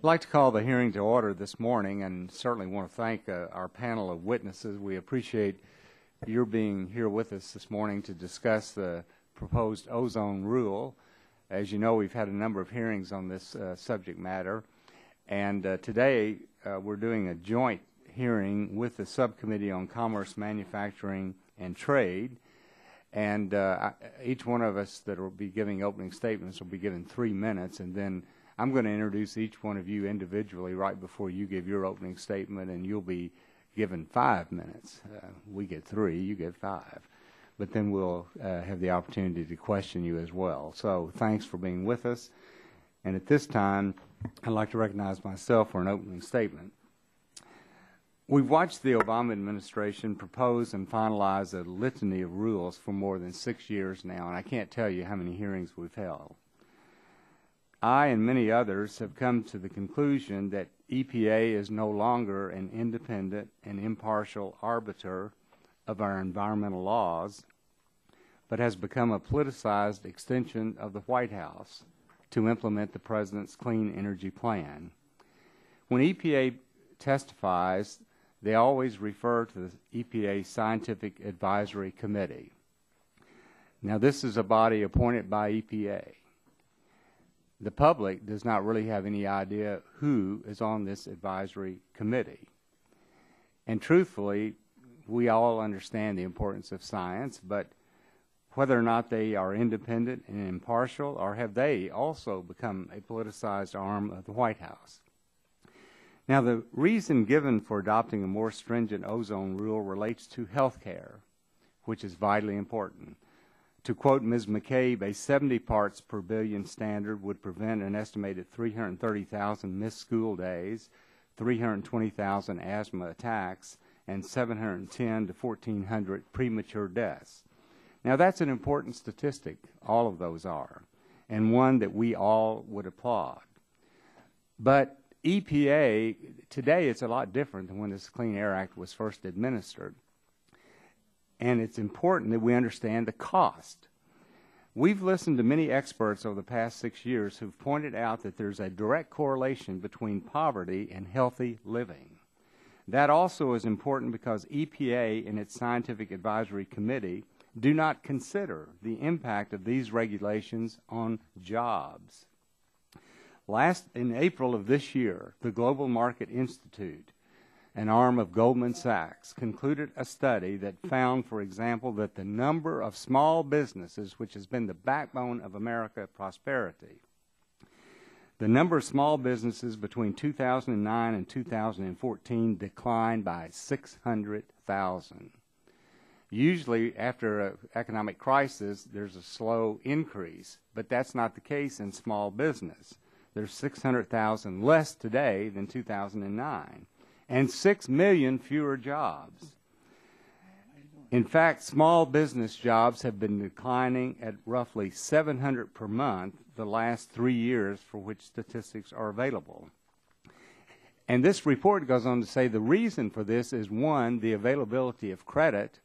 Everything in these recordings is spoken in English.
like to call the hearing to order this morning and certainly want to thank our panel of witnesses. We appreciate your being here with us this morning to discuss the proposed ozone rule. As you know, we've had a number of hearings on this subject matter, and today we're doing a joint hearing with the Subcommittee on Commerce, Manufacturing, and Trade. And each one of us that will be giving opening statements will be given 3 minutes, and then I'm going to introduce each one of you individually right before you give your opening statement, and you'll be given 5 minutes. We get 3, you get 5. But then we'll have the opportunity to question you as well. So thanks for being with us. And at this time, I'd like to recognize myself for an opening statement. We've watched the Obama administration propose and finalize a litany of rules for more than 6 years now, and I can't tell you how many hearings we've held. I and many others have come to the conclusion that EPA is no longer an independent and impartial arbiter of our environmental laws, but has become a politicized extension of the White House to implement the President's Clean Energy Plan. When EPA testifies, they always refer to the EPA Scientific Advisory Committee. Now, this is a body appointed by EPA. The public does not really have any idea who is on this advisory committee. And truthfully, we all understand the importance of science, but whether or not they are independent and impartial, or have they also become a politicized arm of the White House? Now, the reason given for adopting a more stringent ozone rule relates to health care, which is vitally important. To quote Ms. McCabe, a 70 parts per billion standard would prevent an estimated 330,000 missed school days, 320,000 asthma attacks, and 710 to 1,400 premature deaths. Now, that's an important statistic, all of those are, and one that we all would applaud. But EPA, today it's a lot different than when this Clean Air Act was first administered. And it's important that we understand the cost. We've listened to many experts over the past 6 years who've pointed out that there's a direct correlation between poverty and healthy living. That also is important because EPA and its Scientific Advisory Committee do not consider the impact of these regulations on jobs. In April of this year, the Global Market Institute, an arm of Goldman Sachs, concluded a study that found, for example, that the number of small businesses, which has been the backbone of America's prosperity, the number of small businesses between 2009 and 2014 declined by 600,000. Usually, after an economic crisis, there's a slow increase, but that's not the case in small business. There's 600,000 less today than 2009. And 6 million fewer jobs. In fact, small business jobs have been declining at roughly 700 per month the last 3 years for which statistics are available. And this report goes on to say the reason for this is, one, the availability of credit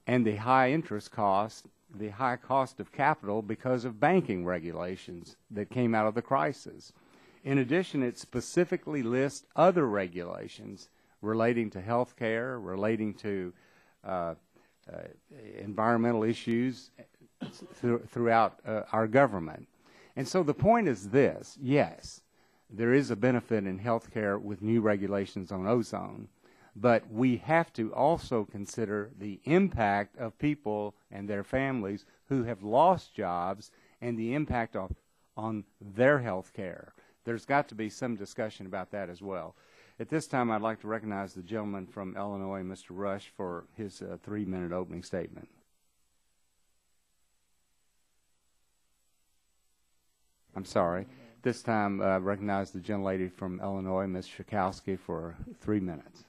and the high interest cost, the high cost of capital because of banking regulations that came out of the crisis. In addition, it specifically lists other regulations relating to health care, relating to environmental issues throughout our government. And so the point is this: yes, there is a benefit in health care with new regulations on ozone, but we have to also consider the impact of people and their families who have lost jobs and the impact on their health care. There's got to be some discussion about that as well. At this time, I'd like to recognize the gentleman from Illinois, Mr. Rush, for his 3-minute opening statement. I'm sorry. This time, recognize the gentlelady from Illinois, Ms. Schakowsky, for 3 minutes.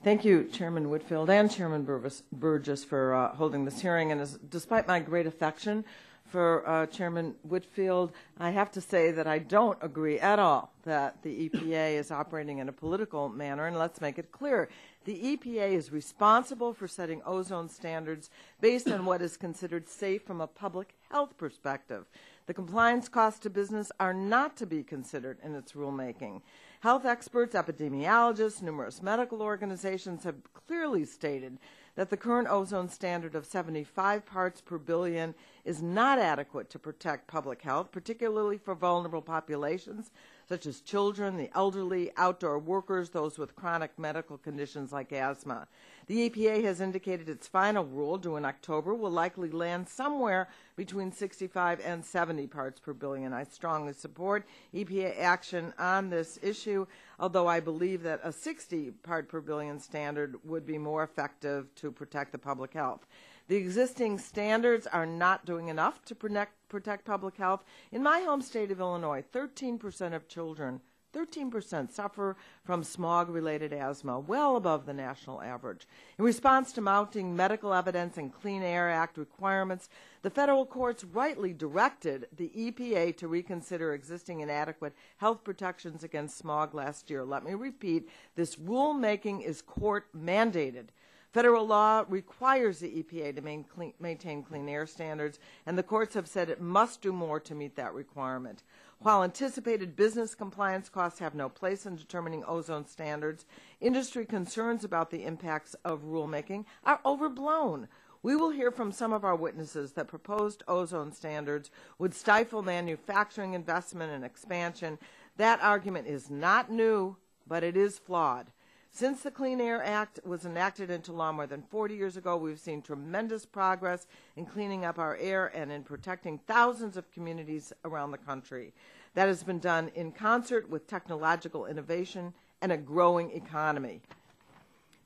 Thank you, Chairman Whitfield and Chairman Burgess, for holding this hearing. And despite my great affection for Chairman Whitfield, I have to say that I don't agree at all that the EPA is operating in a political manner. And let's make it clear, The EPA is responsible for setting ozone standards based on what is considered safe from a public health perspective. The compliance costs to business are not to be considered in its rulemaking. Health experts, epidemiologists, numerous medical organizations have clearly stated that the current ozone standard of 75 parts per billion is not adequate to protect public health, particularly for vulnerable populations such as children, the elderly, outdoor workers, those with chronic medical conditions like asthma. The EPA has indicated its final rule, due in October, will likely land somewhere between 65 and 70 parts per billion. I strongly support EPA action on this issue, although I believe that a 60 part per billion standard would be more effective to protect the public health. The existing standards are not doing enough to protect public health. In my home state of Illinois, 13% of children, 13% suffer from smog-related asthma, well above the national average. In response to mounting medical evidence and Clean Air Act requirements, the federal courts rightly directed the EPA to reconsider existing inadequate health protections against smog last year. Let me repeat, this rulemaking is court-mandated. Federal law requires the EPA to maintain clean air standards, and the courts have said it must do more to meet that requirement. While anticipated business compliance costs have no place in determining ozone standards, industry concerns about the impacts of rulemaking are overblown. We will hear from some of our witnesses that proposed ozone standards would stifle manufacturing investment and expansion. That argument is not new, but it is flawed. Since the Clean Air Act was enacted into law more than 40 years ago, we've seen tremendous progress in cleaning up our air and in protecting thousands of communities around the country. That has been done in concert with technological innovation and a growing economy.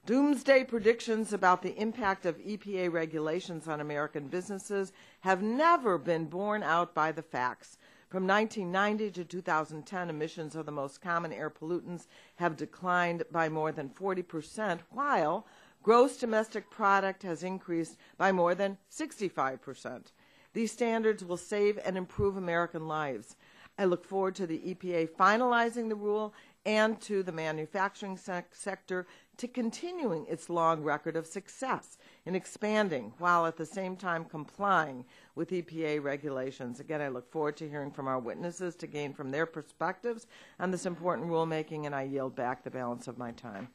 Doomsday predictions about the impact of EPA regulations on American businesses have never been borne out by the facts. From 1990 to 2010, emissions of the most common air pollutants have declined by more than 40%, while gross domestic product has increased by more than 65%. These standards will save and improve American lives. I look forward to the EPA finalizing the rule and to the manufacturing sector to continuing its long record of success in expanding while at the same time complying with EPA regulations. Again, I look forward to hearing from our witnesses to gain from their perspectives on this important rulemaking, and I yield back the balance of my time.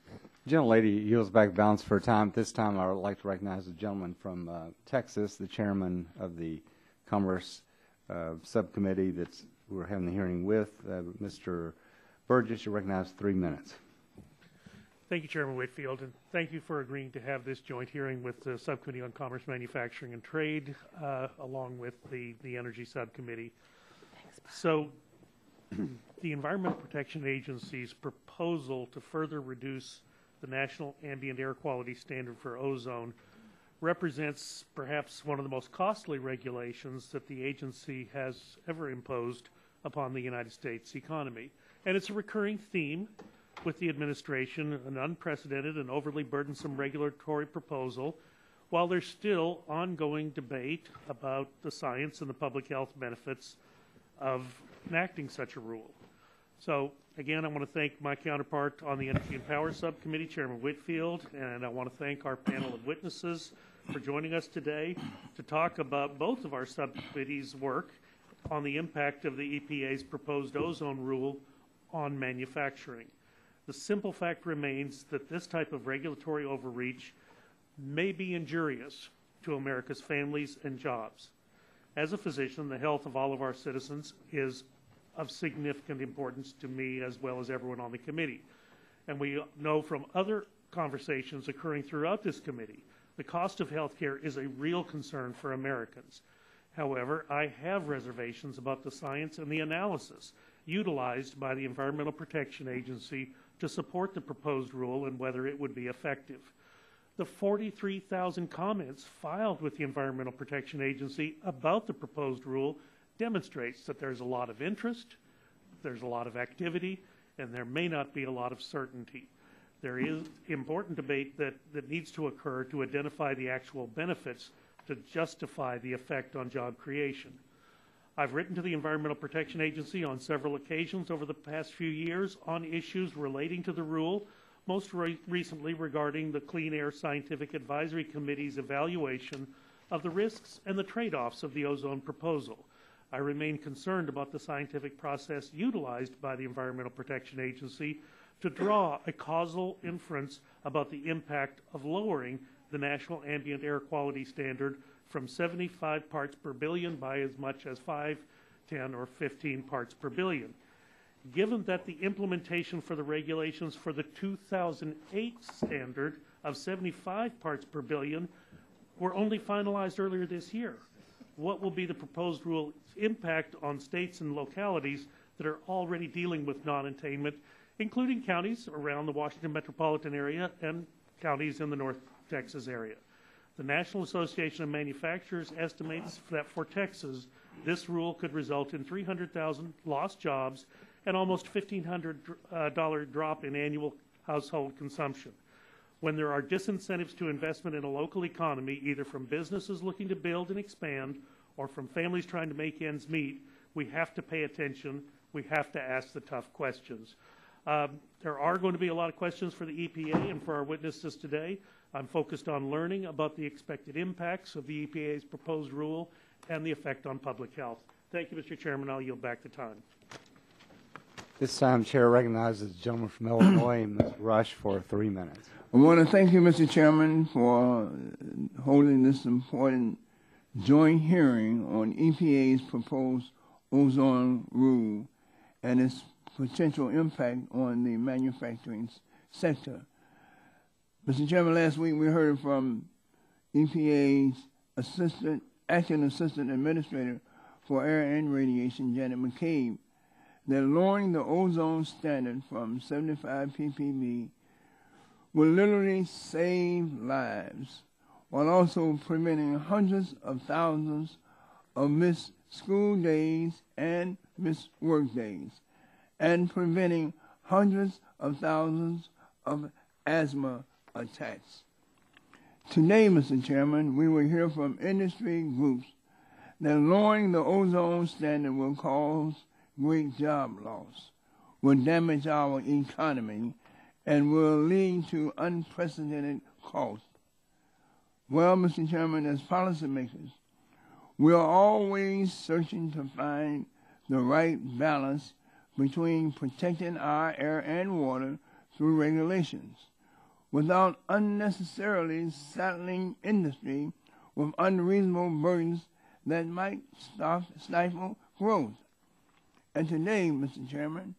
Gentlelady yields back the balance for time. This time I would like to recognize the gentleman from Texas, the chairman of the Commerce Subcommittee that we're having the hearing with, Mr. Burgess. You're recognized 3 minutes. Thank you, Chairman Whitfield, and thank you for agreeing to have this joint hearing with the Subcommittee on Commerce, Manufacturing, and Trade, along with the Energy Subcommittee. Thanks, so the Environmental Protection Agency's proposal to further reduce the National Ambient Air Quality Standard for ozone represents perhaps one of the most costly regulations that the agency has ever imposed upon the United States economy. And it's a recurring theme with the administration, an unprecedented and overly burdensome regulatory proposal, while there's still ongoing debate about the science and the public health benefits of enacting such a rule. So again, I want to thank my counterpart on the Energy and Power Subcommittee, Chairman Whitfield, and I want to thank our panel of witnesses for joining us today to talk about both of our subcommittees' work on the impact of the EPA's proposed ozone rule on manufacturing. The simple fact remains that this type of regulatory overreach may be injurious to America's families and jobs. As a physician, the health of all of our citizens is of significant importance to me as well as everyone on the committee. And we know from other conversations occurring throughout this committee, the cost of health care is a real concern for Americans. However, I have reservations about the science and the analysis utilized by the Environmental Protection Agency to support the proposed rule and whether it would be effective. The 43,000 comments filed with the Environmental Protection Agency about the proposed rule demonstrates that there's a lot of interest, there's a lot of activity, and there may not be a lot of certainty. There is important debate that needs to occur to identify the actual benefits to justify the effect on job creation. I've written to the Environmental Protection Agency on several occasions over the past few years on issues relating to the rule, most recently regarding the Clean Air Scientific Advisory Committee's evaluation of the risks and the trade-offs of the ozone proposal. I remain concerned about the scientific process utilized by the Environmental Protection Agency to draw a causal inference about the impact of lowering the National Ambient Air Quality Standard from 75 parts per billion by as much as 5, 10, or 15 parts per billion. Given that the implementation for the regulations for the 2008 standard of 75 parts per billion were only finalized earlier this year, what will be the proposed rule's impact on states and localities that are already dealing with non-attainment, including counties around the Washington metropolitan area and counties in the North Texas area? The National Association of Manufacturers estimates that for Texas, this rule could result in 300,000 lost jobs and almost $1,500 drop in annual household consumption. When there are disincentives to investment in a local economy, either from businesses looking to build and expand or from families trying to make ends meet, we have to pay attention. We have to ask the tough questions. There are going to be a lot of questions for the EPA and for our witnesses today. I'm focused on learning about the expected impacts of the EPA's proposed rule and the effect on public health. Thank you, Mr. Chairman. I'll yield back the time. This time, Chair recognizes the gentleman from Illinois, Ms. Rush, for 3 minutes. I want to thank you, Mr. Chairman, for holding this important joint hearing on EPA's proposed ozone rule and its potential impact on the manufacturing sector. Mr. Chairman, last week we heard from EPA's acting assistant administrator for air and radiation, Janet McCabe, that lowering the ozone standard from 75 ppb will literally save lives while also preventing hundreds of thousands of missed school days and missed work days, and preventing hundreds of thousands of asthma attacks. Today, Mr. Chairman, we will hear from industry groups that lowering the ozone standard will cause great job loss, will damage our economy, and will lead to unprecedented costs. Well, Mr. Chairman, as policymakers, we are always searching to find the right balance between protecting our air and water through regulations, without unnecessarily saddling industry with unreasonable burdens that might stifle growth. And today, Mr. Chairman,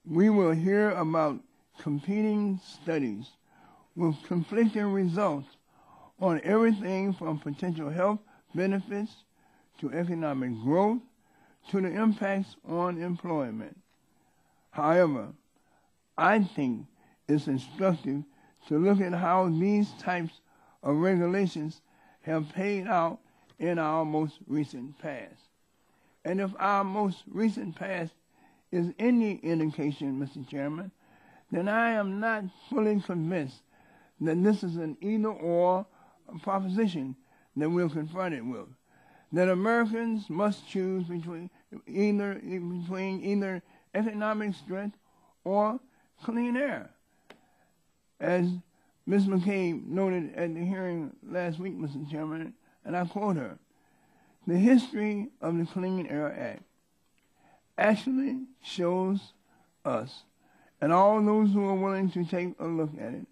we will hear about competing studies with conflicting results on everything from potential health benefits to economic growth to the impacts on employment. However, I think it's instructive to look at how these types of regulations have played out in our most recent past. And if our most recent past is any indication, Mr. Chairman, then I am not fully convinced that this is an either-or proposition that we're confronted with, that Americans must choose between either economic strength or clean air. As Ms. McCabe noted at the hearing last week, Mr. Chairman, and I quote her, the history of the Clean Air Act actually shows us, and all those who are willing to take a look at it,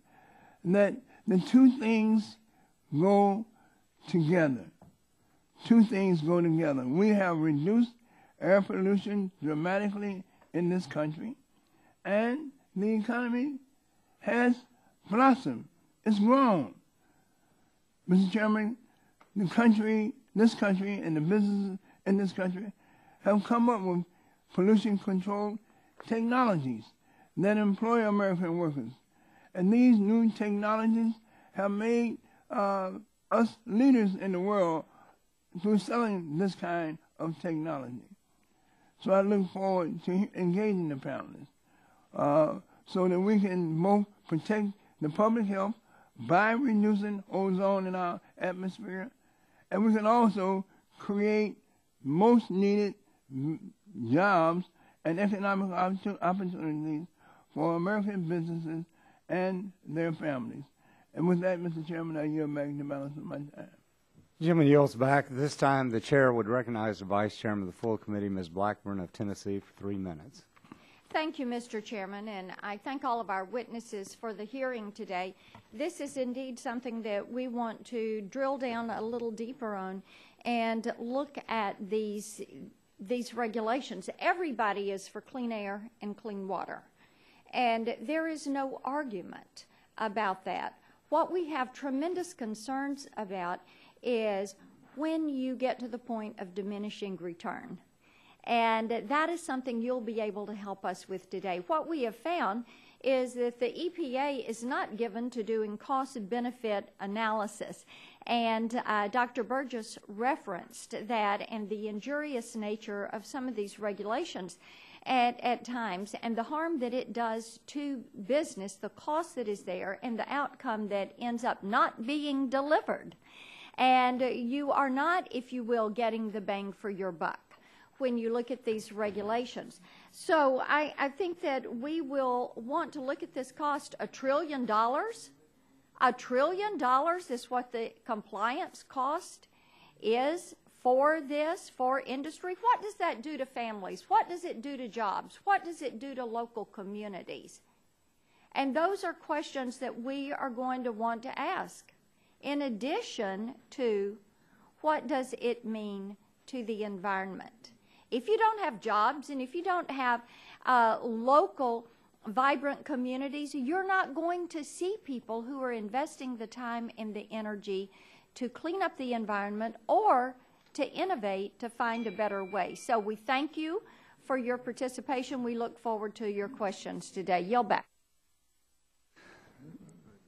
that the two things go together. Two things go together. We have reduced air pollution dramatically in this country, and the economy has blossomed. It's grown. Mr. Chairman, this country and the businesses in this country have come up with pollution control technologies that employ American workers. And these new technologies have made us leaders in the world through selling this kind of technology. So I look forward to engaging the panelists so that we can both protect the public health by reducing ozone in our atmosphere, and we can also create most needed jobs and economic opportunities for American businesses and their families. And with that, Mr. Chairman, I yield back the balance of my time. Gentleman yields back. At this time, the chair would recognize the Vice Chairman of the full committee, Ms. Blackburn of Tennessee, for 3 minutes. Thank you, Mr. Chairman, and I thank all of our witnesses for the hearing today. This is indeed something that we want to drill down a little deeper on and look at these regulations. Everybody is for clean air and clean water, and there is no argument about that. What we have tremendous concerns about is when you get to the point of diminishing return. And that is something you'll be able to help us with today. What we have found is that the EPA is not given to doing cost-benefit analysis. And Dr. Burgess referenced that and the injurious nature of some of these regulations at times, and the harm that it does to business, the cost that is there, and the outcome that ends up not being delivered. And you are not, if you will, getting the bang for your buck when you look at these regulations. So I think that we will want to look at this cost. $1 trillion? $1 trillion is what the compliance cost is for this, for industry. What does that do to families? What does it do to jobs? What does it do to local communities? And those are questions that we are going to want to ask. In addition to, what does it mean to the environment? If you don't have jobs and if you don't have local, vibrant communities, you're not going to see people who are investing the time and the energy to clean up the environment or to innovate to find a better way. So we thank you for your participation. We look forward to your questions today. Yield back.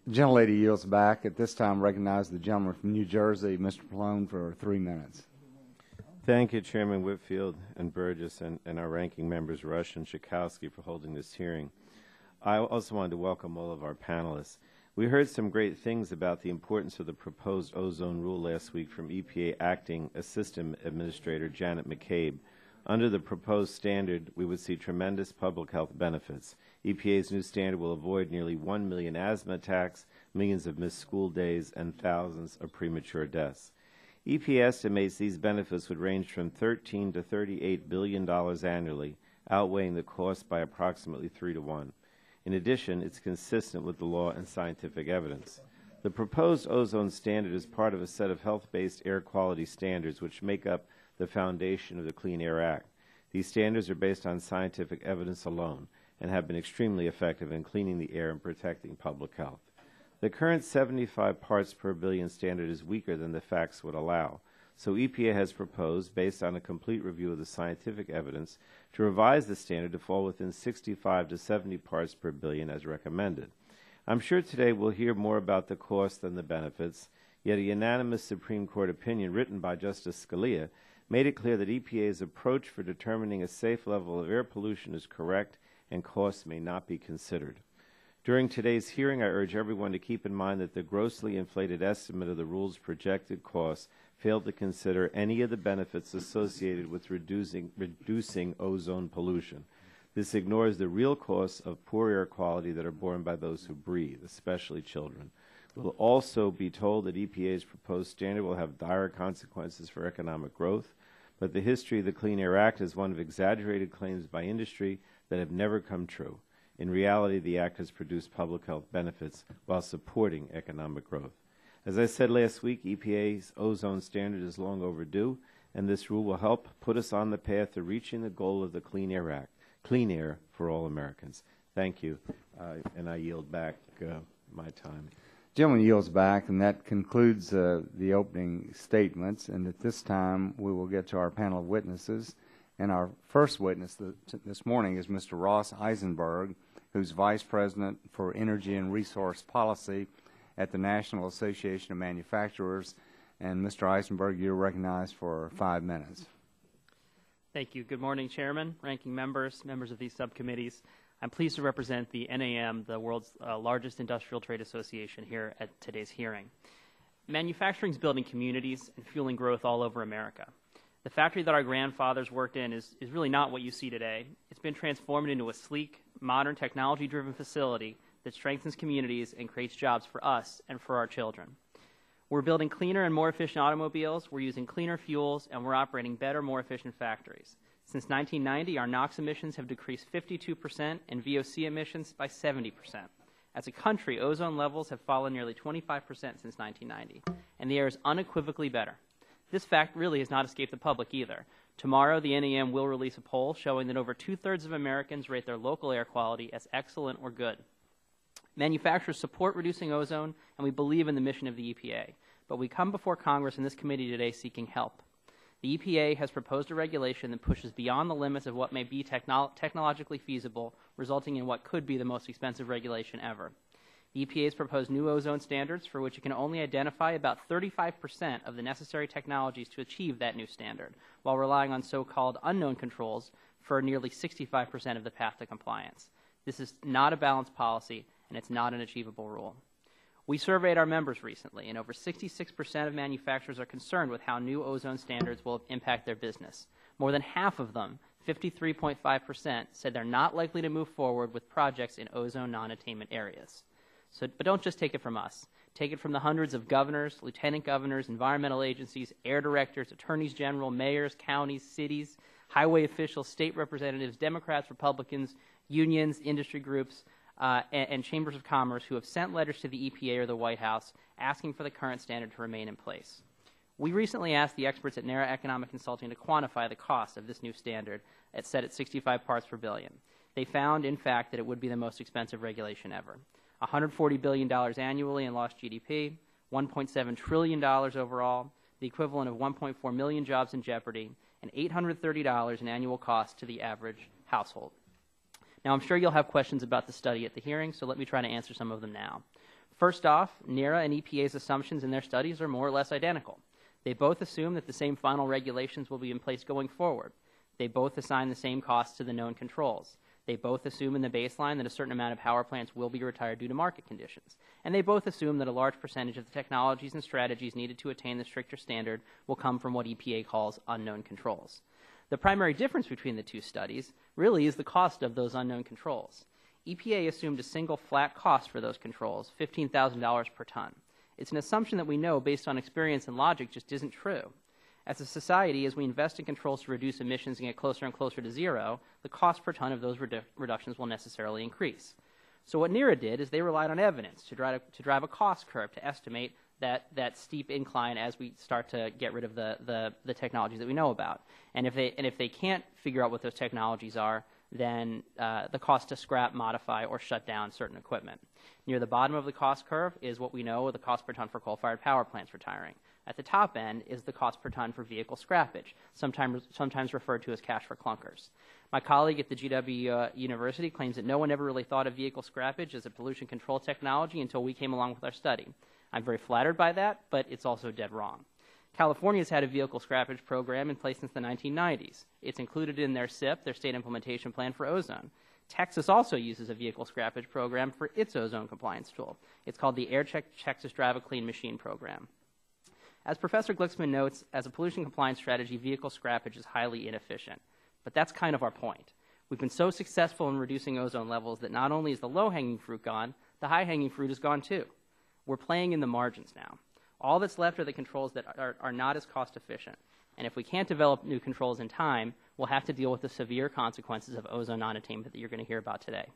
The gentlelady yields back. At this time, recognize the gentleman from New Jersey, Mr. Pallone, for 3 minutes. Thank you, Chairman Whitfield and Burgess and our ranking members, Rush and Schakowsky, for holding this hearing. I also wanted to welcome all of our panelists. We heard some great things about the importance of the proposed ozone rule last week from EPA Acting Assistant Administrator Janet McCabe. Under the proposed standard, we would see tremendous public health benefits. EPA's new standard will avoid nearly 1 million asthma attacks, millions of missed school days, and thousands of premature deaths. EPA estimates these benefits would range from $13 to $38 billion annually, outweighing the cost by approximately 3 to 1. In addition, it's consistent with the law and scientific evidence. The proposed ozone standard is part of a set of health-based air quality standards which make up the foundation of the Clean Air Act. These standards are based on scientific evidence alone and have been extremely effective in cleaning the air and protecting public health. The current 75 parts per billion standard is weaker than the facts would allow, so EPA has proposed, based on a complete review of the scientific evidence, to revise the standard to fall within 65 to 70 parts per billion as recommended. I'm sure today we'll hear more about the cost than the benefits, yet a unanimous Supreme Court opinion written by Justice Scalia made it clear that EPA's approach for determining a safe level of air pollution is correct and costs may not be considered. During today's hearing, I urge everyone to keep in mind that the grossly inflated estimate of the rule's projected costs failed to consider any of the benefits associated with reducing ozone pollution. This ignores the real costs of poor air quality that are borne by those who breathe, especially children. We'll also be told that EPA's proposed standard will have dire consequences for economic growth, but the history of the Clean Air Act is one of exaggerated claims by industry that have never come true. In reality, the Act has produced public health benefits while supporting economic growth. As I said last week, EPA's ozone standard is long overdue, and this rule will help put us on the path to reaching the goal of the Clean Air Act, clean air for all Americans. Thank you, and I yield back my time. Gentleman yields back, and that concludes the opening statements. And at this time, we will get to our panel of witnesses. And our first witness this morning is Mr. Ross Eisenberg, who's Vice President for Energy and Resource Policy at the National Association of Manufacturers. And Mr. Eisenberg, you're recognized for 5 minutes. Thank you. Good morning, Chairman, ranking members, members of these subcommittees. I'm pleased to represent the NAM, the world's largest industrial trade association, here at today's hearing. Manufacturing is building communities and fueling growth all over America. The factory that our grandfathers worked in is really not what you see today. It's been transformed into a sleek, modern, technology-driven facility that strengthens communities and creates jobs for us and for our children. We're building cleaner and more efficient automobiles, we're using cleaner fuels, and we're operating better, more efficient factories. Since 1990, our NOx emissions have decreased 52% and VOC emissions by 70%. As a country, ozone levels have fallen nearly 25% since 1990, and the air is unequivocally better. This fact really has not escaped the public either. Tomorrow, the NEM will release a poll showing that over 2/3 of Americans rate their local air quality as excellent or good. Manufacturers support reducing ozone, and we believe in the mission of the EPA. But we come before Congress and this committee today seeking help. The EPA has proposed a regulation that pushes beyond the limits of what may be technologically feasible, resulting in what could be the most expensive regulation ever. The EPA has proposed new ozone standards for which it can only identify about 35% of the necessary technologies to achieve that new standard, while relying on so-called unknown controls for nearly 65% of the path to compliance. This is not a balanced policy, and it's not an achievable rule. We surveyed our members recently, and over 66% of manufacturers are concerned with how new ozone standards will impact their business. More than half of them, 53.5%, said they're not likely to move forward with projects in ozone non-attainment areas. But don't just take it from us. Take it from the hundreds of governors, lieutenant governors, environmental agencies, air directors, attorneys general, mayors, counties, cities, highway officials, state representatives, Democrats, Republicans, unions, industry groups, and chambers of commerce who have sent letters to the EPA or the White House asking for the current standard to remain in place. We recently asked the experts at NARA Economic Consulting to quantify the cost of this new standard set at 65 parts per billion. They found, in fact, that it would be the most expensive regulation ever. $140 billion annually in lost GDP, $1.7 trillion overall, the equivalent of 1.4 million jobs in jeopardy, and $830 in annual cost to the average household. Now, I'm sure you'll have questions about the study at the hearing, so let me try to answer some of them now. First off, NERA and EPA's assumptions in their studies are more or less identical. They both assume that the same final regulations will be in place going forward. They both assign the same costs to the known controls. They both assume in the baseline that a certain amount of power plants will be retired due to market conditions. And they both assume that a large percentage of the technologies and strategies needed to attain the stricter standard will come from what EPA calls unknown controls. The primary difference between the two studies really is the cost of those unknown controls. EPA assumed a single flat cost for those controls, $15,000 per ton. It's an assumption that we know based on experience and logic just isn't true. As a society, as we invest in controls to reduce emissions and get closer and closer to zero, the cost per ton of those reductions will necessarily increase. So what NERA did is they relied on evidence to drive a cost curve to estimate that steep incline as we start to get rid of the technologies that we know about. And if they can't figure out what those technologies are, then the cost to scrap, modify, or shut down certain equipment. Near the bottom of the cost curve is what we know the cost per ton for coal-fired power plants retiring. At the top end is the cost per ton for vehicle scrappage, sometimes referred to as cash for clunkers. My colleague at the GW University claims that no one ever really thought of vehicle scrappage as a pollution control technology until we came along with our study. I'm very flattered by that, but it's also dead wrong. California's had a vehicle scrappage program in place since the 1990s. It's included in their SIP, their state implementation plan for ozone. Texas also uses a vehicle scrappage program for its ozone compliance tool. It's called the Air Texas Drive a Clean Machine program. As Professor Glicksman notes, as a pollution compliance strategy, vehicle scrappage is highly inefficient. But that's kind of our point. We've been so successful in reducing ozone levels that not only is the low-hanging fruit gone, the high-hanging fruit is gone too. We're playing in the margins now. All that's left are the controls that are not as cost-efficient. And if we can't develop new controls in time, we'll have to deal with the severe consequences of ozone non-attainment that you're going to hear about today.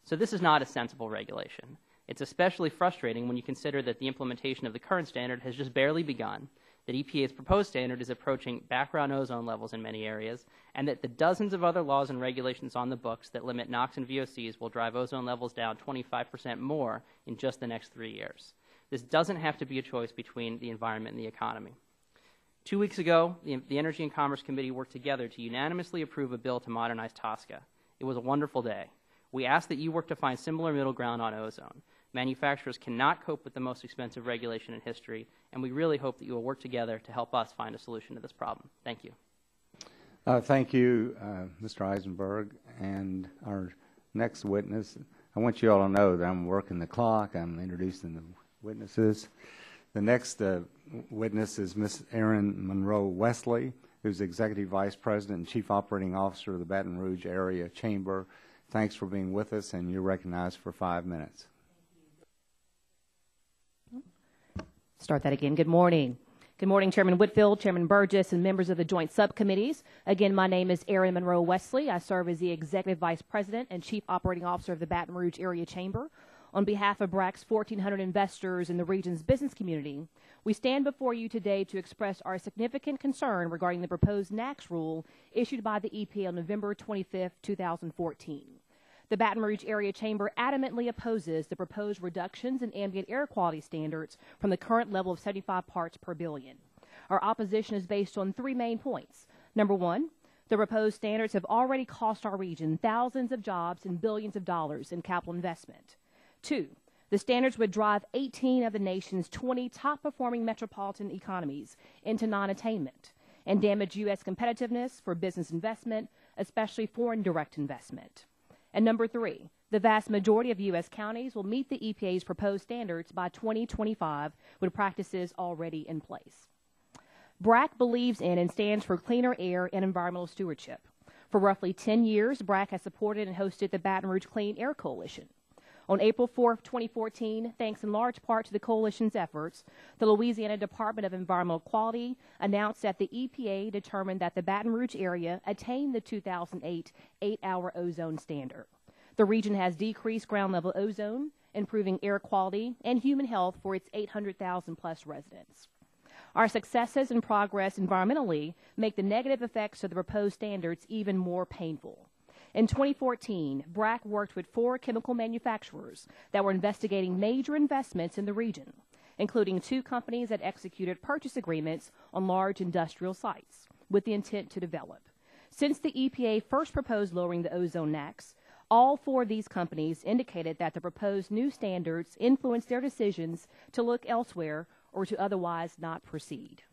So this is not a sensible regulation. It's especially frustrating when you consider that the implementation of the current standard has just barely begun, that EPA's proposed standard is approaching background ozone levels in many areas, and that the dozens of other laws and regulations on the books that limit NOx and VOCs will drive ozone levels down 25% more in just the next 3 years. This doesn't have to be a choice between the environment and the economy. 2 weeks ago, the Energy and Commerce Committee worked together to unanimously approve a bill to modernize TSCA. It was a wonderful day. We ask that you work to find similar middle ground on ozone. Manufacturers cannot cope with the most expensive regulation in history, and we really hope that you will work together to help us find a solution to this problem. Thank you. Thank you, Mr. Eisenberg. And our next witness, I want you all to know that I'm working the clock. I'm introducing the witnesses. The next witness is Ms. Erin Monroe Wesley, who's Executive Vice President and Chief Operating Officer of the Baton Rouge Area Chamber. Thanks for being with us, and you're recognized for 5 minutes. Start that again. Good morning. Good morning, Chairman Whitfield, Chairman Burgess, and members of the joint subcommittees. Again, my name is Erin Monroe Wesley. I serve as the Executive Vice President and Chief Operating Officer of the Baton Rouge Area Chamber. On behalf of BRAC's 1,400 investors in the region's business community, we stand before you today to express our significant concern regarding the proposed NAAQS rule issued by the EPA on November 25, 2014. The Baton Rouge Area Chamber adamantly opposes the proposed reductions in ambient air quality standards from the current level of 75 parts per billion. Our opposition is based on 3 main points. Number 1, the proposed standards have already cost our region thousands of jobs and billions of dollars in capital investment. 2, the standards would drive 18 of the nation's 20 top-performing metropolitan economies into non-attainment and damage U.S. competitiveness for business investment, especially foreign direct investment. And number 3, the vast majority of U.S. counties will meet the EPA's proposed standards by 2025 with practices already in place. BRAC believes in and stands for cleaner air and environmental stewardship. For roughly 10 years, BRAC has supported and hosted the Baton Rouge Clean Air Coalition. On April 4, 2014, thanks in large part to the coalition's efforts, the Louisiana Department of Environmental Quality announced that the EPA determined that the Baton Rouge area attained the 2008 8-hour ozone standard. The region has decreased ground-level ozone, improving air quality and human health for its 800,000-plus residents. Our successes and progress environmentally make the negative effects of the proposed standards even more painful. In 2014, BRAC worked with 4 chemical manufacturers that were investigating major investments in the region, including 2 companies that executed purchase agreements on large industrial sites with the intent to develop. Since the EPA first proposed lowering the ozone NAAQS, all 4 of these companies indicated that the proposed new standards influenced their decisions to look elsewhere or to otherwise not proceed.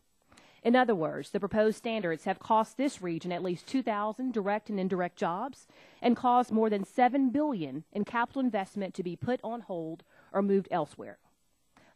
In other words, the proposed standards have cost this region at least 2,000 direct and indirect jobs and caused more than $7 billion in capital investment to be put on hold or moved elsewhere.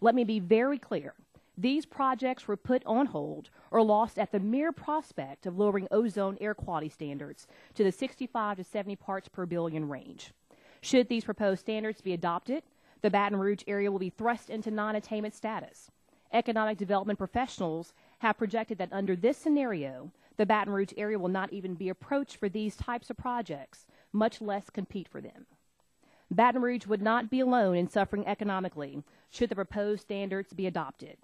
Let me be very clear. These projects were put on hold or lost at the mere prospect of lowering ozone air quality standards to the 65 to 70 parts per billion range. Should these proposed standards be adopted, the Baton Rouge area will be thrust into non-attainment status. Economic development professionals have projected that under this scenario, the Baton Rouge area will not even be approached for these types of projects, much less compete for them. Baton Rouge would not be alone in suffering economically should the proposed standards be adopted.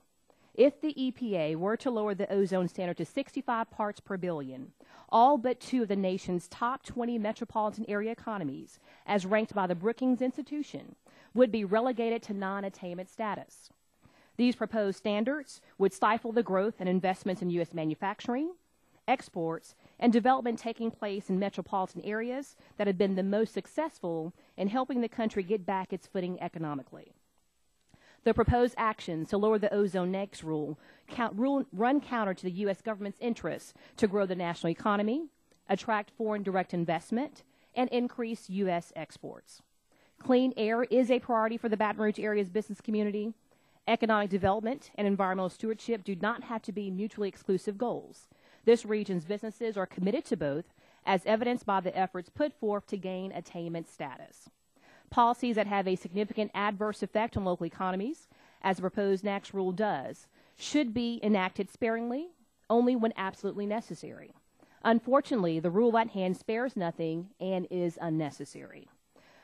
If the EPA were to lower the ozone standard to 65 parts per billion, all but 2 of the nation's top 20 metropolitan area economies, as ranked by the Brookings Institution, would be relegated to non-attainment status. These proposed standards would stifle the growth and investments in U.S. manufacturing, exports, and development taking place in metropolitan areas that have been the most successful in helping the country get back its footing economically. The proposed actions to lower the ozone NAAQS rule run counter to the U.S. government's interests to grow the national economy, attract foreign direct investment, and increase U.S. exports. Clean air is a priority for the Baton Rouge area's business community. Economic development and environmental stewardship do not have to be mutually exclusive goals. This region's businesses are committed to both, as evidenced by the efforts put forth to gain attainment status. Policies that have a significant adverse effect on local economies, as the proposed NAAQS rule does, should be enacted sparingly, only when absolutely necessary. Unfortunately, the rule at hand spares nothing and is unnecessary.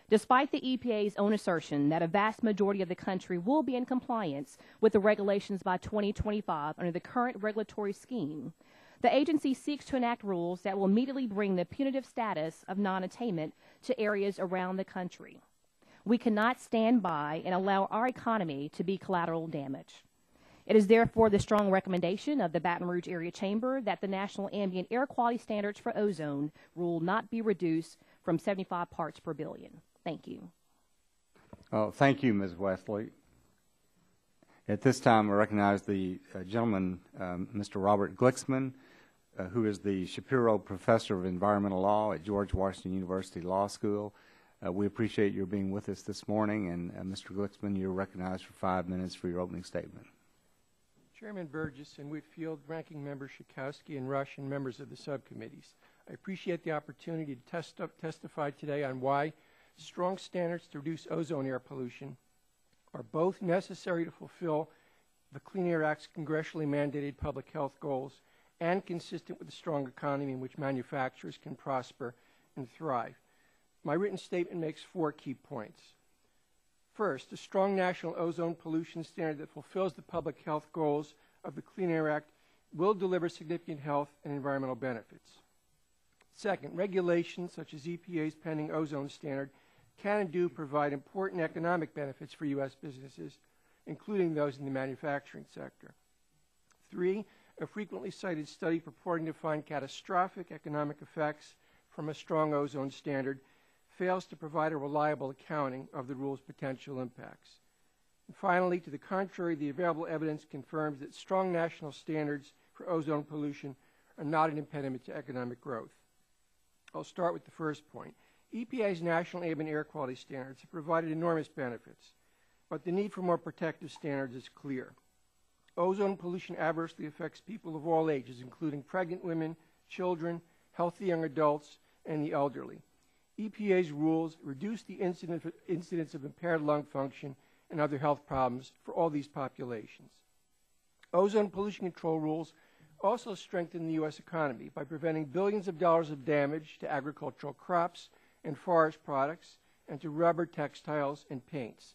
Despite the EPA's own assertion that a vast majority of the country will be in compliance with the regulations by 2025 under the current regulatory scheme, the agency seeks to enact rules that will immediately bring the punitive status of non-attainment to areas around the country. We cannot stand by and allow our economy to be collateral damage. It is therefore the strong recommendation of the Baton Rouge Area Chamber that the National Ambient Air Quality Standards for Ozone rule not be reduced from 75 parts per billion. Thank you. Thank you, Ms. Wesley. At this time, I recognize the gentleman, Mr. Robert Glicksman, who is the Shapiro Professor of Environmental Law at George Washington University Law School. We appreciate your being with us this morning, and Mr. Glicksman, you're recognized for 5 minutes for your opening statement. Chairman Burgess and Whitfield, Ranking Member Schakowsky and Rush, and members of the subcommittees. I appreciate the opportunity to testify today on why strong standards to reduce ozone air pollution are both necessary to fulfill the Clean Air Act's congressionally mandated public health goals and consistent with the strong economy in which manufacturers can prosper and thrive. My written statement makes 4 key points. First, a strong national ozone pollution standard that fulfills the public health goals of the Clean Air Act will deliver significant health and environmental benefits. Second, regulations such as EPA's pending ozone standard can and do provide important economic benefits for U.S. businesses, including those in the manufacturing sector. 3, a frequently cited study purporting to find catastrophic economic effects from a strong ozone standard fails to provide a reliable accounting of the rule's potential impacts. And finally, to the contrary, the available evidence confirms that strong national standards for ozone pollution are not an impediment to economic growth. I'll start with the first point. EPA's national ambient air quality standards have provided enormous benefits, but the need for more protective standards is clear. Ozone pollution adversely affects people of all ages, including pregnant women, children, healthy young adults, and the elderly. EPA's rules reduce the incidence of impaired lung function and other health problems for all these populations. Ozone pollution control rules also strengthen the U.S. economy by preventing billions of dollars of damage to agricultural crops and forest products and to rubber, textiles, and paints.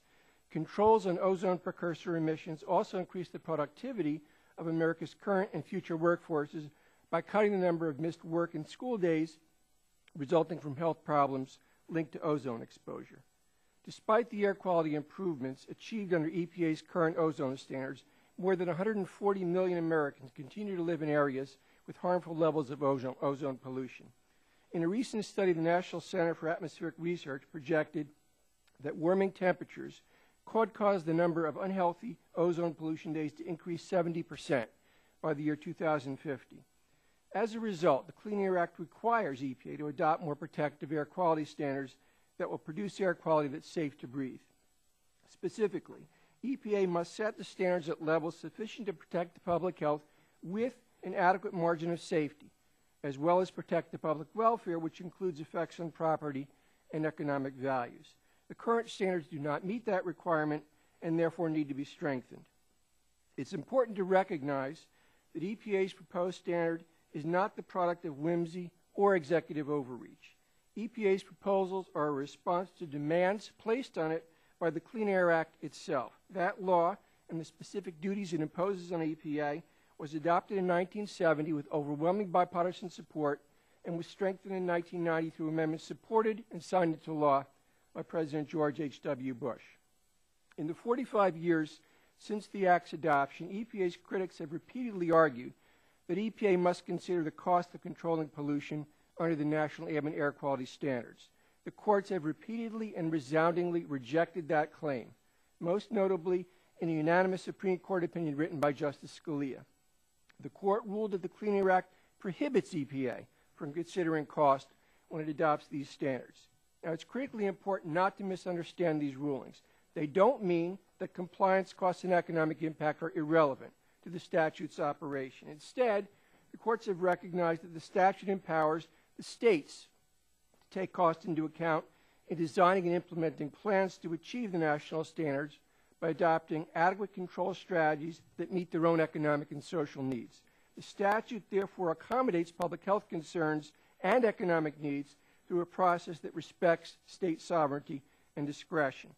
Controls on ozone precursor emissions also increase the productivity of America's current and future workforces by cutting the number of missed work and school days resulting from health problems linked to ozone exposure. Despite the air quality improvements achieved under EPA's current ozone standards, more than 140 million Americans continue to live in areas with harmful levels of ozone pollution. In a recent study, the National Center for Atmospheric Research projected that warming temperatures could cause the number of unhealthy ozone pollution days to increase 70% by the year 2050. As a result, the Clean Air Act requires EPA to adopt more protective air quality standards that will produce air quality that's safe to breathe. Specifically, EPA must set the standards at levels sufficient to protect the public health with an adequate margin of safety, as well as protect the public welfare, which includes effects on property and economic values. The current standards do not meet that requirement and therefore need to be strengthened. It's important to recognize that EPA's proposed standard is not the product of whimsy or executive overreach. EPA's proposals are a response to demands placed on it by the Clean Air Act itself. That law and the specific duties it imposes on EPA was adopted in 1970 with overwhelming bipartisan support and was strengthened in 1990 through amendments supported and signed into law by President George H.W. Bush. In the 45 years since the Act's adoption, EPA's critics have repeatedly argued that EPA must consider the cost of controlling pollution under the National Ambient Air Quality Standards. The courts have repeatedly and resoundingly rejected that claim, most notably in a unanimous Supreme Court opinion written by Justice Scalia. The court ruled that the Clean Air Act prohibits EPA from considering cost when it adopts these standards. Now, it's critically important not to misunderstand these rulings. They don't mean that compliance costs and economic impact are irrelevant to the statute's operation. Instead, the courts have recognized that the statute empowers the states to take costs into account in designing and implementing plans to achieve the national standards by adopting adequate control strategies that meet their own economic and social needs. The statute therefore accommodates public health concerns and economic needs through a process that respects state sovereignty and discretion.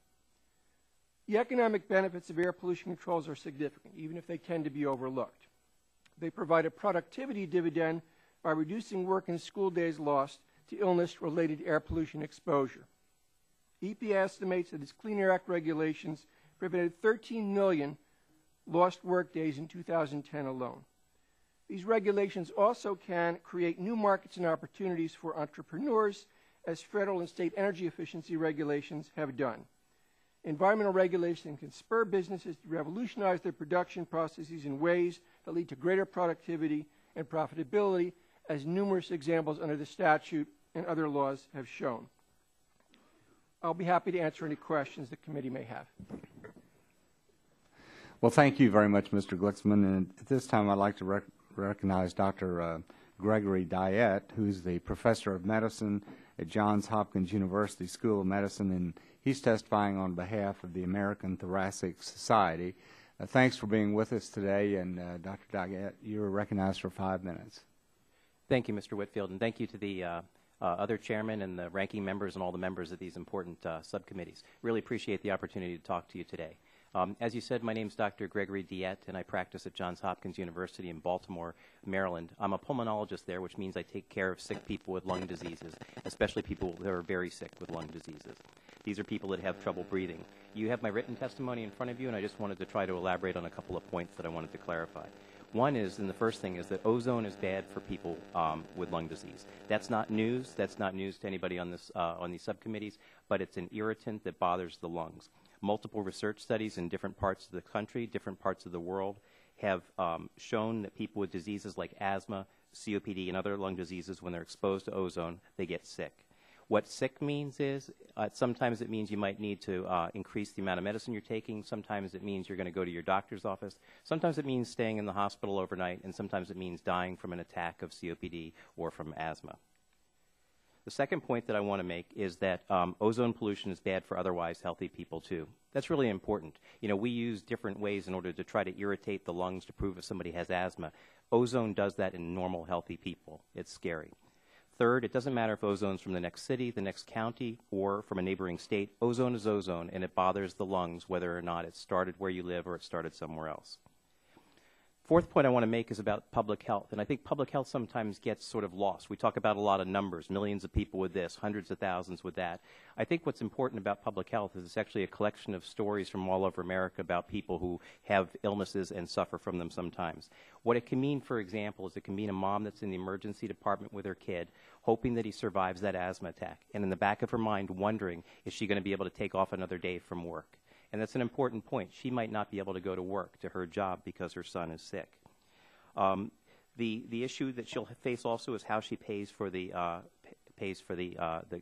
The economic benefits of air pollution controls are significant, even if they tend to be overlooked. They provide a productivity dividend by reducing work and school days lost to illness-related air pollution exposure. EPA estimates that its Clean Air Act regulations prevented 13 million lost work days in 2010 alone. These regulations also can create new markets and opportunities for entrepreneurs, as federal and state energy efficiency regulations have done. Environmental regulation can spur businesses to revolutionize their production processes in ways that lead to greater productivity and profitability, as numerous examples under the statute and other laws have shown. I'll be happy to answer any questions the committee may have. Well, thank you very much, Mr. Glicksman. And at this time, I'd like to recognize Dr. Gregory Diet, who's the professor of medicine at Johns Hopkins University School of Medicine, and he's testifying on behalf of the American Thoracic Society. Thanks for being with us today, and Dr. Diet, you're recognized for 5 minutes. Thank you, Mr. Whitfield, and thank you to the other chairman and the ranking members and all the members of these important subcommittees. Really appreciate the opportunity to talk to you today. As you said, my name is Dr. Gregory Diet, and I practice at Johns Hopkins University in Baltimore, Maryland. I'm a pulmonologist there, which means I take care of sick people with lung diseases, especially people that are very sick with lung diseases. These are people that have trouble breathing. You have my written testimony in front of you, and I just wanted to try to elaborate on a couple of points that I wanted to clarify. One is, and the first thing is, that ozone is bad for people with lung disease. That's not news. That's not news to anybody on these subcommittees, but it's an irritant that bothers the lungs. Multiple research studies in different parts of the country, different parts of the world, have shown that people with diseases like asthma, COPD, and other lung diseases, when they're exposed to ozone, they get sick. What sick means is sometimes it means you might need to increase the amount of medicine you're taking. Sometimes it means you're going to go to your doctor's office. Sometimes it means staying in the hospital overnight, and sometimes it means dying from an attack of COPD or from asthma. The second point that I want to make is that ozone pollution is bad for otherwise healthy people, too. That's really important. You know, we use different ways in order to try to irritate the lungs to prove if somebody has asthma. Ozone does that in normal, healthy people. It's scary. Third, it doesn't matter if ozone's from the next city, the next county, or from a neighboring state. Ozone is ozone, and it bothers the lungs whether or not it started where you live or it started somewhere else. Fourth point I want to make is about public health, and I think public health sometimes gets sort of lost. We talk about a lot of numbers, millions of people with this, hundreds of thousands with that. I think what's important about public health is it's actually a collection of stories from all over America about people who have illnesses and suffer from them sometimes. What it can mean, for example, is it can mean a mom that's in the emergency department with her kid, hoping that he survives that asthma attack, and in the back of her mind wondering, is she going to be able to take off another day from work? And that's an important point. She might not be able to go to work, to her job, because her son is sick. The issue that she'll face also is how she pays for the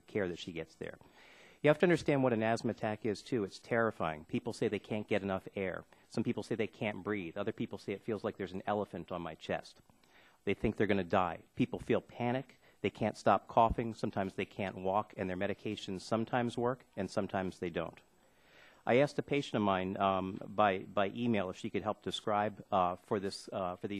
care that she gets there. You have to understand what an asthma attack is, too. It's terrifying. People say they can't get enough air. Some people say they can't breathe. Other people say it feels like there's an elephant on my chest. They think they're going to die. People feel panic. They can't stop coughing. Sometimes they can't walk, and their medications sometimes work, and sometimes they don't. I asked a patient of mine by email if she could help describe for these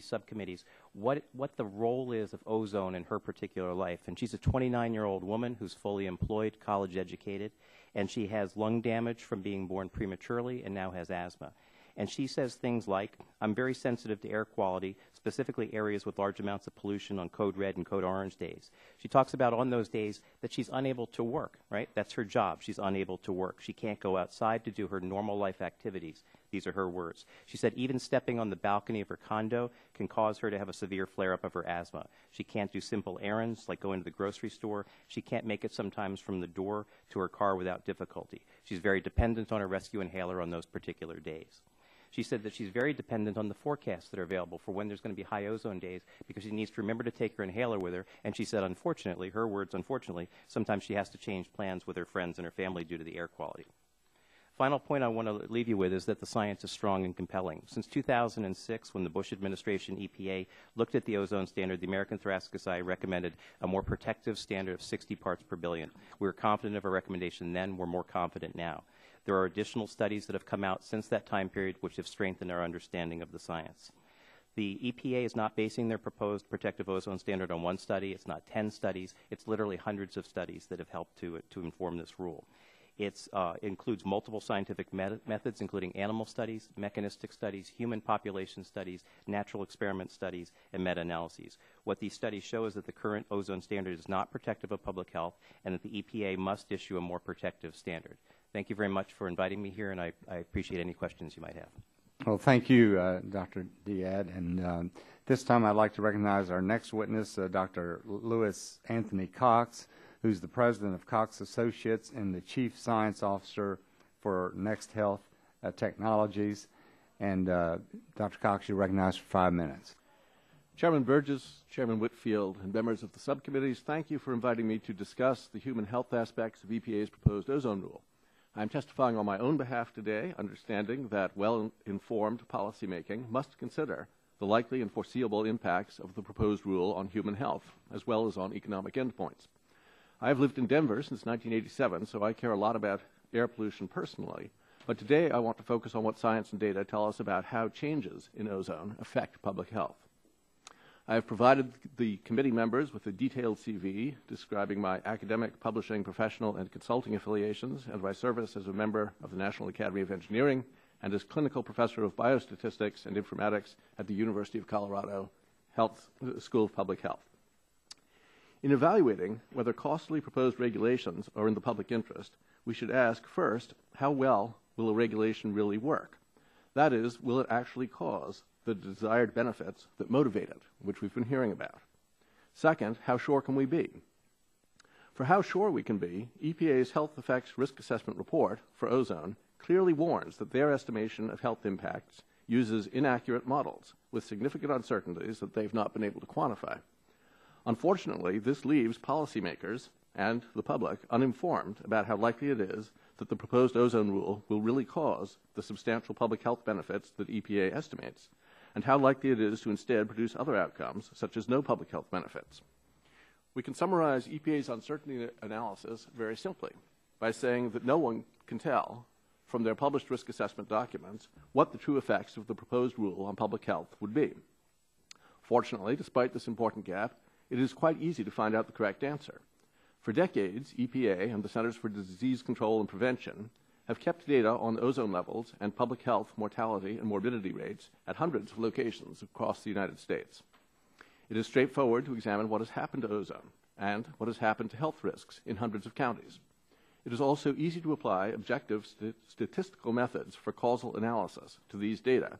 subcommittees what the role is of ozone in her particular life. And she's a 29-year-old woman who's fully employed, college educated, and she has lung damage from being born prematurely and now has asthma. And she says things like, I'm very sensitive to air quality, specifically areas with large amounts of pollution on code red and code orange days. She talks about on those days that she's unable to work, right? That's her job. She's unable to work. She can't go outside to do her normal life activities. These are her words. She said even stepping on the balcony of her condo can cause her to have a severe flare-up of her asthma. She can't do simple errands like going to the grocery store. She can't make it sometimes from the door to her car without difficulty. She's very dependent on her rescue inhaler on those particular days. She said that she's very dependent on the forecasts that are available for when there's going to be high ozone days because she needs to remember to take her inhaler with her. And she said, unfortunately, her words, unfortunately, sometimes she has to change plans with her friends and her family due to the air quality. Final point I want to leave you with is that the science is strong and compelling. Since 2006, when the Bush administration EPA looked at the ozone standard, the American Thoracic Society recommended a more protective standard of 60 parts per billion. We were confident of our recommendation then. We're more confident now. There are additional studies that have come out since that time period which have strengthened our understanding of the science. The EPA is not basing their proposed protective ozone standard on one study. It's not 10 studies. It's literally hundreds of studies that have helped to inform this rule. It includes multiple scientific methods, including animal studies, mechanistic studies, human population studies, natural experiment studies, and meta-analyses. What these studies show is that the current ozone standard is not protective of public health and that the EPA must issue a more protective standard. Thank you very much for inviting me here, and I appreciate any questions you might have. Well, thank you, Dr. Diad. And this time I'd like to recognize our next witness, Dr. Louis Anthony Cox, who's the president of Cox Associates and the chief science officer for Next Health Technologies. And Dr. Cox, you're recognized for 5 minutes. Chairman Burgess, Chairman Whitfield, and members of the subcommittees, thank you for inviting me to discuss the human health aspects of EPA's proposed ozone rule. I'm testifying on my own behalf today, understanding that well-informed policymaking must consider the likely and foreseeable impacts of the proposed rule on human health, as well as on economic endpoints. I have lived in Denver since 1987, so I care a lot about air pollution personally. But today I want to focus on what science and data tell us about how changes in ozone affect public health. I have provided the committee members with a detailed CV describing my academic, publishing, professional, and consulting affiliations and my service as a member of the National Academy of Engineering and as clinical professor of biostatistics and informatics at the University of Colorado School of Public Health. In evaluating whether costly proposed regulations are in the public interest, we should ask first, how well will a regulation really work? That is, will it actually cause the desired benefits that motivate it, which we've been hearing about? Second, how sure can we be? For how sure we can be, EPA's Health Effects Risk Assessment Report for ozone clearly warns that their estimation of health impacts uses inaccurate models with significant uncertainties that they've not been able to quantify. Unfortunately, this leaves policymakers and the public uninformed about how likely it is that the proposed ozone rule will really cause the substantial public health benefits that EPA estimates, and how likely it is to instead produce other outcomes, such as no public health benefits. We can summarize EPA's uncertainty analysis very simply by saying that no one can tell from their published risk assessment documents what the true effects of the proposed rule on public health would be. Fortunately, despite this important gap, it is quite easy to find out the correct answer. For decades, EPA and the Centers for Disease Control and Prevention have kept data on ozone levels and public health mortality and morbidity rates at hundreds of locations across the United States. It is straightforward to examine what has happened to ozone and what has happened to health risks in hundreds of counties. It is also easy to apply objective statistical methods for causal analysis to these data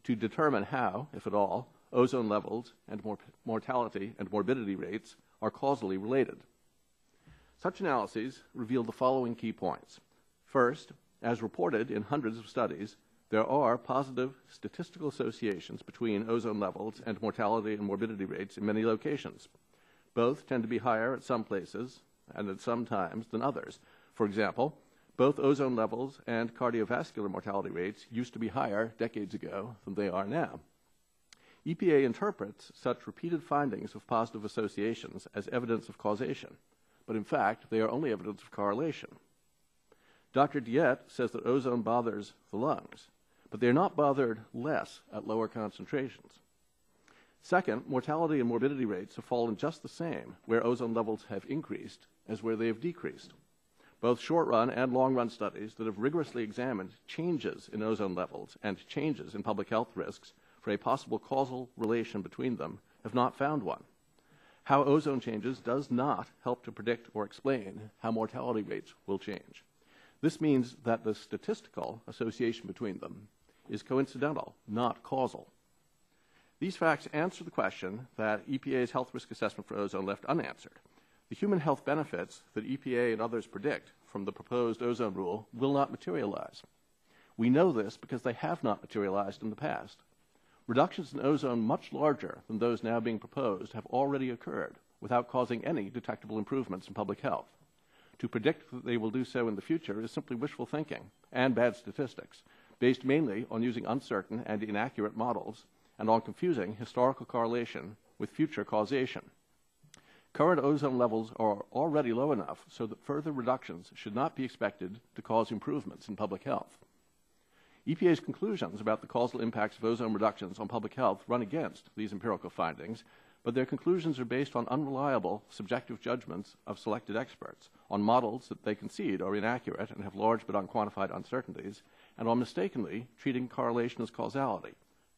to determine how, if at all, ozone levels and mortality and morbidity rates are causally related. Such analyses reveal the following key points. First, as reported in hundreds of studies, there are positive statistical associations between ozone levels and mortality and morbidity rates in many locations. Both tend to be higher at some places and at some times than others. For example, both ozone levels and cardiovascular mortality rates used to be higher decades ago than they are now. EPA interprets such repeated findings of positive associations as evidence of causation, but in fact, they are only evidence of correlation. Dr. Diet says that ozone bothers the lungs, but they're not bothered less at lower concentrations. Second, mortality and morbidity rates have fallen just the same where ozone levels have increased as where they have decreased. Both short-run and long-run studies that have rigorously examined changes in ozone levels and changes in public health risks for a possible causal relation between them have not found one. How ozone changes does not help to predict or explain how mortality rates will change. This means that the statistical association between them is coincidental, not causal. These facts answer the question that EPA's health risk assessment for ozone left unanswered. The human health benefits that EPA and others predict from the proposed ozone rule will not materialize. We know this because they have not materialized in the past. Reductions in ozone much larger than those now being proposed have already occurred without causing any detectable improvements in public health. To predict that they will do so in the future is simply wishful thinking and bad statistics, based mainly on using uncertain and inaccurate models and on confusing historical correlation with future causation. Current ozone levels are already low enough so that further reductions should not be expected to cause improvements in public health. EPA's conclusions about the causal impacts of ozone reductions on public health run against these empirical findings, but their conclusions are based on unreliable, subjective judgments of selected experts, on models that they concede are inaccurate and have large but unquantified uncertainties, and on mistakenly treating correlation as causality.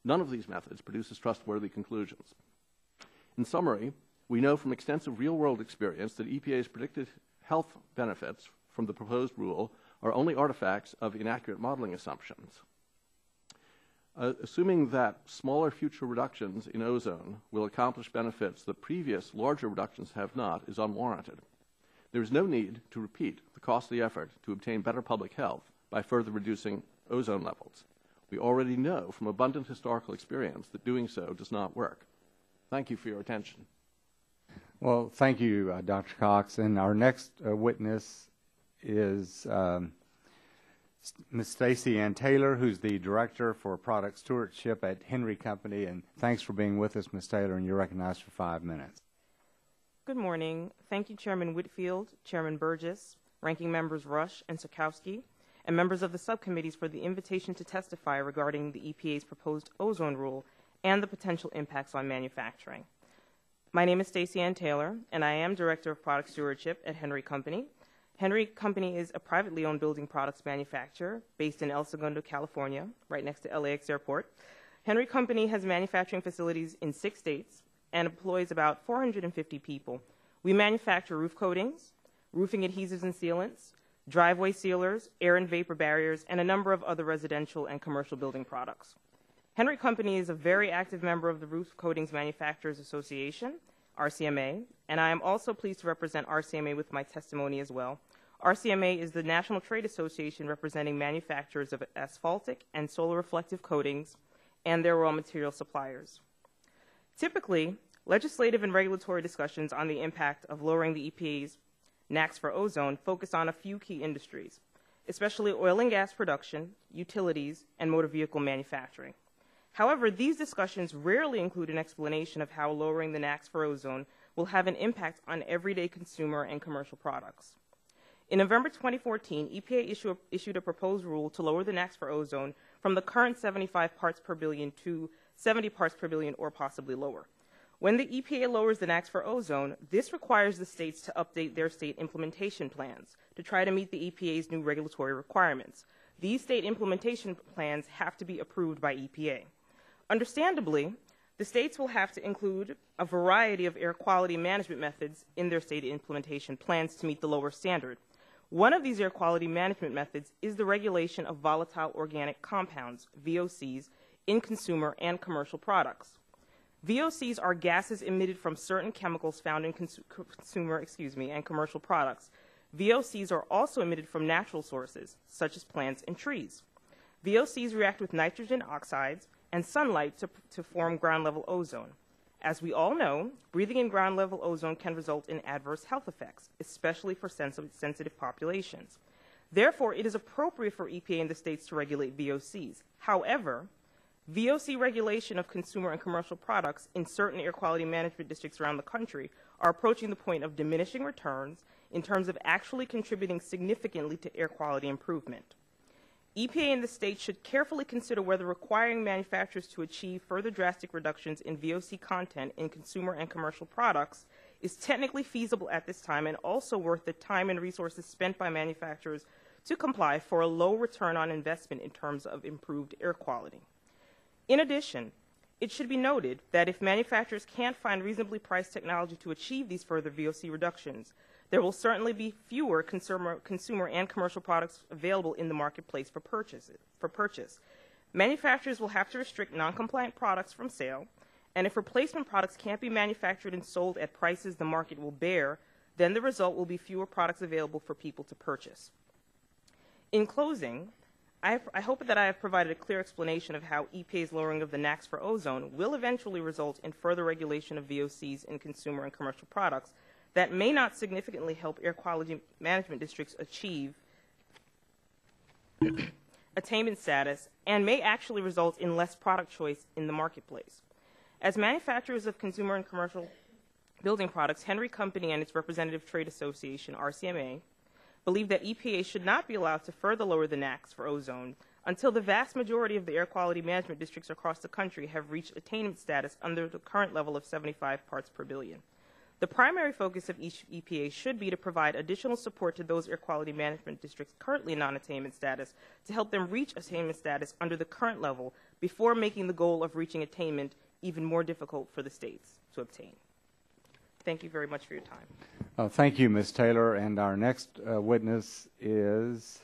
None of these methods produces trustworthy conclusions. In summary, we know from extensive real-world experience that EPA's predicted health benefits from the proposed rule are only artifacts of inaccurate modeling assumptions. Assuming that smaller future reductions in ozone will accomplish benefits that previous larger reductions have not is unwarranted. There is no need to repeat the costly effort to obtain better public health by further reducing ozone levels. We already know from abundant historical experience that doing so does not work. Thank you for your attention. Well, thank you, Dr. Cox. And our next witness is Ms. Stacy Ann Taylor, who's the Director for Product Stewardship at Henry Company. And thanks for being with us, Ms. Taylor, and you're recognized for 5 minutes. Good morning. Thank you, Chairman Whitfield, Chairman Burgess, Ranking Members Rush and Sikowski, and members of the subcommittees for the invitation to testify regarding the EPA's proposed ozone rule and the potential impacts on manufacturing. My name is Stacy Ann Taylor, and I am Director of Product Stewardship at Henry Company. Henry Company is a privately owned building products manufacturer based in El Segundo, California, right next to LAX Airport. Henry Company has manufacturing facilities in 6 states and employs about 450 people. We manufacture roof coatings, roofing adhesives and sealants, driveway sealers, air and vapor barriers, and a number of other residential and commercial building products. Henry Company is a very active member of the Roof Coatings Manufacturers Association, RCMA, and I am also pleased to represent RCMA with my testimony as well. RCMA is the National Trade Association representing manufacturers of asphaltic and solar reflective coatings and their raw material suppliers. Typically, legislative and regulatory discussions on the impact of lowering the EPA's NAAQS for ozone focus on a few key industries, especially oil and gas production, utilities, and motor vehicle manufacturing. However, these discussions rarely include an explanation of how lowering the NAAQS for ozone will have an impact on everyday consumer and commercial products. In November 2014, EPA issued a proposed rule to lower the NAAQS for ozone from the current 75 parts per billion to 70 parts per billion or possibly lower. When the EPA lowers the NAAQS for ozone, this requires the states to update their state implementation plans to try to meet the EPA's new regulatory requirements. These state implementation plans have to be approved by EPA. Understandably, the states will have to include a variety of air quality management methods in their state implementation plans to meet the lower standard. One of these air quality management methods is the regulation of volatile organic compounds, VOCs, in consumer and commercial products. VOCs are gases emitted from certain chemicals found in consumer and commercial products. VOCs are also emitted from natural sources, such as plants and trees. VOCs react with nitrogen oxides and sunlight to form ground-level ozone. As we all know, breathing in ground-level ozone can result in adverse health effects, especially for sensitive populations. Therefore, it is appropriate for EPA and the states to regulate VOCs. However, VOC regulation of consumer and commercial products in certain air quality management districts around the country are approaching the point of diminishing returns in terms of actually contributing significantly to air quality improvement. EPA and the states should carefully consider whether requiring manufacturers to achieve further drastic reductions in VOC content in consumer and commercial products is technically feasible at this time and also worth the time and resources spent by manufacturers to comply for a low return on investment in terms of improved air quality. In addition, it should be noted that if manufacturers can't find reasonably priced technology to achieve these further VOC reductions, there will certainly be fewer consumer and commercial products available in the marketplace for purchase. Manufacturers will have to restrict non-compliant products from sale, and if replacement products can't be manufactured and sold at prices the market will bear, then the result will be fewer products available for people to purchase. In closing, I hope that I have provided a clear explanation of how EPA's lowering of the NAAQS for ozone will eventually result in further regulation of VOCs in consumer and commercial products that may not significantly help air quality management districts achieve attainment status and may actually result in less product choice in the marketplace. As manufacturers of consumer and commercial building products, Henry Company and its representative trade association, RCMA, believe that EPA should not be allowed to further lower the NAAQS for ozone until the vast majority of the air quality management districts across the country have reached attainment status under the current level of 75 parts per billion. The primary focus of each EPA should be to provide additional support to those air quality management districts currently non-attainment status to help them reach attainment status under the current level before making the goal of reaching attainment even more difficult for the states to obtain. Thank you very much for your time. Thank you, Ms. Taylor. And our next witness is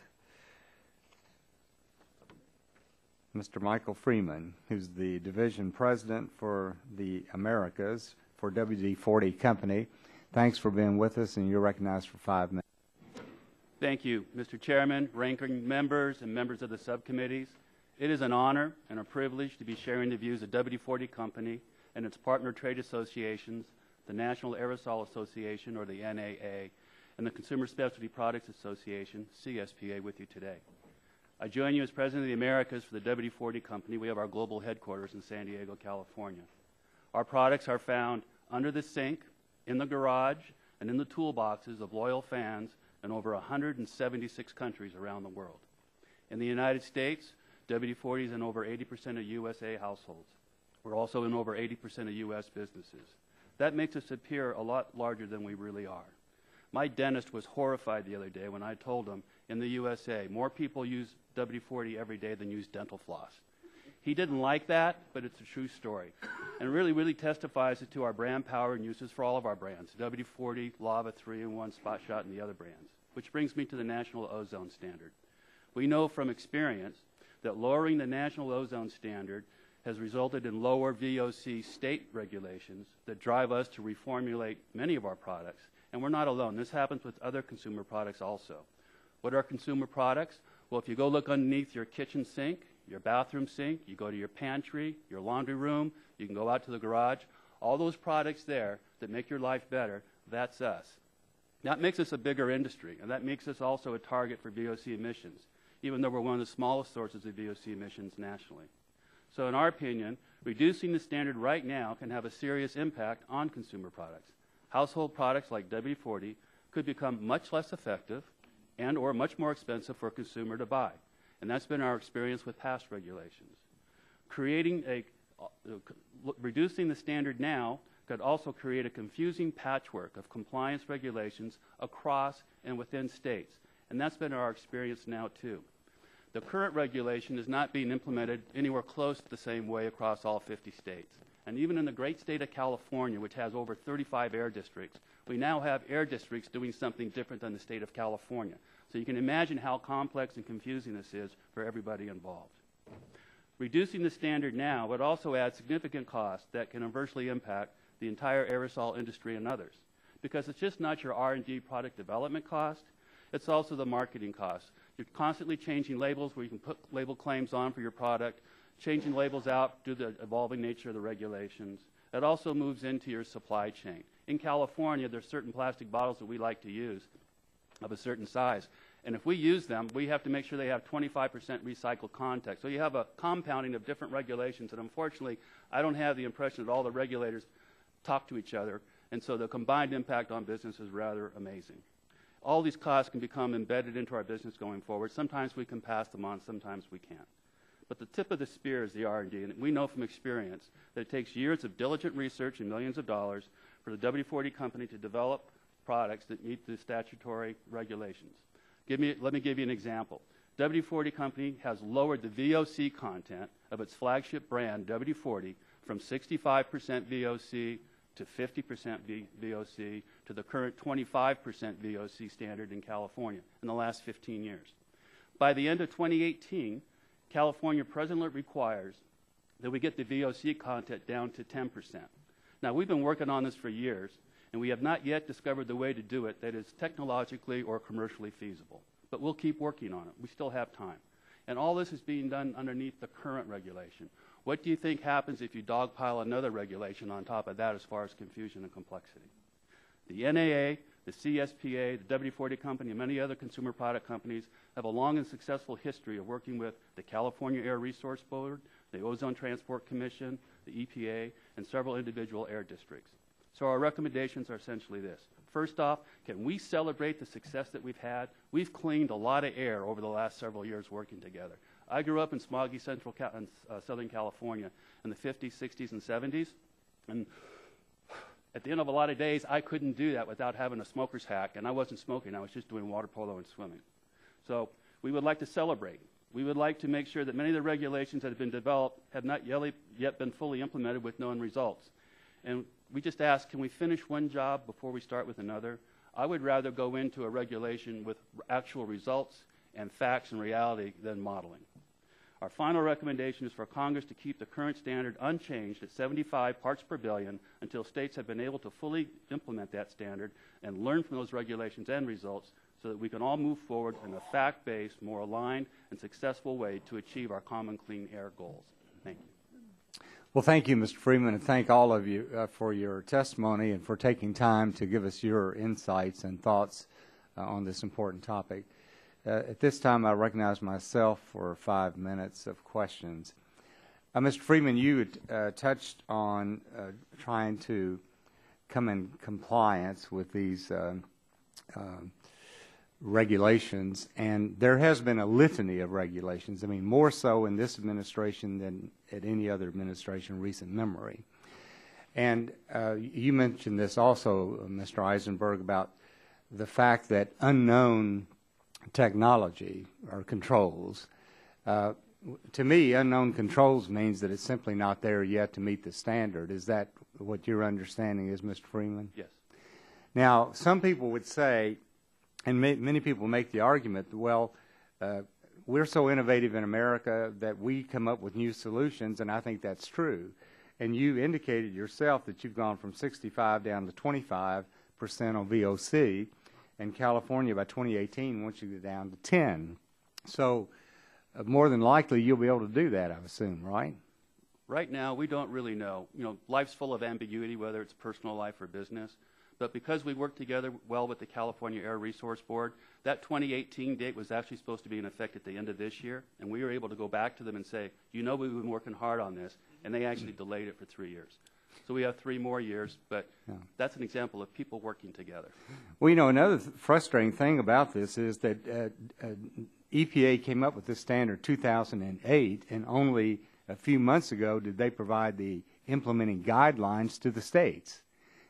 Mr. Michael Freeman, who's the division president for the Americas for WD-40 Company. Thanks for being with us, and you're recognized for 5 minutes. Thank you, Mr. Chairman, ranking members, and members of the subcommittees. It is an honor and a privilege to be sharing the views of WD-40 Company and its partner trade associations, the National Aerosol Association, or the NAA, and the Consumer Specialty Products Association, CSPA, with you today. I join you as President of the Americas for the WD-40 Company. We have our global headquarters in San Diego, California. Our products are found under the sink, in the garage, and in the toolboxes of loyal fans in over 176 countries around the world. In the United States, WD-40 is in over 80% of USA households. We're also in over 80% of U.S. businesses. That makes us appear a lot larger than we really are. My dentist was horrified the other day when I told him in the USA, more people use WD-40 every day than use dental floss. He didn't like that, but it's a true story. And really testifies to our brand power and uses for all of our brands, WD-40, Lava 3-in-1, Spot Shot, and the other brands. Which brings me to the National Ozone Standard. We know from experience that lowering the National Ozone Standard has resulted in lower VOC state regulations that drive us to reformulate many of our products. And we're not alone. This happens with other consumer products also. What are consumer products? Well, if you go look underneath your kitchen sink, your bathroom sink, you go to your pantry, your laundry room, you can go out to the garage, all those products there that make your life better, that's us. That makes us a bigger industry, and that makes us also a target for VOC emissions, even though we're one of the smallest sources of VOC emissions nationally. So in our opinion, reducing the standard right now can have a serious impact on consumer products. Household products like WD-40 could become much less effective and or much more expensive for a consumer to buy. And that's been our experience with past regulations. Reducing the standard now could also create a confusing patchwork of compliance regulations across and within states. And that's been our experience now too. The current regulation is not being implemented anywhere close to the same way across all 50 states. And even in the great state of California, which has over 35 air districts, we now have air districts doing something different than the state of California. So you can imagine how complex and confusing this is for everybody involved. Reducing the standard now would also add significant costs that can adversely impact the entire aerosol industry and others. Because it's just not your R&D product development cost, it's also the marketing cost. You're constantly changing labels where you can put label claims on for your product, changing labels out due to the evolving nature of the regulations. It also moves into your supply chain. In California, there's certain plastic bottles that we like to use of a certain size. And if we use them, we have to make sure they have 25% recycled content. So you have a compounding of different regulations. And unfortunately, I don't have the impression that all the regulators talk to each other. And so the combined impact on business is rather amazing. All these costs can become embedded into our business going forward. Sometimes we can pass them on, sometimes we can't. But the tip of the spear is the R&D, and we know from experience that it takes years of diligent research and millions of dollars for the WD-40 Company to develop products that meet the statutory regulations. Let me give you an example. WD-40 Company has lowered the VOC content of its flagship brand, WD-40, from 65% VOC to 50% VOC to the current 25% VOC standard in California in the last 15 years. By the end of 2018, California presently requires that we get the VOC content down to 10%. Now, we've been working on this for years, and we have not yet discovered the way to do it that is technologically or commercially feasible. But we'll keep working on it. We still have time. And all this is being done underneath the current regulation. What do you think happens if you dogpile another regulation on top of that as far as confusion and complexity? The NAA, the CSPA, the WD-40 Company, and many other consumer product companies have a long and successful history of working with the California Air Resource Board, the Ozone Transport Commission, the EPA, and several individual air districts. So our recommendations are essentially this. First off, can we celebrate the success that we've had? We've cleaned a lot of air over the last several years working together. I grew up in smoggy Southern California in the 50s, 60s, and 70s. And at the end of a lot of days, I couldn't do that without having a smoker's hack. And I wasn't smoking. I was just doing water polo and swimming. So we would like to celebrate. We would like to make sure that many of the regulations that have been developed have not yet been fully implemented with known results. And we just ask, can we finish one job before we start with another? I would rather go into a regulation with actual results and facts and reality than modeling. Our final recommendation is for Congress to keep the current standard unchanged at 75 parts per billion until states have been able to fully implement that standard and learn from those regulations and results so that we can all move forward in a fact-based, more aligned, and successful way to achieve our common clean air goals. Thank you. Well, thank you, Mr. Freeman, and thank all of you for your testimony and for taking time to give us your insights and thoughts on this important topic. At this time, I recognize myself for 5 minutes of questions. Mr. Freeman, you touched on trying to come in compliance with these regulations, and there has been a litany of regulations. I mean, more so in this administration than at any other administration in recent memory. And you mentioned this also, Mr. Eisenberg, about the fact that unknown technology or controls, to me, unknown controls means that it's simply not there yet to meet the standard. Is that what your understanding is, Mr. Freeman? Yes. Now, some people would say, and many people make the argument, well, we're so innovative in America that we come up with new solutions, and I think that's true. And you indicated yourself that you've gone from 65 down to 25% on VOC, and California by 2018 wants you to get down to 10. So more than likely you'll be able to do that, I assume, right? Right now, we don't really know. You know, life's full of ambiguity, whether it's personal life or business. But because we work together well with the California Air Resource Board, that 2018 date was actually supposed to be in effect at the end of this year, and we were able to go back to them and say, you know, we've been working hard on this, and they actually delayed it for 3 years. So we have 3 more years, but that's an example of people working together. Well, you know, another frustrating thing about this is that EPA came up with this standard 2008, and only a few months ago did they provide the implementing guidelines to the states.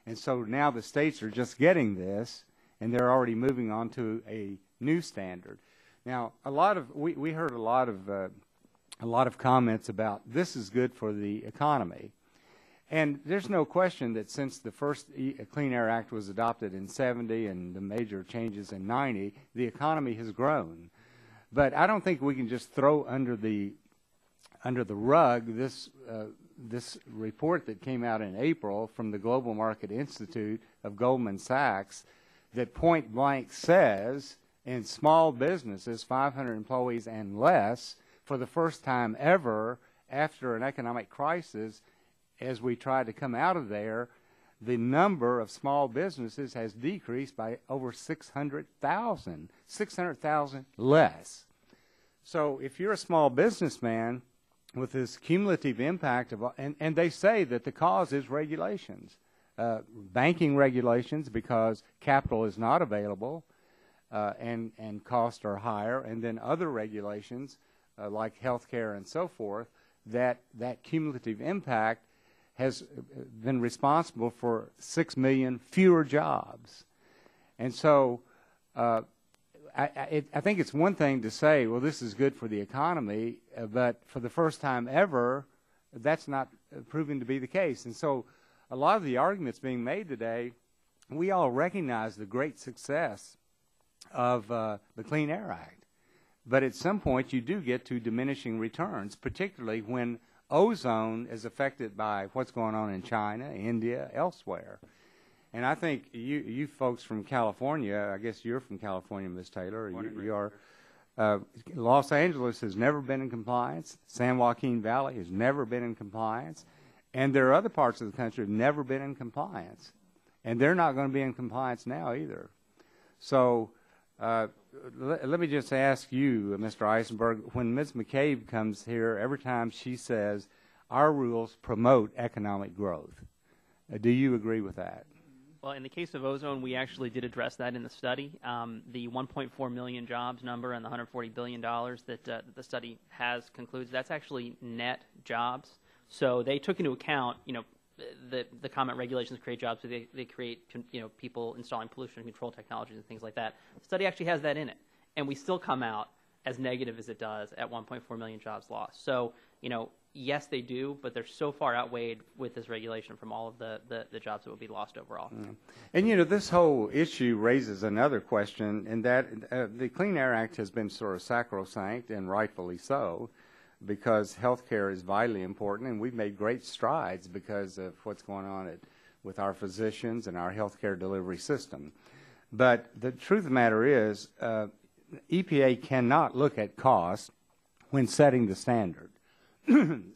And so now the states are just getting this, and they're already moving on to a new standard. Now, we heard a lot of comments about this is good for the economy. And there's no question that since the first Clean Air Act was adopted in 70 and the major changes in 90, the economy has grown. But I don't think we can just throw under the rug this report that came out in April from the Global Market Institute of Goldman Sachs that point blank says in small businesses, 500 employees and less, for the first time ever after an economic crisis, as we try to come out of there, the number of small businesses has decreased by over 600,000 less. So if you're a small businessman with this cumulative impact of, and they say that the cause is regulations, banking regulations because capital is not available and costs are higher, and then other regulations like health care and so forth, that cumulative impact has been responsible for 6 million fewer jobs. And so I think it's one thing to say, well, this is good for the economy, but for the first time ever, that's not proving to be the case. And so a lot of the arguments being made today, we all recognize the great success of the Clean Air Act. But at some point, you do get to diminishing returns, particularly when ozone is affected by what's going on in China, India, elsewhere. And I think you folks from California, I guess you're from California, Ms. Taylor, you are. Los Angeles has never been in compliance. San Joaquin Valley has never been in compliance. And there are other parts of the country that have never been in compliance. And they're not going to be in compliance now either. So let me just ask you, Mr. Eisenberg, when Ms. McCabe comes here, every time she says our rules promote economic growth, do you agree with that? Well, in the case of ozone, we actually did address that in the study. The 1.4 million jobs number and the $140 billion that the study has concludes, that's actually net jobs. So they took into account, you know, the comment regulations create jobs, so they create, you know, people installing pollution control technologies and things like that. The study actually has that in it, and we still come out as negative as it does at 1.4 million jobs lost. So, you know, yes, they do, but they're so far outweighed with this regulation from all of the jobs that would be lost overall. Mm. And, you know, this whole issue raises another question, in that the Clean Air Act has been sort of sacrosanct, and rightfully so, because health care is vitally important, and we've made great strides because of what's going on with our physicians and our health care delivery system. But the truth of the matter is, EPA cannot look at cost when setting the standard.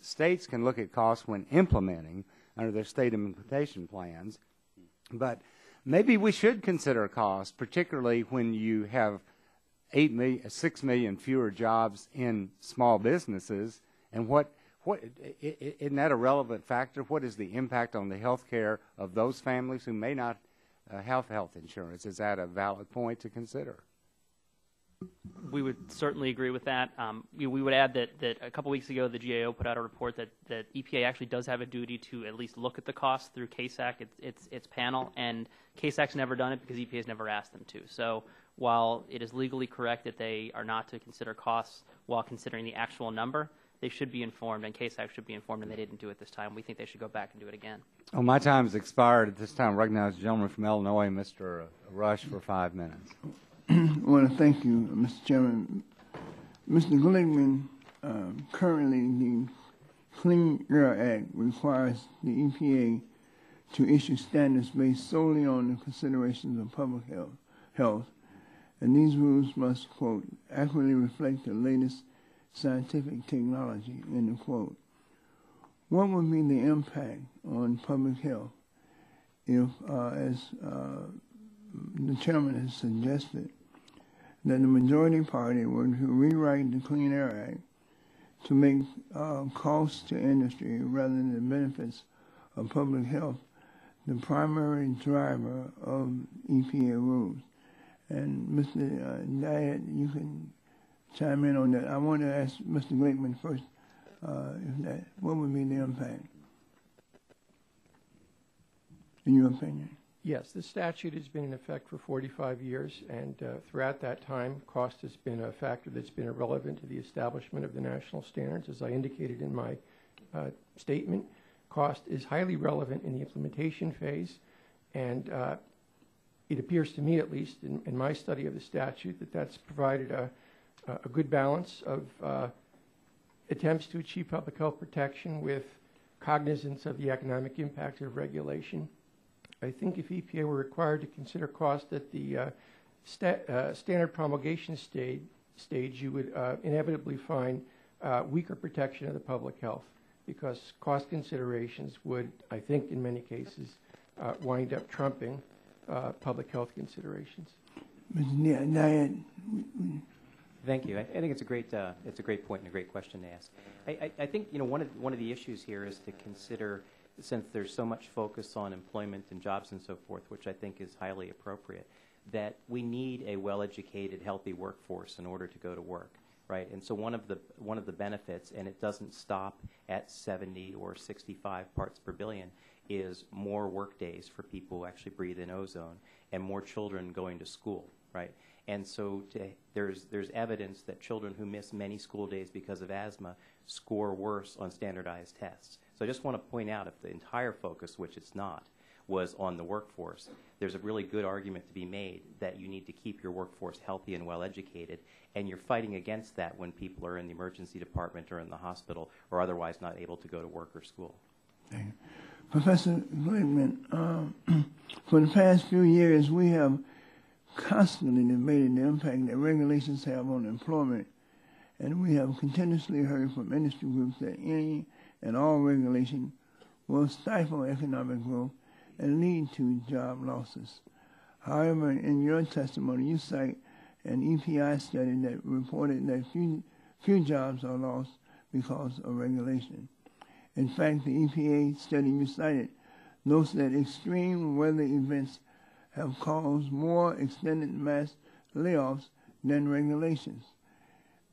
States can look at costs when implementing under their state implementation plans, but maybe we should consider cost, particularly when you have 6 million fewer jobs in small businesses. And isn't that a relevant factor? What is the impact on the health care of those families who may not have health insurance? Is that a valid point to consider? We would certainly agree with that. We would add that a couple weeks ago, the GAO put out a report that EPA actually does have a duty to at least look at the costs through KSAC, its panel, and KSAC's never done it because EPA has never asked them to. So while it is legally correct that they are not to consider costs while considering the actual number, they should be informed, and KSAC should be informed, and they didn't do it this time. We think they should go back and do it again. Oh, my time has expired. At this time, I recognize the gentleman from Illinois, Mr. Rush, for 5 minutes. I want to thank you, Mr. Chairman. Mr. Glickman, currently the Clean Air Act requires the EPA to issue standards based solely on the considerations of public health, and these rules must, quote, accurately reflect the latest scientific technology, end of quote. What would be the impact on public health if, as the chairman has suggested, that the majority party were to rewrite the Clean Air Act to make costs to industry rather than the benefits of public health the primary driver of EPA rules? And Mr. Diet, you can chime in on that. I want to ask Mr. Glickman first, what would be the impact, in your opinion? Yes, the statute has been in effect for 45 years, and throughout that time, cost has been a factor that's been irrelevant to the establishment of the national standards. As I indicated in my statement, cost is highly relevant in the implementation phase, and it appears to me, at least in my study of the statute, that that's provided a good balance of attempts to achieve public health protection with cognizance of the economic impact of regulation. I think if EPA were required to consider cost at the standard promulgation stage, you would inevitably find weaker protection of the public health, because cost considerations would, I think in many cases, wind up trumping public health considerations. Thank you. I think it's a great point and a great question to ask. I think one of the issues here is to consider, since there's so much focus on employment and jobs and so forth, which I think is highly appropriate, that we need a well-educated, healthy workforce in order to go to work, right? And so one of the benefits, and it doesn't stop at 70 or 65 parts per billion, is more work days for people who actually breathe in ozone and more children going to school, right? And so there's evidence that children who miss many school days because of asthma score worse on standardized tests. So I just want to point out, if the entire focus, which it's not, was on the workforce, there's a really good argument to be made that you need to keep your workforce healthy and well educated, and you're fighting against that when people are in the emergency department or in the hospital or otherwise not able to go to work or school. Thank you. Professor Glickman, for the past few years we have constantly debated the impact that regulations have on employment, and we have continuously heard from industry groups that any and all regulation will stifle economic growth and lead to job losses. However, in your testimony, you cite an EPA study that reported that few jobs are lost because of regulation. In fact, the EPA study you cited notes that extreme weather events have caused more extended mass layoffs than regulations.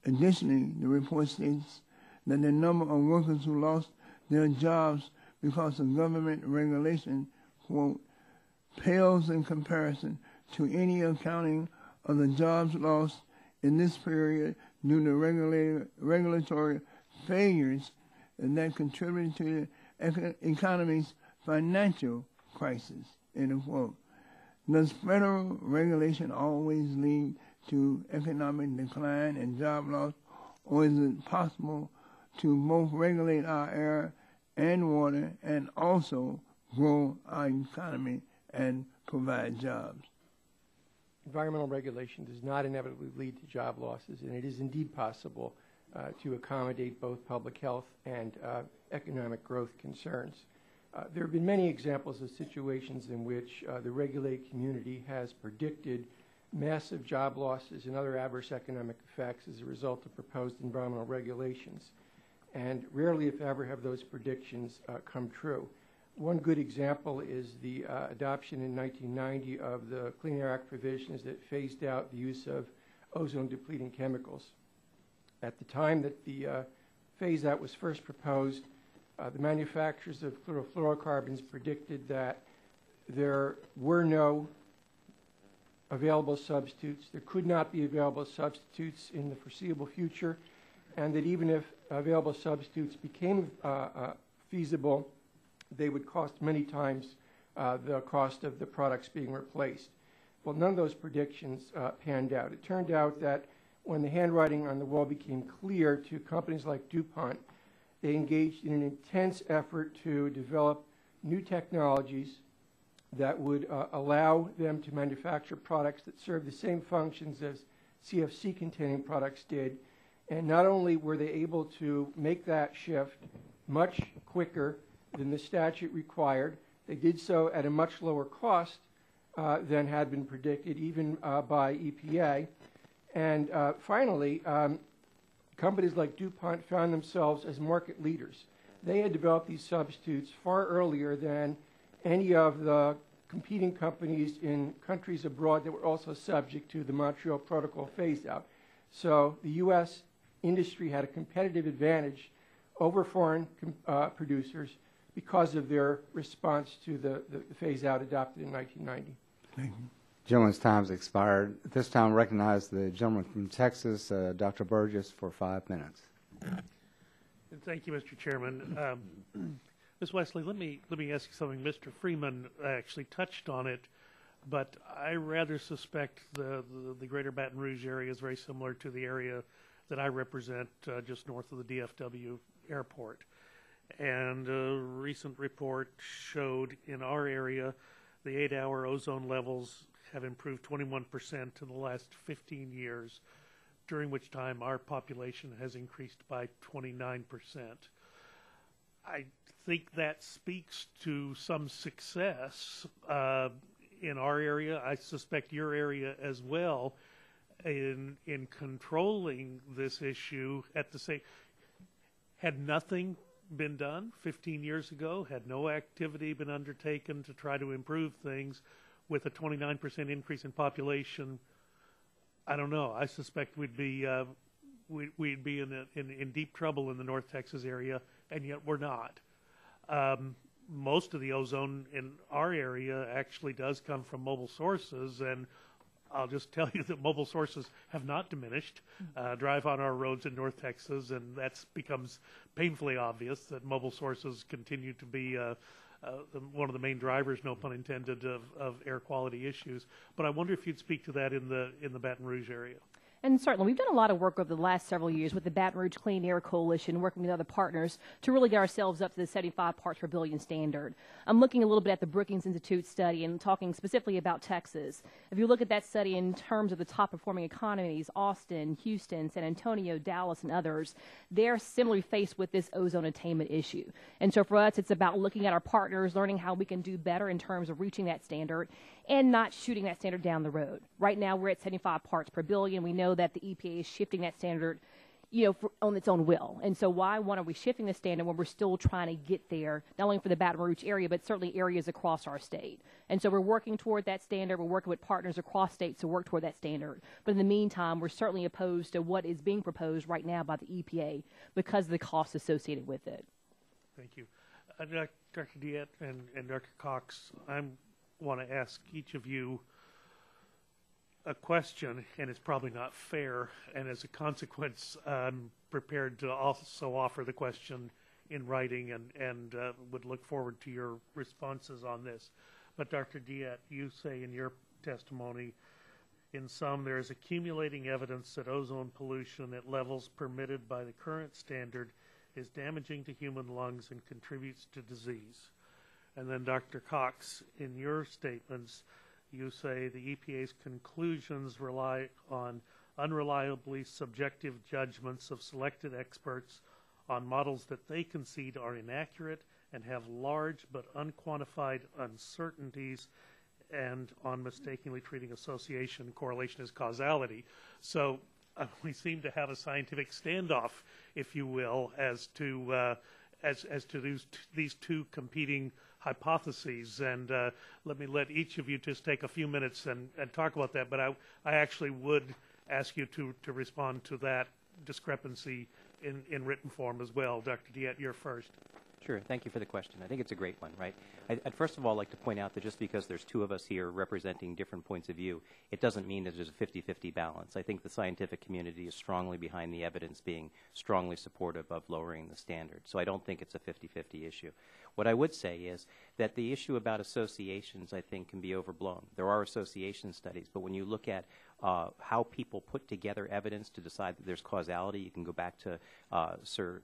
Additionally, the report states that the number of workers who lost their jobs because of government regulation, quote, pales in comparison to any accounting of the jobs lost in this period due to regulatory failures that contributed to the economy's financial crisis, end quote. Does federal regulation always lead to economic decline and job loss, or is it possible to both regulate our air and water and also grow our economy and provide jobs? Environmental regulation does not inevitably lead to job losses, and it is indeed possible to accommodate both public health and economic growth concerns. There have been many examples of situations in which the regulated community has predicted massive job losses and other adverse economic effects as a result of proposed environmental regulations. And rarely, if ever, have those predictions come true. One good example is the adoption in 1990 of the Clean Air Act provisions that phased out the use of ozone-depleting chemicals. At the time that the phase-out was first proposed, the manufacturers of chlorofluorocarbons predicted that there were no available substitutes. There could not be available substitutes in the foreseeable future, and that even if available substitutes became feasible, they would cost many times the cost of the products being replaced. Well, none of those predictions panned out. It turned out that when the handwriting on the wall became clear to companies like DuPont, they engaged in an intense effort to develop new technologies that would allow them to manufacture products that serve the same functions as CFC-containing products did. And not only were they able to make that shift much quicker than the statute required, they did so at a much lower cost than had been predicted, even by EPA. And finally, companies like DuPont found themselves as market leaders. They had developed these substitutes far earlier than any of the competing companies in countries abroad that were also subject to the Montreal Protocol phase-out. So the U.S. industry had a competitive advantage over foreign producers because of their response to the phase-out adopted in 1990. Thank you. Gentleman's time's expired. At this time, recognize the gentleman from Texas, Dr. Burgess, for 5 minutes. Thank you, Mr. Chairman. Ms. Wesley, let me ask you something. Mr. Freeman actually touched on it, but I rather suspect the greater Baton Rouge area is very similar to the area that I represent just north of the DFW airport. And a recent report showed in our area the 8-hour ozone levels have improved 21% in the last 15 years, during which time our population has increased by 29%. I think that speaks to some success in our area. I suspect your area as well in controlling this issue. At the same, had nothing been done 15 years ago, had no activity been undertaken to try to improve things, with a 29% increase in population, I don't know. I suspect we'd be in deep trouble in the North Texas area, and yet we're not. Most of the ozone in our area actually does come from mobile sources, and I'll just tell you that mobile sources have not diminished. Drive on our roads in North Texas, and that becomes painfully obvious that mobile sources continue to be one of the main drivers, no pun intended, of air quality issues. But I wonder if you'd speak to that in the Baton Rouge area. And certainly, we've done a lot of work over the last several years with the Baton Rouge Clean Air Coalition, working with other partners to really get ourselves up to the 75 parts per billion standard. I'm looking a little bit at the Brookings Institute study and talking specifically about Texas. If you look at that study in terms of the top performing economies, Austin, Houston, San Antonio, Dallas, and others, they're similarly faced with this ozone attainment issue. And so for us, it's about looking at our partners, learning how we can do better in terms of reaching that standard and not shooting that standard down the road. Right now, we're at 75 parts per billion. We know that the EPA is shifting that standard, on its own will. And so why are we shifting the standard when we're still trying to get there, not only for the Baton Rouge area, but certainly areas across our state? And so we're working toward that standard. We're working with partners across states to work toward that standard. But in the meantime, we're certainly opposed to what is being proposed right now by the EPA because of the costs associated with it. Thank you. Dr. Diet and Dr. Cox, I want to ask each of you a question, and it's probably not fair, and as a consequence, I'm prepared to also offer the question in writing and would look forward to your responses on this. But Dr. Diet, you say in your testimony, in sum, there is accumulating evidence that ozone pollution at levels permitted by the current standard is damaging to human lungs and contributes to disease. And then Dr. Cox, in your statements, you say the EPA's conclusions rely on unreliably subjective judgments of selected experts on models that they concede are inaccurate and have large but unquantified uncertainties, and on mistakenly treating association correlation as causality. So we seem to have a scientific standoff, if you will, as to these two competing hypotheses. And let me let each of you just take a few minutes and talk about that. But I actually would ask you to respond to that discrepancy in written form as well. Dr. Diet, you're first. Sure. Thank you for the question. I think it's a great one, right? I'd first of all like to point out that just because there's two of us here representing different points of view, it doesn't mean that there's a 50-50 balance. I think the scientific community is strongly behind the evidence being strongly supportive of lowering the standard. So I don't think it's a 50-50 issue. What I would say is that the issue about associations, I think, can be overblown. There are association studies, but when you look at how people put together evidence to decide that there's causality, you can go back to Sir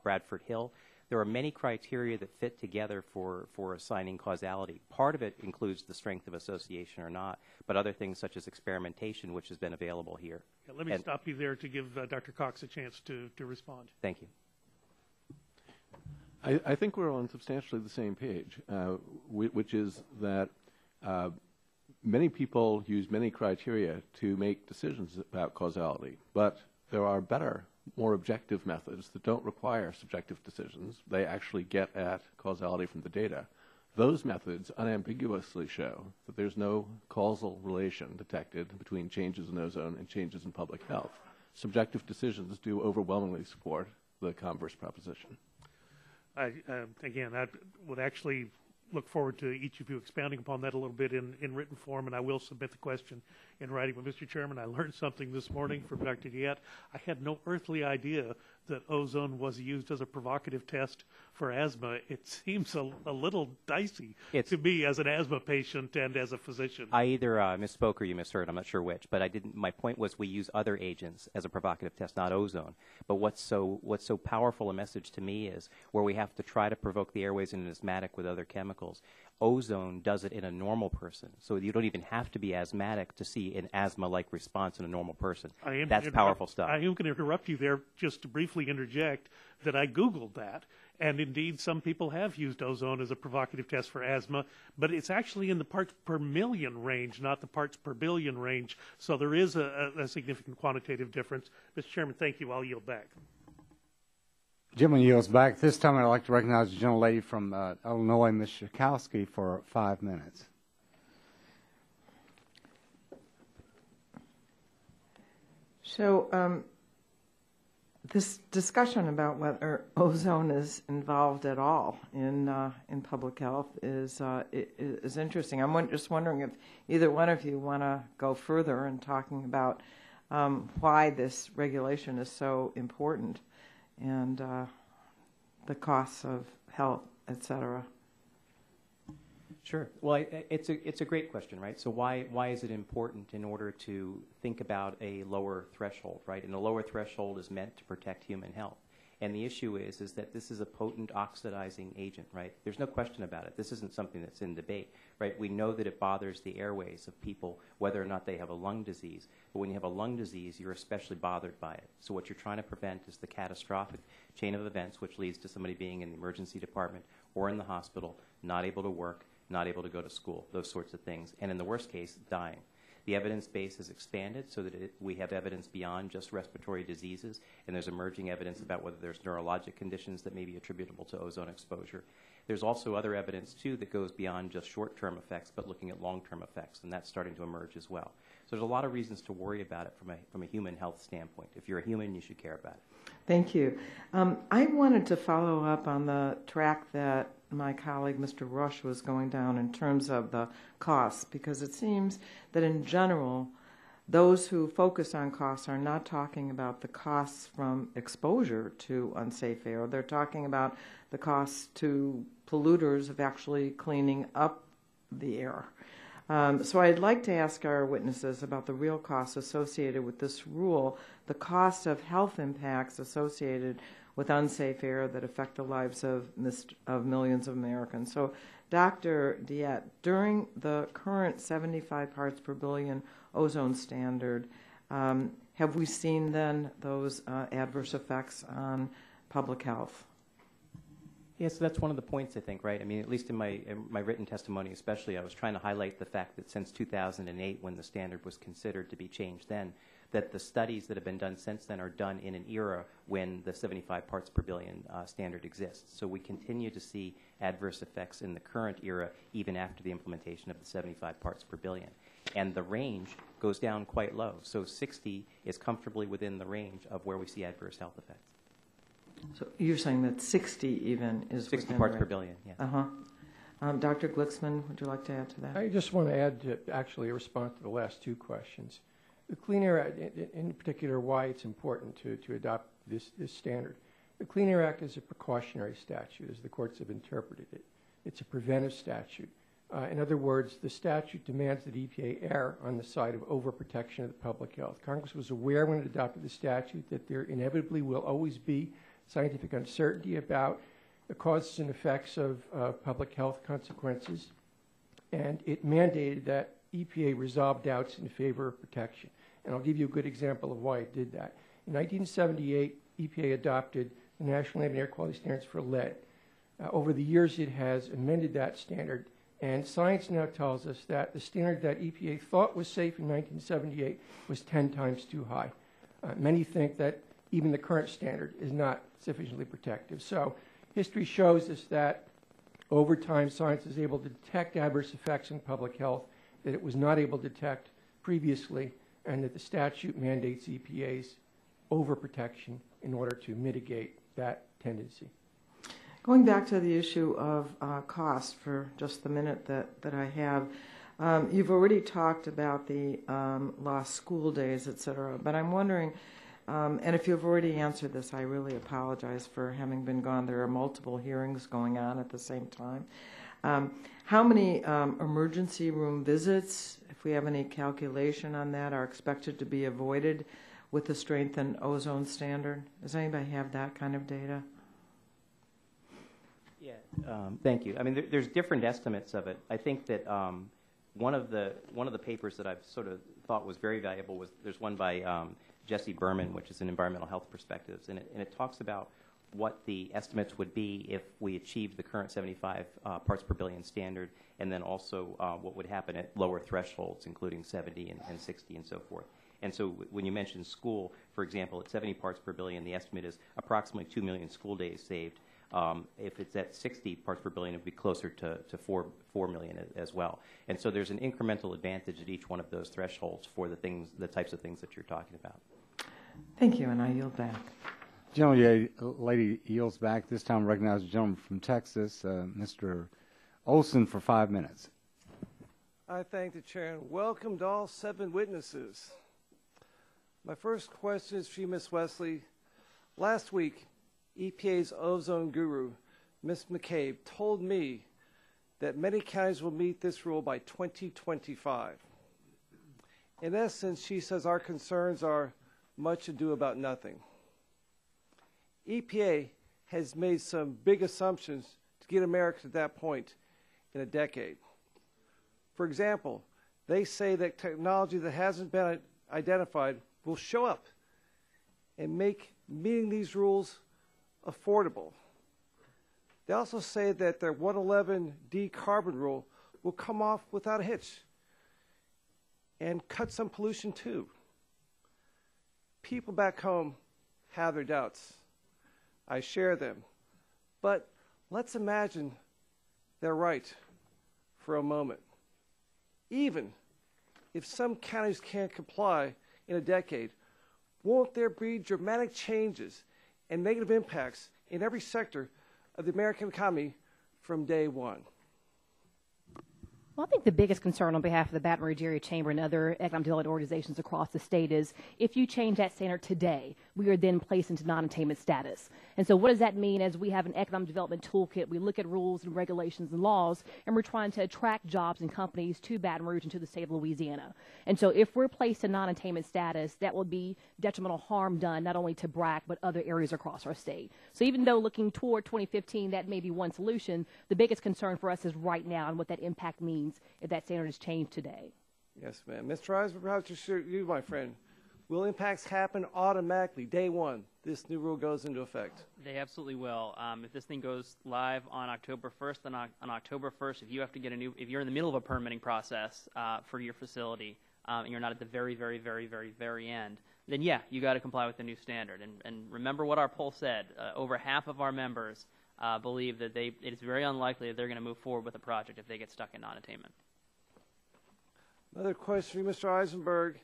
Bradford Hill. There are many criteria that fit together for assigning causality. Part of it includes the strength of association or not, but other things such as experimentation, which has been available here. Yeah, let me stop you there to give Dr. Cox a chance to respond. Thank you. I think we're on substantially the same page, which is that many people use many criteria to make decisions about causality, but there are better, more objective methods that don't require subjective decisions. They actually get at causality from the data. Those methods unambiguously show that there's no causal relation detected between changes in ozone and changes in public health. Subjective decisions do overwhelmingly support the converse proposition. Again, I would actually look forward to each of you expounding upon that a little bit in written form, and I will submit the question in writing. But, Mr. Chairman, I learned something this morning from Dr. Diet. I had no earthly idea that ozone was used as a provocative test for asthma. It seems a little dicey to me as an asthma patient and as a physician. I either misspoke or you misheard. I'm not sure which, but I didn't. My point was we use other agents as a provocative test, not ozone. But what's so powerful a message to me is where we have to try to provoke the airways in an asthmatic with other chemicals. Ozone does it in a normal person, so you don't even have to be asthmatic to see an asthma-like response in a normal person. That's powerful stuff. I am going to interrupt you there just to briefly interject that I Googled that, and indeed some people have used ozone as a provocative test for asthma, but it's actually in the parts per million range, not the parts per billion range, so there is a significant quantitative difference. Mr. Chairman, thank you. I'll yield back. Gentleman yields back. This time I'd like to recognize the gentlelady from Illinois, Ms. Schakowsky, for 5 minutes. So this discussion about whether ozone is involved at all in public health is interesting. I'm just wondering if either one of you want to go further in talking about why this regulation is so important and the costs of health, et cetera. Sure. Well, it's a great question, right? So why is it important in order to think about a lower threshold, right? And a lower threshold is meant to protect human health. And the issue is that this is a potent oxidizing agent, right? There's no question about it. This isn't something that's in debate, right? We know that it bothers the airways of people, whether or not they have a lung disease. But when you have a lung disease, you're especially bothered by it. So what you're trying to prevent is the catastrophic chain of events, which leads to somebody being in the emergency department or in the hospital, not able to work, not able to go to school, those sorts of things. And in the worst case, dying. The evidence base has expanded so that we have evidence beyond just respiratory diseases, and there's emerging evidence about whether there's neurologic conditions that may be attributable to ozone exposure. There's also other evidence, too, that goes beyond just short-term effects, but looking at long-term effects, and that's starting to emerge as well. So there's a lot of reasons to worry about it from a human health standpoint. If you're a human, you should care about it. Thank you. I wanted to follow up on the track that my colleague, Mr. Rush, was going down in terms of the costs, because it seems that in general, those who focus on costs are not talking about the costs from exposure to unsafe air. They're talking about the costs to polluters of actually cleaning up the air. So I'd like to ask our witnesses about the real costs associated with this rule, the cost of health impacts associated with unsafe air that affect the lives of millions of Americans. So, Dr. Diet, during the current 75 parts per billion ozone standard, have we seen then those adverse effects on public health? Yes, that's one of the points, I think, right? I mean, at least in my written testimony especially, I was trying to highlight the fact that since 2008, when the standard was considered to be changed then, that the studies that have been done since then are done in an era when the 75 parts per billion standard exists. So we continue to see adverse effects in the current era, even after the implementation of the 75 parts per billion. And the range goes down quite low. So 60 is comfortably within the range of where we see adverse health effects. So you're saying that 60 even is 60 parts per billion, yes. Dr. Glicksman, would you like to add to that? I just want to add to actually a response to the last two questions. The Clean Air Act, in particular, why it's important to adopt this standard. The Clean Air Act is a precautionary statute, as the courts have interpreted it. It's a preventive statute. In other words, the statute demands that EPA err on the side of overprotection of the public health. Congress was aware when it adopted the statute that there inevitably will always be scientific uncertainty about the causes and effects of public health consequences, and it mandated that EPA resolve doubts in favor of protection. And I'll give you a good example of why it did that. In 1978, EPA adopted the National Land and Air Quality Standards for lead. Over the years, it has amended that standard, and science now tells us that the standard that EPA thought was safe in 1978 was 10 times too high. Many think that even the current standard is not sufficiently protective. So history shows us that over time, science is able to detect adverse effects in public health that it was not able to detect previously, and that the statute mandates EPA's overprotection in order to mitigate that tendency. Going back to the issue of cost for just the minute that I have, you've already talked about the lost school days, et cetera, but I'm wondering, and if you've already answered this, I really apologize for having been gone. There are multiple hearings going on at the same time. How many emergency room visits, if we have any calculation on that, are expected to be avoided with the strengthened ozone standard? Does anybody have that kind of data? Yeah, thank you. I mean, there's different estimates of it. I think that one of the papers that I've sort of thought was very valuable was there's one by Jesse Berman, which is an environmental health perspectives, and it talks about what the estimates would be if we achieved the current 75 parts per billion standard, and then also what would happen at lower thresholds, including 70 and 60 and so forth. And so when you mention school, for example, at 70 parts per billion, the estimate is approximately 2 million school days saved. If it's at 60 parts per billion, it would be closer to 4 million as well. And so there's an incremental advantage at each one of those thresholds for the types of things that you're talking about. Thank you, and I yield back. Lady yields back. This time recognize the gentleman from Texas, Mr. Olson, for 5 minutes. I thank the chair and welcomed all 7 witnesses. My first question is for you, Ms. Wesley. Last week, EPA's ozone guru, Ms. McCabe, told me that many counties will meet this rule by 2025. In essence, she says our concerns are much ado about nothing. EPA has made some big assumptions to get America to that point in a decade. For example, they say that technology that hasn't been identified will show up and make meeting these rules affordable. They also say that their 111D carbon rule will come off without a hitch and cut some pollution too. People back home have their doubts. I share them. But let's imagine they're right for a moment. Even if some counties can't comply in a decade, won't there be dramatic changes and negative impacts in every sector of the American economy from day one? Well, I think the biggest concern on behalf of the Baton Rouge Area Chamber and other economic development organizations across the state is if you change that standard today, we are then placed into non-attainment status. And so what does that mean as we have an economic development toolkit? We look at rules and regulations and laws, and we're trying to attract jobs and companies to Baton Rouge and to the state of Louisiana. And so if we're placed in non-attainment status, that will be detrimental harm done not only to BRAC, but other areas across our state. So even though looking toward 2015, that may be one solution, the biggest concern for us is right now and what that impact means if that standard is changed today. Yes, ma'am. Mr. Eisner, perhaps you, my friend, Will impacts happen automatically, day one, this new rule goes into effect? They absolutely will. If this thing goes live on October 1st, then on October 1st, if you have to get if you're in the middle of a permitting process for your facility, and you're not at the very, very, very, very, very end, then yeah, you got to comply with the new standard. And remember what our poll said. Over half of our members believe that it's very unlikely that they're going to move forward with a project if they get stuck in non-attainment. Another question for you, Mr. Eisenberg.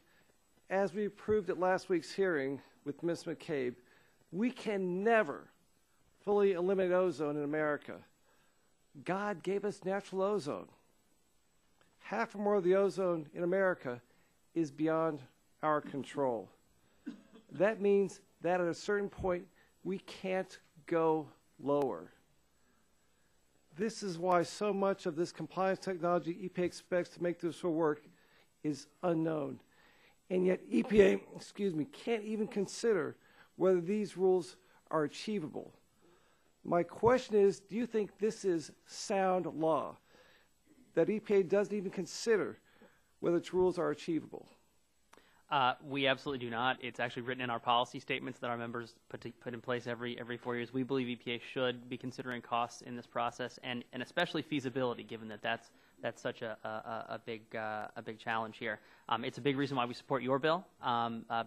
As we proved at last week's hearing with Ms. McCabe, we can never fully eliminate ozone in America. God gave us natural ozone. Half or more of the ozone in America is beyond our control. That means that at a certain point, we can't go lower. This is why so much of this compliance technology EPA expects to make this work is unknown. And yet EPA, can't even consider whether these rules are achievable. My question is, do you think this is sound law, that EPA doesn't even consider whether its rules are achievable? We absolutely do not. It's actually written in our policy statements that our members put in place every 4 years. We believe EPA should be considering costs in this process, and especially feasibility, given that that's such a big challenge here. It's a big reason why we support your bill,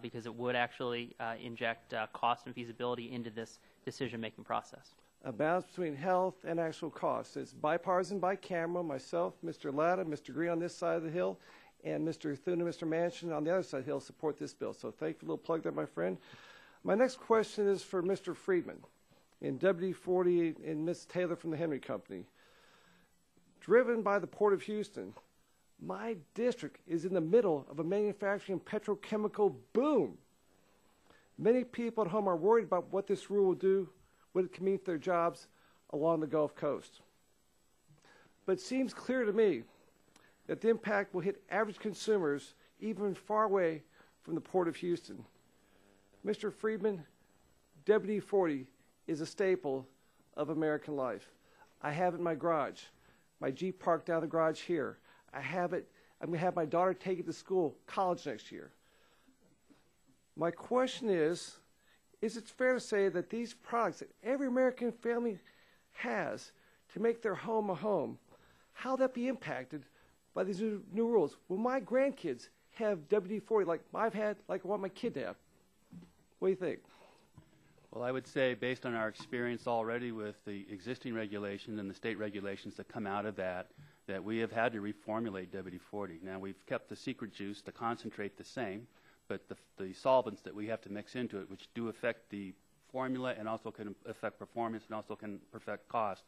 because it would actually inject cost and feasibility into this decision-making process. A balance between health and actual costs. It's bipartisan, bicameral. Myself, Mr. Latta, Mr. Green on this side of the Hill, and Mr. Thune and Mr. Manchin on the other side of the Hill support this bill. So thank you for a little plug there, my friend. My next question is for Mr. Friedman in WD-40 and Ms. Taylor from the Henry Company. Driven by the Port of Houston, my district is in the middle of a manufacturing petrochemical boom. Many people at home are worried about what this rule will do, what it can mean for their jobs along the Gulf Coast. But it seems clear to me that the impact will hit average consumers even far away from the Port of Houston. Mr. Friedman, WD-40 is a staple of American life. I have it in my garage. My Jeep parked down the garage here. I have it. I'm going to have my daughter take it to school, college next year. My question is it fair to say that these products that every American family has to make their home a home, how will that be impacted by these new rules? Will my grandkids have WD-40 like I've had, like I want my kid to have? What do you think? Well, I would say, based on our experience already with the existing regulations and the state regulations that come out of that we have had to reformulate WD-40. Now, we've kept the secret juice, the concentrate, the same, but the solvents that we have to mix into it, which do affect the formula and also can affect performance and also can affect cost.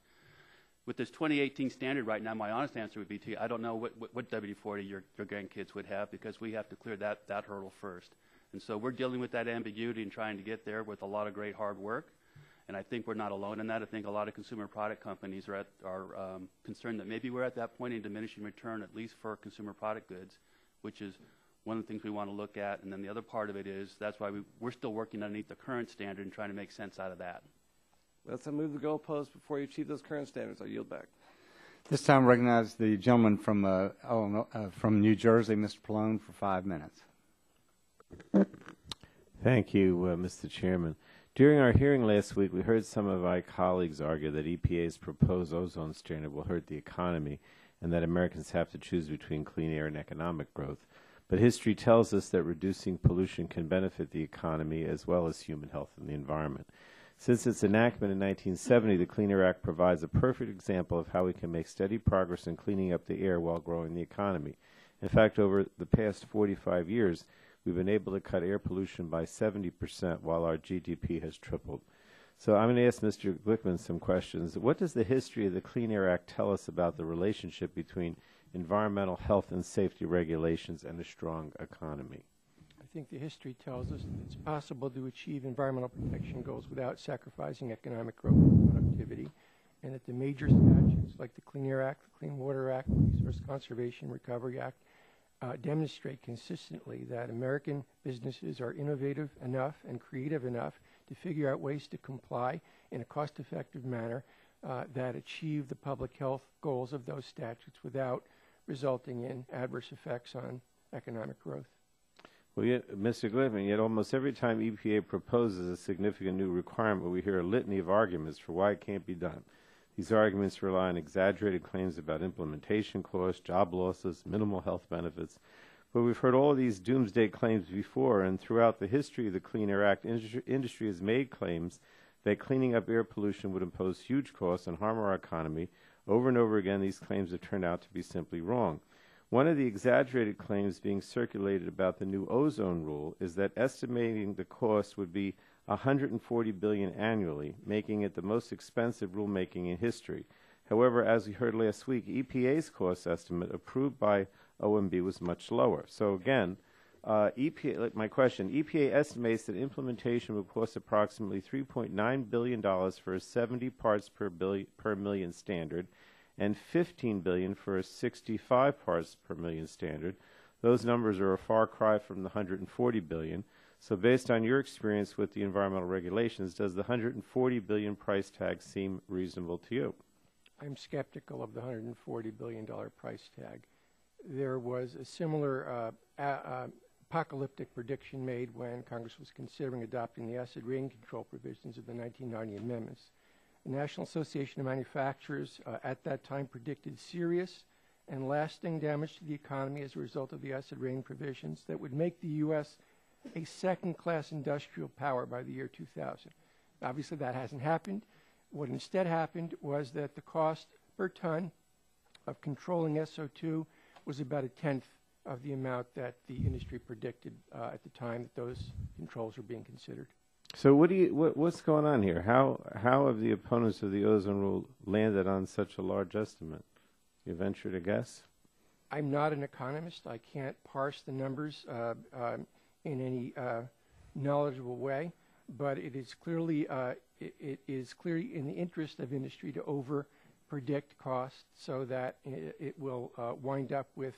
With this 2018 standard right now, my honest answer would be to you, I don't know what WD-40 your grandkids would have, because we have to clear that hurdle first. And so we're dealing with that ambiguity and trying to get there with a lot of great hard work. And I think we're not alone in that. I think a lot of consumer product companies are concerned that maybe we're at that point in diminishing return, at least for consumer product goods, which is one of the things we want to look at. And then the other part of it is that's why we're still working underneath the current standard and trying to make sense out of that. Let's move the goalposts before you achieve those current standards. I yield back. This time, recognize the gentleman from New Jersey, Mr. Pallone, for 5 minutes. Thank you, Mr. Chairman. During our hearing last week, we heard some of my colleagues argue that EPA's proposed ozone standard will hurt the economy and that Americans have to choose between clean air and economic growth. But history tells us that reducing pollution can benefit the economy as well as human health and the environment. Since its enactment in 1970, the Clean Air Act provides a perfect example of how we can make steady progress in cleaning up the air while growing the economy. In fact, over the past 45 years, we've been able to cut air pollution by 70% while our GDP has tripled. So I'm going to ask Mr. Glickman some questions. What does the history of the Clean Air Act tell us about the relationship between environmental health and safety regulations and a strong economy? I think the history tells us that it's possible to achieve environmental protection goals without sacrificing economic growth and productivity, and that the major statutes like the Clean Air Act, the Clean Water Act, the Resource Conservation Recovery Act demonstrate consistently that American businesses are innovative enough and creative enough to figure out ways to comply in a cost-effective manner that achieve the public health goals of those statutes without resulting in adverse effects on economic growth. Well, yet, Mr. Glickman, yet almost every time EPA proposes a significant new requirement, we hear a litany of arguments for why it can't be done. These arguments rely on exaggerated claims about implementation costs, job losses, minimal health benefits. But we've heard all of these doomsday claims before, and throughout the history of the Clean Air Act, industry has made claims that cleaning up air pollution would impose huge costs and harm our economy. Over and over again, these claims have turned out to be simply wrong. One of the exaggerated claims being circulated about the new ozone rule is that estimating the cost would be $140 billion annually, making it the most expensive rulemaking in history. However, as we heard last week, EPA's cost estimate approved by OMB was much lower. So again, my question, EPA estimates that implementation would cost approximately $3.9 billion for a 70 parts per million standard and $15 billion for a 65 parts per million standard. Those numbers are a far cry from the $140 billion. So based on your experience with the environmental regulations, does the $140 billion price tag seem reasonable to you? I'm skeptical of the $140 billion price tag. There was a similar apocalyptic prediction made when Congress was considering adopting the acid rain control provisions of the 1990 amendments. The National Association of Manufacturers at that time predicted serious and lasting damage to the economy as a result of the acid rain provisions that would make the U.S. a second-class industrial power by the year 2000. Obviously, that hasn't happened. What instead happened was that the cost per ton of controlling SO2 was about a tenth of the amount that the industry predicted at the time that those controls were being considered. So what's going on here? How have the opponents of the ozone rule landed on such a large estimate? You venture to guess? I'm not an economist. I can't parse the numbers in any knowledgeable way, but it is clearly in the interest of industry to over-predict costs so that it will wind up with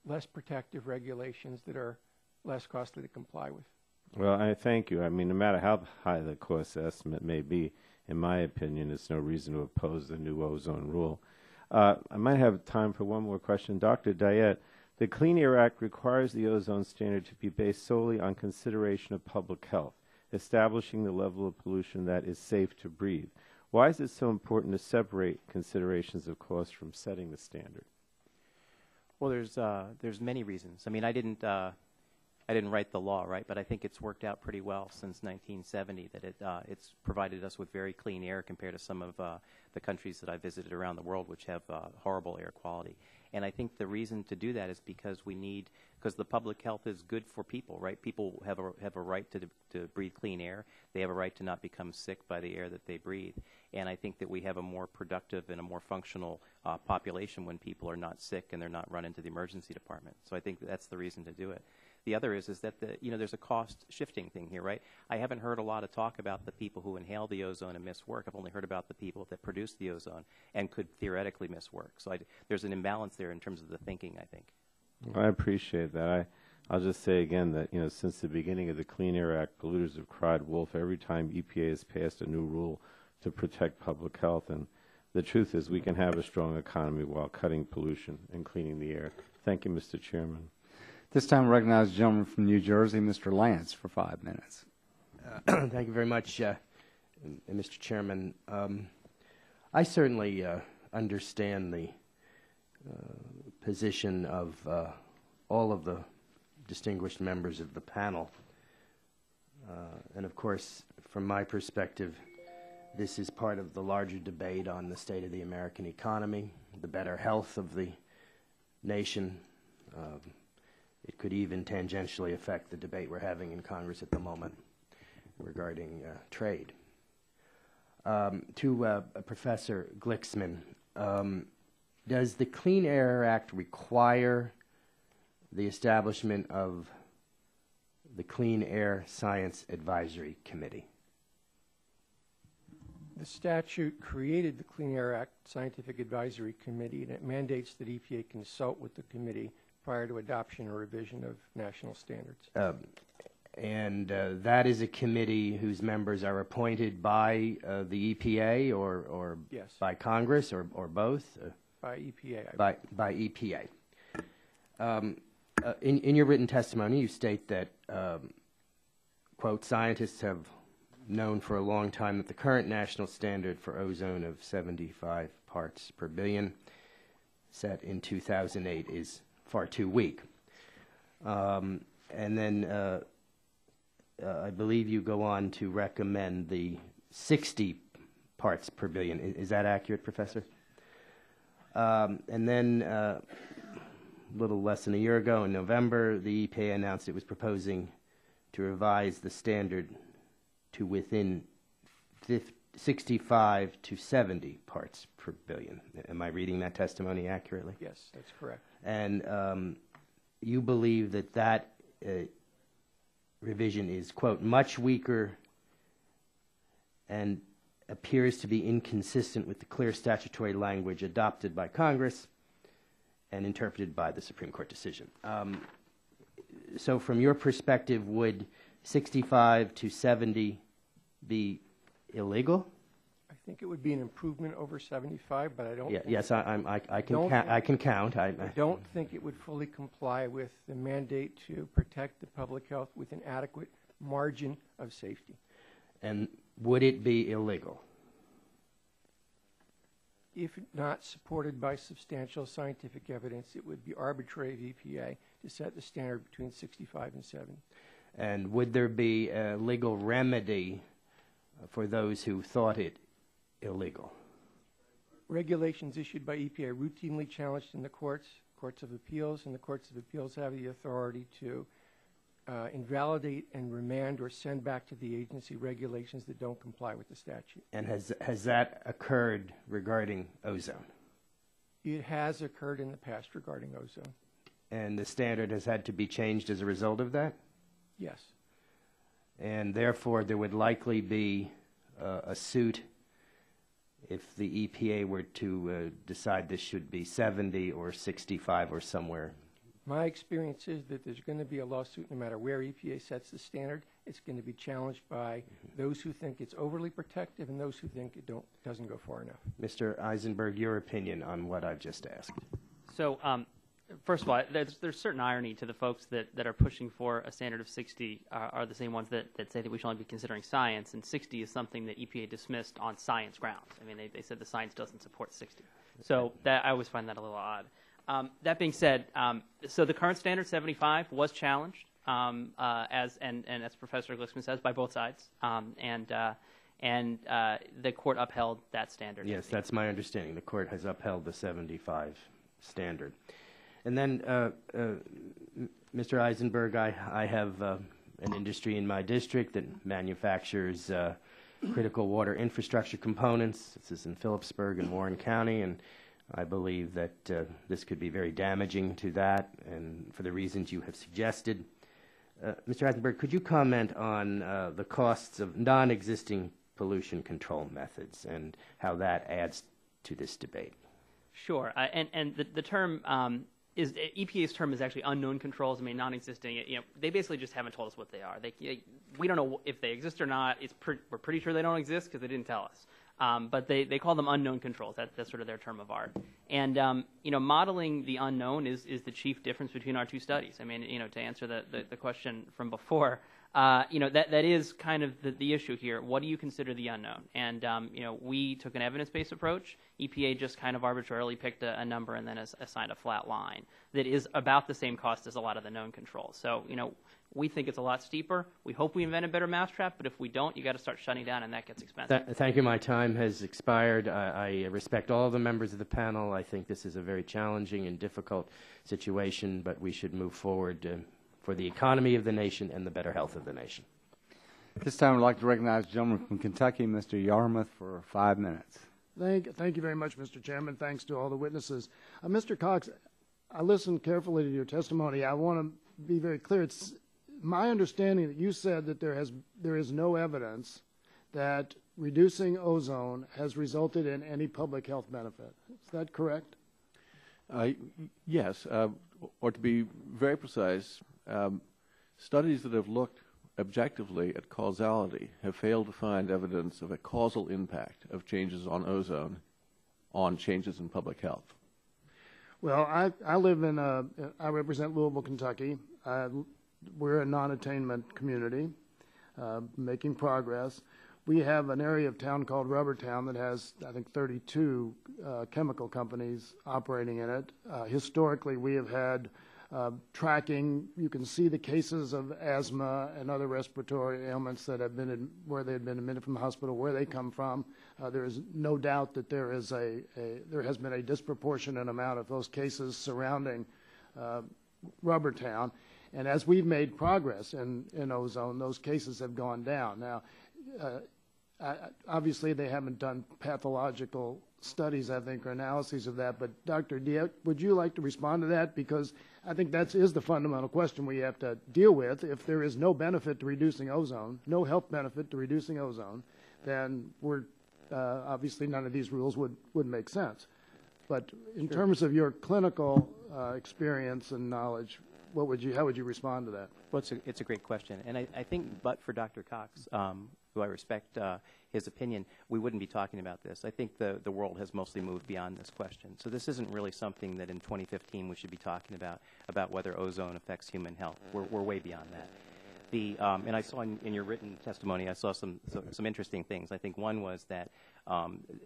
less protective regulations that are less costly to comply with. Well, I thank you. I mean, no matter how high the cost estimate may be, in my opinion, there's no reason to oppose the new ozone rule. I might have time for one more question. Dr. Diet, the Clean Air Act requires the ozone standard to be based solely on consideration of public health, establishing the level of pollution that is safe to breathe. Why is it so important to separate considerations of cost from setting the standard? Well, there's many reasons. I mean, I didn't write the law, right? But I think it's worked out pretty well since 1970 that it's provided us with very clean air compared to some of the countries that I visited around the world, which have horrible air quality. And I think the reason to do that is because the public health is good for people, right? People have a right to breathe clean air. They have a right to not become sick by the air that they breathe. And I think that we have a more productive and a more functional population when people are not sick and they're not run into the emergency department. So I think that's the reason to do it. The other is that there's a cost shifting thing here, right? I haven't heard a lot of talk about the people who inhale the ozone and miss work. I've only heard about the people that produce the ozone and could theoretically miss work. So there's an imbalance there in terms of the thinking, I think. Well, I appreciate that. I'll just say again that, since the beginning of the Clean Air Act, polluters have cried wolf every time EPA has passed a new rule to protect public health. And the truth is we can have a strong economy while cutting pollution and cleaning the air. Thank you, Mr. Chairman. This time I recognize the gentleman from New Jersey, Mr. Lance, for 5 minutes. Thank you very much, Mr. Chairman. I certainly understand the position of all of the distinguished members of the panel. And of course, from my perspective, this is part of the larger debate on the state of the American economy, the better health of the nation. It could even tangentially affect the debate we're having in Congress at the moment regarding trade. To Professor Glicksman, does the Clean Air Act require the establishment of the Clean Air Science Advisory Committee? The statute created the Clean Air Act Scientific Advisory Committee, and it mandates that EPA consult with the committee prior to adoption or revision of national standards. And that is a committee whose members are appointed by the EPA or yes, by Congress or both? By EPA. By EPA. In your written testimony, you state that, quote, scientists have known for a long time that the current national standard for ozone of 75 parts per billion set in 2008 is far too weak. And then I believe you go on to recommend the 60 parts per billion. Is that accurate, Professor? And then a little less than a year ago, in November, the EPA announced it was proposing to revise the standard to within 65 to 70 parts per billion. Am I reading that testimony accurately? Yes, that's correct. And you believe that that revision is, quote, much weaker and appears to be inconsistent with the clear statutory language adopted by Congress and interpreted by the Supreme Court decision. So from your perspective, would 65 to 70 be illegal? I think it would be an improvement over 75, but I don't. Yeah, yes, I can count. I don't think it would fully comply with the mandate to protect the public health with an adequate margin of safety. And would it be illegal? If not supported by substantial scientific evidence, it would be arbitrary of EPA to set the standard between 65 and 70. And would there be a legal remedy for those who thought it illegal? Regulations issued by EPA are routinely challenged in the courts of appeals, and the courts of appeals have the authority to invalidate and remand or send back to the agency regulations that don't comply with the statute. And has that occurred regarding ozone? It has occurred in the past regarding ozone. And the standard has had to be changed as a result of that? Yes. And therefore, there would likely be a suit if the EPA were to decide this should be 70 or 65 or somewhere. My experience is that there's going to be a lawsuit no matter where EPA sets the standard. It's going to be challenged by those who think it's overly protective and those who think it doesn't go far enough. Mr. Eisenberg, your opinion on what I've just asked. So, first of all, there's certain irony to the folks that are pushing for a standard of 60 are the same ones that say that we should only be considering science, and 60 is something that EPA dismissed on science grounds. I mean, they said the science doesn't support 60. So I always find that a little odd. That being said, so the current standard, 75, was challenged, as Professor Glicksman says, by both sides, and the court upheld that standard. Yes, that's my understanding. The court has upheld the 75 standard. And then, Mr. Eisenberg, I have an industry in my district that manufactures critical water infrastructure components. This is in Phillipsburg and Warren County, and I believe that this could be very damaging to that, and for the reasons you have suggested. Mr. Eisenberg, could you comment on the costs of non-existing pollution control methods and how that adds to this debate? Sure, and the term EPA's term is actually unknown controls. I mean, non-existing. They basically just haven't told us what they are. We don't know if they exist or not. We're pretty sure they don't exist because they didn't tell us. But they call them unknown controls. That's sort of their term of art. And modeling the unknown is the chief difference between our two studies. I mean, to answer the question from before, that is kind of the issue here. What do you consider the unknown? And we took an evidence-based approach. EPA just kind of arbitrarily picked a number and then assigned a flat line that is about the same cost as a lot of the known controls. So we think it's a lot steeper. We hope we invent a better mousetrap, but if we don't, you got to start shutting down, and that gets expensive. Thank you. My time has expired. I respect all the members of the panel. I think this is a very challenging and difficult situation, but we should move forward for the economy of the nation and the better health of the nation. At this time, I'd like to recognize the gentleman from Kentucky, Mr. Yarmouth, for 5 minutes. Thank you very much, Mr. Chairman. Thanks to all the witnesses. Mr. Cox, I listened carefully to your testimony. I want to be very clear. It's my understanding that you said that there is no evidence that reducing ozone has resulted in any public health benefit. Is that correct? Yes, or to be very precise, studies that have looked objectively at causality have failed to find evidence of a causal impact of changes on ozone on changes in public health. Well, I live in I represent Louisville, Kentucky. We're a non-attainment community, making progress. We have an area of town called Rubbertown that has, I think, 32 chemical companies operating in it. Historically, we have had tracking. You can see the cases of asthma and other respiratory ailments that have been where they have been admitted from the hospital, where they come from. There is no doubt that there has been a disproportionate amount of those cases surrounding Rubbertown. And as we've made progress in ozone, those cases have gone down. Now, obviously, they haven't done pathological studies, I think, or analyses of that. But Dr. Diek, would you like to respond to that? Because I think that is the fundamental question we have to deal with. If there is no benefit to reducing ozone, no health benefit to reducing ozone, then we're obviously none of these rules would make sense. But in terms of your clinical experience and knowledge, how would you respond to that? Well, it's a great question. And I think but for Dr. Cox, who I respect his opinion, we wouldn't be talking about this. I think the world has mostly moved beyond this question. So this isn't really something that in 2015 we should be talking about whether ozone affects human health. We're way beyond that. And I saw in your written testimony, I saw some interesting things. I think one was that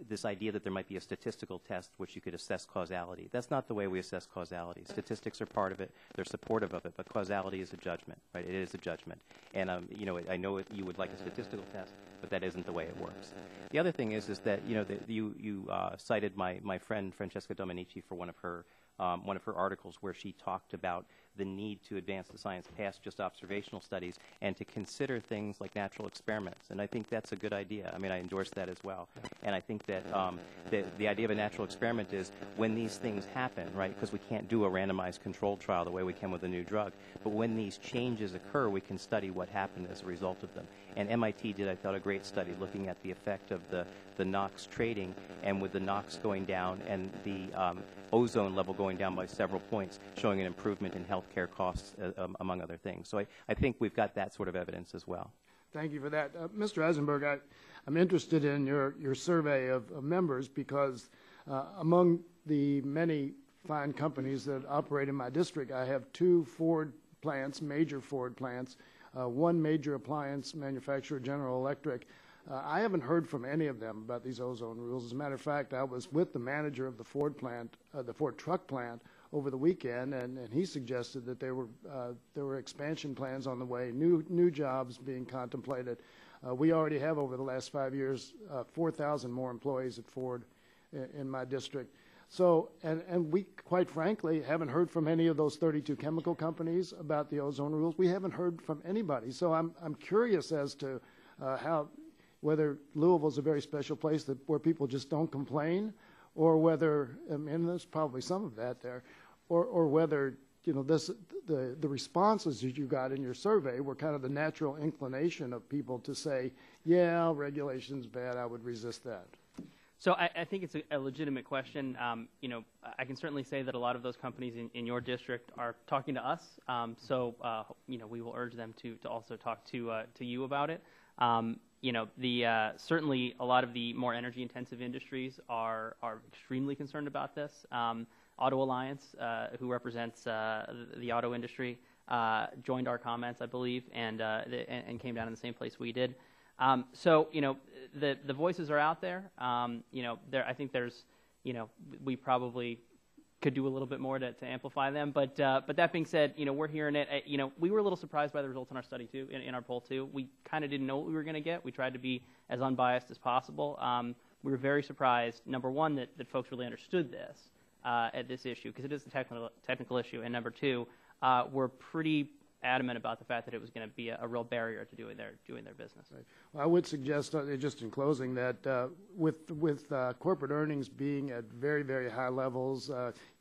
this idea that there might be a statistical test which you could assess causality. That's not the way we assess causality. Statistics are part of it. They're supportive of it, but causality is a judgment, right? It is a judgment. And, I know you would like a statistical test, but that isn't the way it works. The other thing is that, you cited my friend Francesca Dominici for one of her articles where she talked about the need to advance the science past just observational studies and to consider things like natural experiments. And I think that's a good idea. I mean, I endorse that as well. And I think that the idea of a natural experiment is when these things happen, right, because we can't do a randomized controlled trial the way we can with a new drug, but when these changes occur, we can study what happened as a result of them. And MIT did, I thought, a great study looking at the effect of the NOx trading, and with the NOx going down and the ozone level going down by several points, showing an improvement in healthcare costs, among other things. So I think we've got that sort of evidence as well. Thank you for that. Mr. Eisenberg, I'm interested in your survey of members because among the many fine companies that operate in my district, I have two Ford plants, major Ford plants, one major appliance manufacturer, General Electric. I haven't heard from any of them about these ozone rules. As a matter of fact, I was with the manager of the Ford plant, the Ford truck plant, over the weekend, and he suggested that there were expansion plans on the way, new jobs being contemplated. We already have, over the last 5 years, 4,000 more employees at Ford in my district. So, and we, quite frankly, haven't heard from any of those 32 chemical companies about the ozone rules. We haven't heard from anybody. So I'm curious as to whether Louisville's a very special place where people just don't complain, or whether, and there's probably some of that there, or whether the responses that you got in your survey were kind of the natural inclination of people to say, yeah, regulation's bad, I would resist that. So I think it's a legitimate question. I can certainly say that a lot of those companies in your district are talking to us. We will urge them to also talk to you about it. Certainly a lot of the more energy-intensive industries are extremely concerned about this. Auto Alliance, who represents the auto industry, joined our comments, I believe, and came down in the same place we did. The voices are out there. I think there's, we probably could do a little bit more to amplify them. But that being said, we're hearing it. We were a little surprised by the results in our study too, in our poll too. We kind of didn't know what we were going to get. We tried to be as unbiased as possible. We were very surprised, number one, that folks really understood this at this issue, because it is a technical issue, and number two, we're pretty adamant about the fact that it was going to be a real barrier to doing their business. Right. Well, I would suggest, just in closing, that with corporate earnings being at very, very high levels,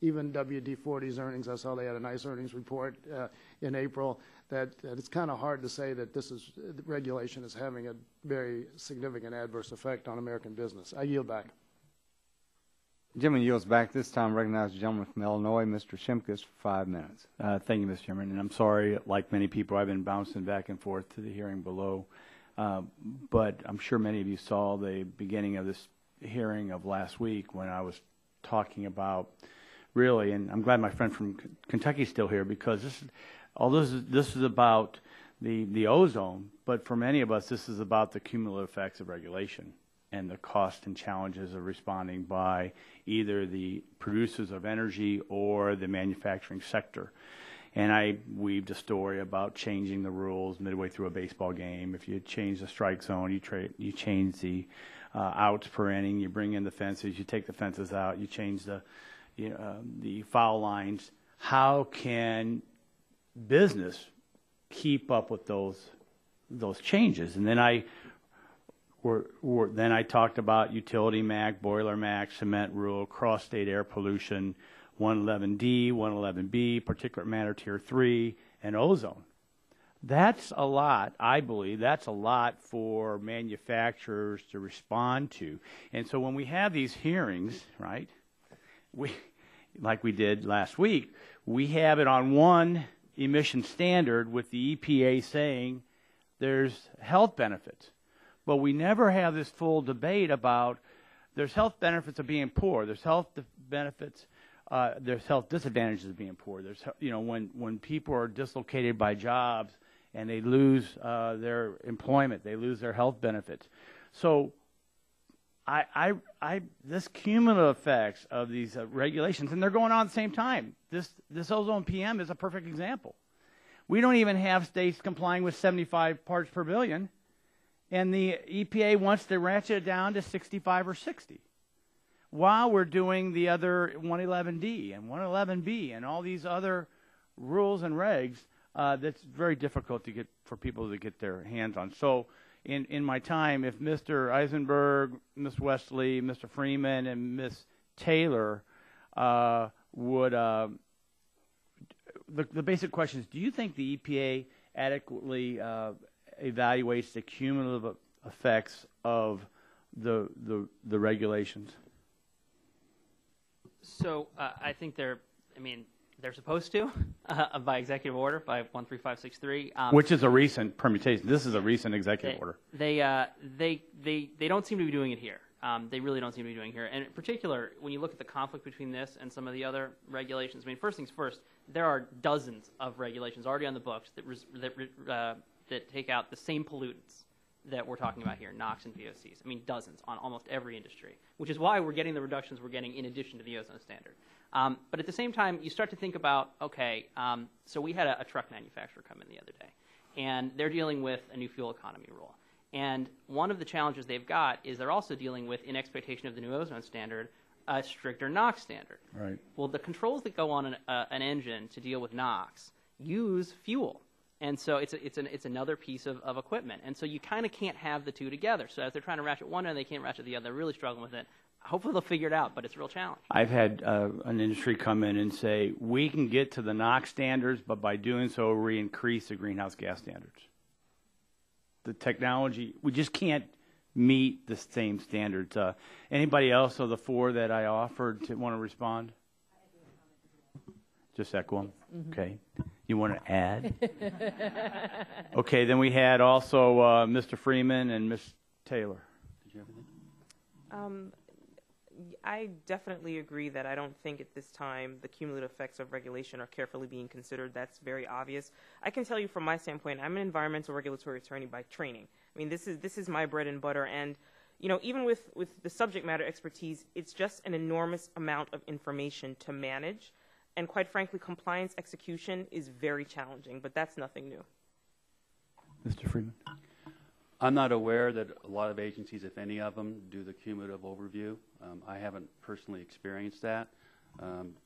even WD-40's earnings, I saw they had a nice earnings report in April, that it's kind of hard to say that regulation is having a very significant adverse effect on American business. I yield back. Gentleman yields back. This time recognize the gentleman from Illinois, Mr. Shimkus, for 5 minutes. Thank you, Mr. Chairman. And I'm sorry, like many people, I've been bouncing back and forth to the hearing below. But I'm sure many of you saw the beginning of this hearing of last week when I was talking about really, and I'm glad my friend from Kentucky is still here, because this is about the ozone, but for many of us, this is about the cumulative effects of regulation and the cost and challenges of responding by either the producers of energy or the manufacturing sector. And I weaved a story about changing the rules midway through a baseball game. If you change the strike zone, you change the outs per inning, you bring in the fences, you take the fences out, you change the foul lines. How can business keep up with those changes? And then I talked about utility MAC, boiler MAC, cement rule, cross-state air pollution, 111D, 111B, particulate matter tier 3, and ozone. That's a lot, I believe. That's a lot for manufacturers to respond to. And so when we have these hearings, right, like we did last week, we have it on one emission standard with the EPA saying there's health benefits. But we never have this full debate about there's health benefits of being poor, there's health benefits, there's health disadvantages of being poor. There's, when people are dislocated by jobs and they lose their employment, they lose their health benefits. So this cumulative effects of these regulations, and they're going on at the same time. This ozone PM is a perfect example. We don't even have states complying with 75 parts per billion, and the EPA wants to ratchet it down to 65 or 60, while we're doing the other 111D and 111B and all these other rules and regs that's very difficult to get for people to get their hands on. So in my time, if Mr. Eisenberg, Ms. Wesley, Mr. Freeman, and Ms. Taylor would, the basic question is, do you think the EPA adequately evaluates the cumulative effects of the regulations? So I think they're supposed to by executive order by 13563. Which is a recent permutation. This is a recent executive order. They don't seem to be doing it here. They really don't seem to be doing it here. And in particular, when you look at the conflict between this and some of the other regulations, first things first, there are dozens of regulations already on the books that take out the same pollutants that we're talking about here, NOx and VOCs. Dozens on almost every industry, which is why we're getting the reductions we're getting in addition to the ozone standard. But at the same time, you start to think about, so we had a truck manufacturer come in the other day, and they're dealing with a new fuel economy rule. And one of the challenges they've got is they're also dealing with, in expectation of the new ozone standard, a stricter NOx standard. Right. Well, the controls that go on an engine to deal with NOx use fuel. And so it's another piece of equipment. And so you kind of can't have the two together. So as they're trying to ratchet one and they can't ratchet the other, they're really struggling with it. Hopefully they'll figure it out, but it's a real challenge. I've had an industry come in and say, we can get to the NOx standards, but by doing so, we increase the greenhouse gas standards. The technology, we just can't meet the same standards. Anybody else of the four that I offered to want to respond? Just echo them? Mm-hmm. Okay. You want to add? Okay, then we had also Mr. Freeman and Ms. Taylor. Did you have anything? I definitely agree that I don't think at this time the cumulative effects of regulation are carefully being considered. That's very obvious. I can tell you from my standpoint, I'm an environmental regulatory attorney by training. This is my bread and butter, and even with the subject matter expertise, it's just an enormous amount of information to manage. And quite frankly, compliance execution is very challenging, but that's nothing new. Mr. Freeman? I'm not aware that a lot of agencies, if any of them, do the cumulative overview. I haven't personally experienced that,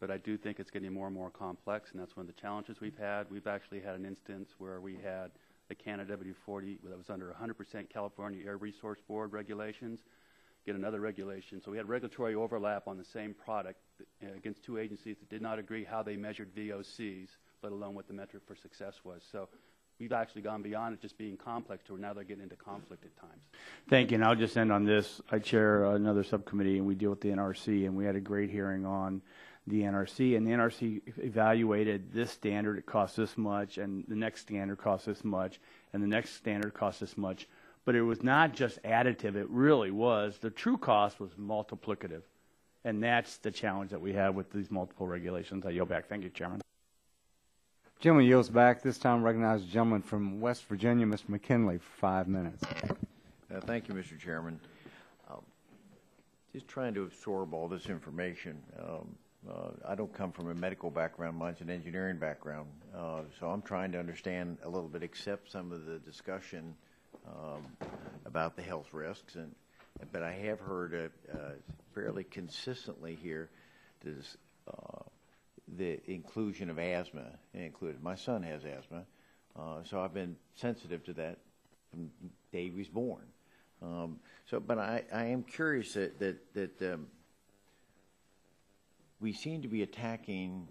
but I do think it's getting more and more complex, and that's one of the challenges we've had. We've actually had an instance where we had the Canada W40 that was under 100% California Air Resource Board regulations, get another regulation. So we had regulatory overlap on the same product against two agencies that did not agree how they measured VOCs, let alone what the metric for success was. So we've actually gone beyond it just being complex to where now they're getting into conflict at times. Thank you, and I'll just end on this. I chair another subcommittee, and we deal with the NRC, and we had a great hearing on the NRC, and the NRC evaluated this standard, it costs this much, and the next standard costs this much, and the next standard costs this much. But it was not just additive, it really was. The true cost was multiplicative. And that's the challenge that we have with these multiple regulations. I yield back. Thank you, Chairman. Gentleman yields back. This time recognize the gentleman from West Virginia, Mr. McKinley, for 5 minutes. Thank you, Mr. Chairman. Just trying to absorb all this information. I don't come from a medical background. Mine's an engineering background. So I'm trying to understand a little bit, accept some of the discussion about the health risks. But I have heard fairly consistently here the inclusion of asthma included. My son has asthma, so I've been sensitive to that from the day he was born. But I am curious that we seem to be attacking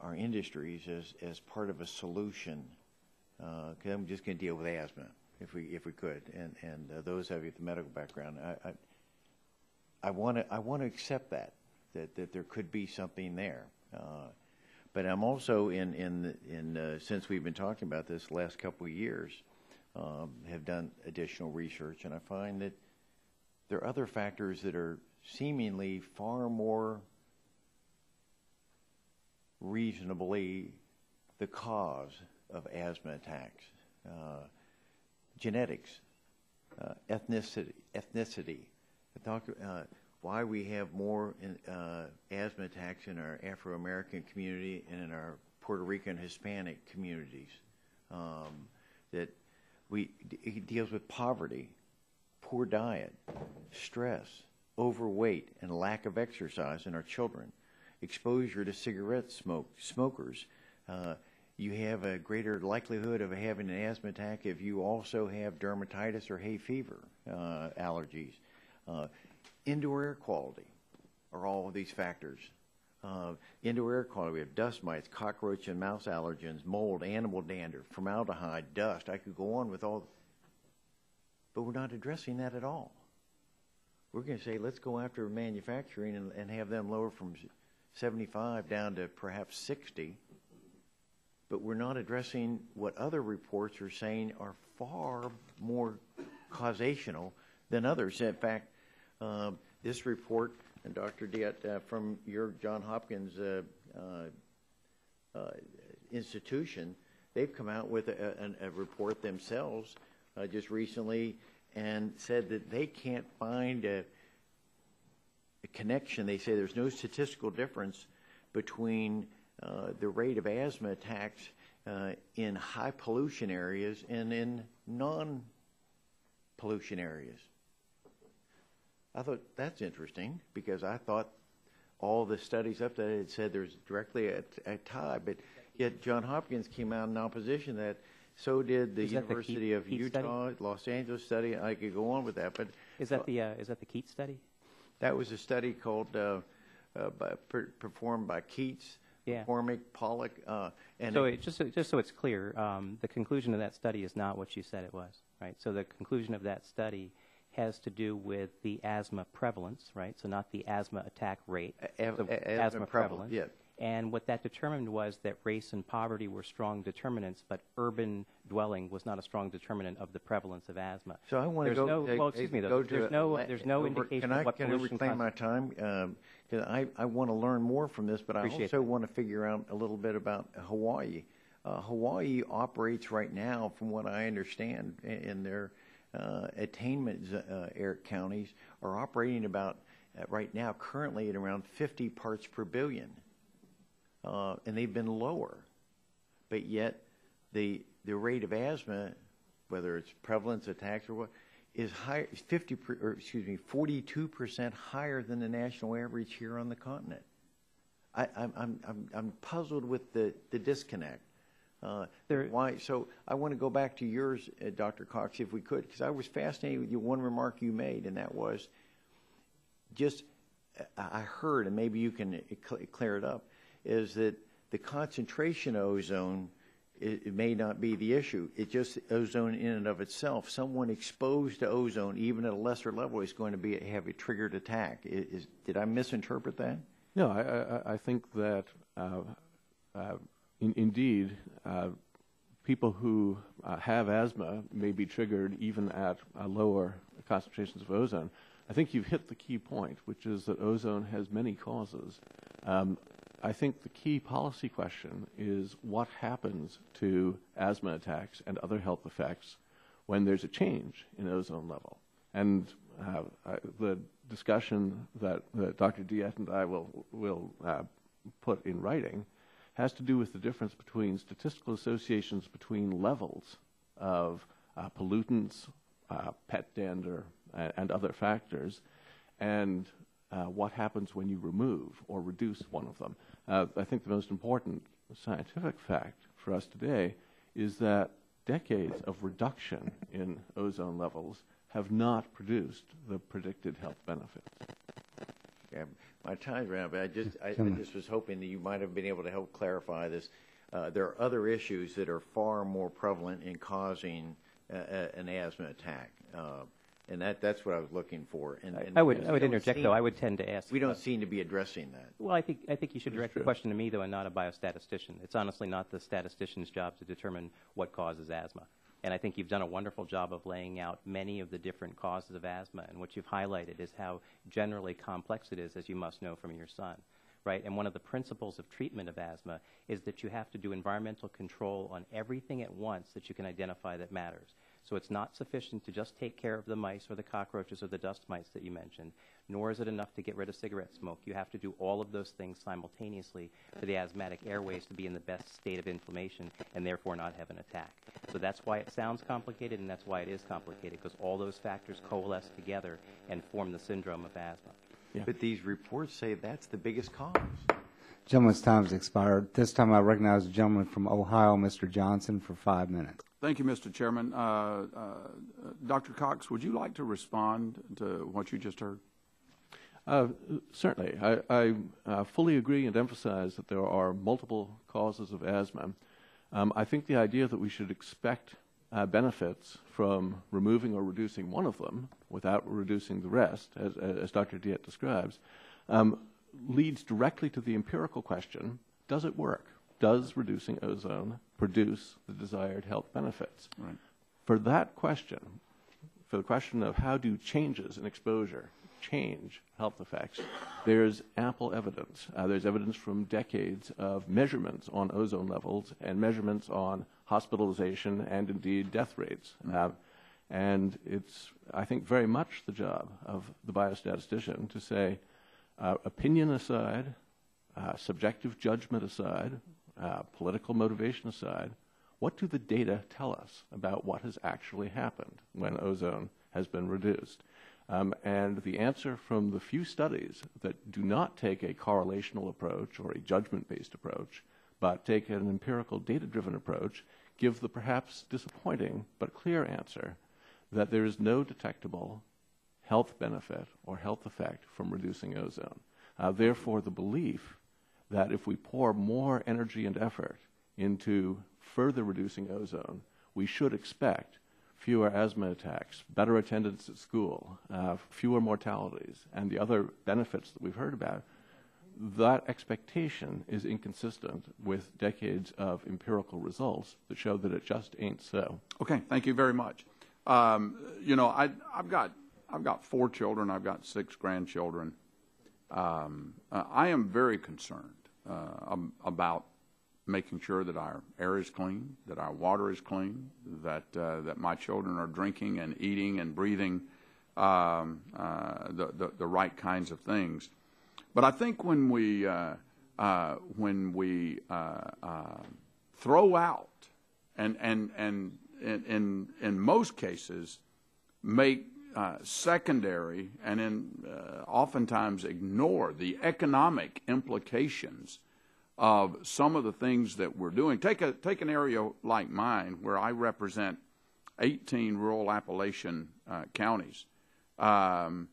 our industries as part of a solution. Because I'm just going to deal with asthma, if we could, and those of you with the medical background, I want to accept that there could be something there. But I'm also since we've been talking about this the last couple of years, have done additional research, and I find that there are other factors that are seemingly far more reasonably the cause of asthma attacks. Genetics, ethnicity. Why we have more asthma attacks in our Afro-American community and in our Puerto Rican Hispanic communities. It deals with poverty, poor diet, stress, overweight, and lack of exercise in our children, exposure to cigarette smokers. You have a greater likelihood of having an asthma attack if you also have dermatitis or hay fever allergies. Indoor air quality are all of these factors. Indoor air quality, we have dust mites, cockroach and mouse allergens, mold, animal dander, formaldehyde, dust. I could go on with all, but we're not addressing that at all. We're going to say, let's go after manufacturing and have them lower from 75 down to perhaps 60. But we're not addressing what other reports are saying are far more causational than others. In fact, this report, and Dr. Diet, from your Johns Hopkins institution, they've come out with a report themselves just recently and said that they can't find a connection. They say there's no statistical difference between the rate of asthma attacks in high pollution areas and in non-pollution areas. I thought that's interesting because I thought all the studies up there had said there's directly a tie, but yet Johns Hopkins came out in opposition to that. So did the University of Utah, Los Angeles study. I could go on with that, but is that the Keats study? That was a study called performed by Keats, McCormick, Pollock, and so just so it's clear, the conclusion of that study is not what you said it was, right? So the conclusion of that study has to do with the asthma prevalence, right? So not the asthma attack rate, asthma prevalence. Yeah. And what that determined was that race and poverty were strong determinants, but urban dwelling was not a strong determinant of the prevalence of asthma. So I want to go. Well, excuse me, though. There's no indication of what pollution Can I reclaim my time? Because I want to learn more from this, but I also want to figure out a little bit about Hawaii. Hawaii operates right now, from what I understand, in their attainment counties are operating about right now currently at around 50 parts per billion. And they've been lower, but yet the rate of asthma, whether it's prevalence, attacks, or what, is higher, 42% higher than the national average here on the continent. I'm puzzled with the disconnect. Why? So I want to go back to yours, Dr. Cox, if we could, because I was fascinated with one remark you made, and that was just I heard, and maybe you can clear it up, is that the concentration of ozone, it may not be the issue. It's just ozone in and of itself. Someone exposed to ozone, even at a lesser level, is going to have a triggered attack. Did I misinterpret that? No, I think that indeed people who have asthma may be triggered even at lower concentrations of ozone. I think you've hit the key point, which is that ozone has many causes. I think the key policy question is what happens to asthma attacks and other health effects when there's a change in ozone level. And the discussion that Dr. Diet and I will put in writing has to do with the difference between statistical associations between levels of pollutants, pet dander, and other factors, and what happens when you remove or reduce one of them. I think the most important scientific fact for us today is that decades of reduction in ozone levels have not produced the predicted health benefits. Yeah, my time's ran out, but I just was hoping that you might have been able to help clarify this. There are other issues that are far more prevalent in causing an asthma attack. And that's what I was looking for. And I would interject, though. I would tend to ask. We don't seem to be addressing that. Well, I think you should direct the question to me, though, and not a biostatistician. It's honestly not the statistician's job to determine what causes asthma. And I think you've done a wonderful job of laying out many of the different causes of asthma. And what you've highlighted is how generally complex it is, as you must know from your son. Right? And one of the principles of treatment of asthma is that you have to do environmental control on everything at once that you can identify that matters. So it's not sufficient to just take care of the mice or the cockroaches or the dust mites that you mentioned, nor is it enough to get rid of cigarette smoke. You have to do all of those things simultaneously for the asthmatic airways to be in the best state of inflammation and therefore not have an attack. So that's why it sounds complicated, and that's why it is complicated, because all those factors coalesce together and form the syndrome of asthma. Yeah. But these reports say that's the biggest cause. Gentleman's time has expired. This time I recognize the gentleman from Ohio, Mr. Johnson, for 5 minutes. Thank you, Mr. Chairman. Dr. Cox, would you like to respond to what you just heard? Certainly. I fully agree and emphasize that there are multiple causes of asthma. I think the idea that we should expect benefits from removing or reducing one of them without reducing the rest, as Dr. Diet describes, leads directly to the empirical question, does it work? Does reducing ozone produce the desired health benefits? Right. For that question, for the question of how do changes in exposure change health effects, there's ample evidence. There's evidence from decades of measurements on ozone levels and measurements on hospitalization and indeed death rates. And it's, I think, very much the job of the biostatistician to say, opinion aside, subjective judgment aside, political motivation aside, what do the data tell us about what has actually happened when ozone has been reduced? And the answer from the few studies that do not take a correlational approach or a judgment-based approach, but take an empirical data-driven approach, give the perhaps disappointing but clear answer that there is no detectable health benefit or health effect from reducing ozone. Therefore, the belief that if we pour more energy and effort into further reducing ozone, we should expect fewer asthma attacks, better attendance at school, fewer mortalities, and the other benefits that we've heard about, that expectation is inconsistent with decades of empirical results that show that it just ain't so. Okay, thank you very much. You know, I've got 4 children. I've got 6 grandchildren. I am very concerned about making sure that our air is clean, that our water is clean, that my children are drinking and eating and breathing the right kinds of things. But I think when we throw out and in most cases make secondary and oftentimes ignore the economic implications of some of the things that we're doing. Take an area like mine where I represent 18 rural Appalachian counties. You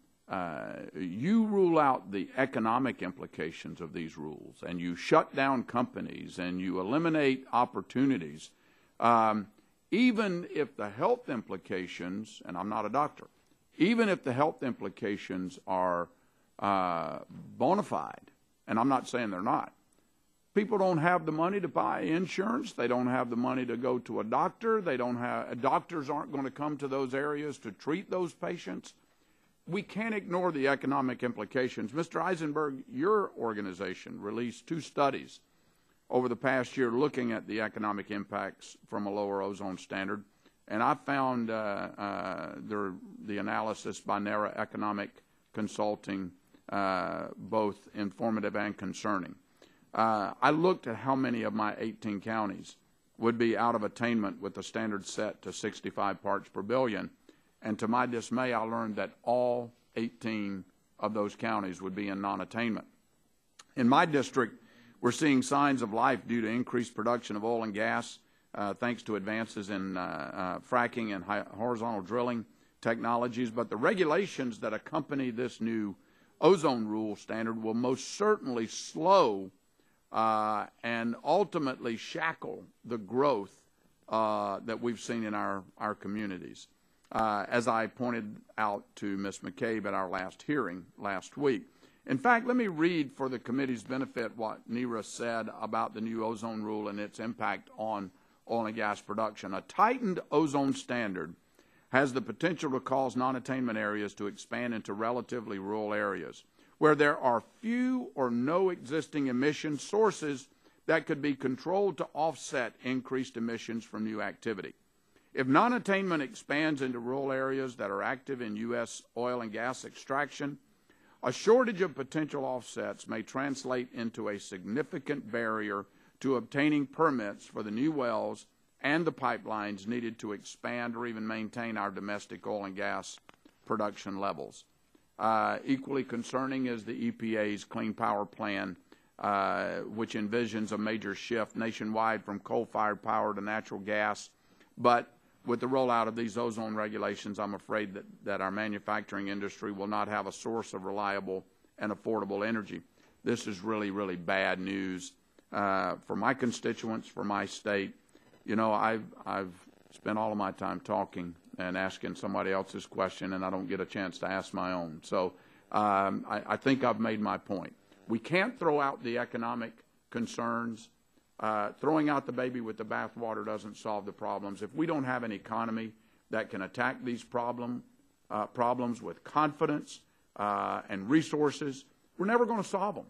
rule out the economic implications of these rules, and you shut down companies, and you eliminate opportunities. Even if the health implications, and I'm not a doctor, even if the health implications are bona fide, and I'm not saying they're not, people don't have the money to buy insurance. They don't have the money to go to a doctor. Doctors aren't going to come to those areas to treat those patients. we can't ignore the economic implications. Mr. Eisenberg, your organization released 2 studies over the past year looking at the economic impacts from a lower ozone standard, and I found the analysis by NARA Economic Consulting both informative and concerning. I looked at how many of my 18 counties would be out of attainment with the standard set to 65 parts per billion. And to my dismay, I learned that all 18 of those counties would be in non-attainment. In my district, we're seeing signs of life due to increased production of oil and gas, thanks to advances in fracking and horizontal drilling technologies. But the regulations that accompany this new ozone rule standard will most certainly slow and ultimately shackle the growth that we've seen in our communities. As I pointed out to Ms. McCabe at our last hearing last week. In fact, let me read for the committee's benefit what NERA said about the new ozone rule and its impact on oil and gas production. A tightened ozone standard has the potential to cause non-attainment areas to expand into relatively rural areas where there are few or no existing emission sources that could be controlled to offset increased emissions from new activity. If non-attainment expands into rural areas that are active in U.S. oil and gas extraction, a shortage of potential offsets may translate into a significant barrier to obtaining permits for the new wells and the pipelines needed to expand or even maintain our domestic oil and gas production levels. Equally concerning is the EPA's Clean Power Plan, which envisions a major shift nationwide from coal-fired power to natural gas. But with the rollout of these ozone regulations, I'm afraid that our manufacturing industry will not have a source of reliable and affordable energy. This is really, really bad news for my constituents, for my state. You know, I've spent all of my time talking and asking somebody else's question, and I don't get a chance to ask my own. So I think I've made my point. We can't throw out the economic concerns. Throwing out the baby with the bathwater doesn't solve the problems. If we don't have an economy that can attack these problems with confidence and resources, we're never going to solve them.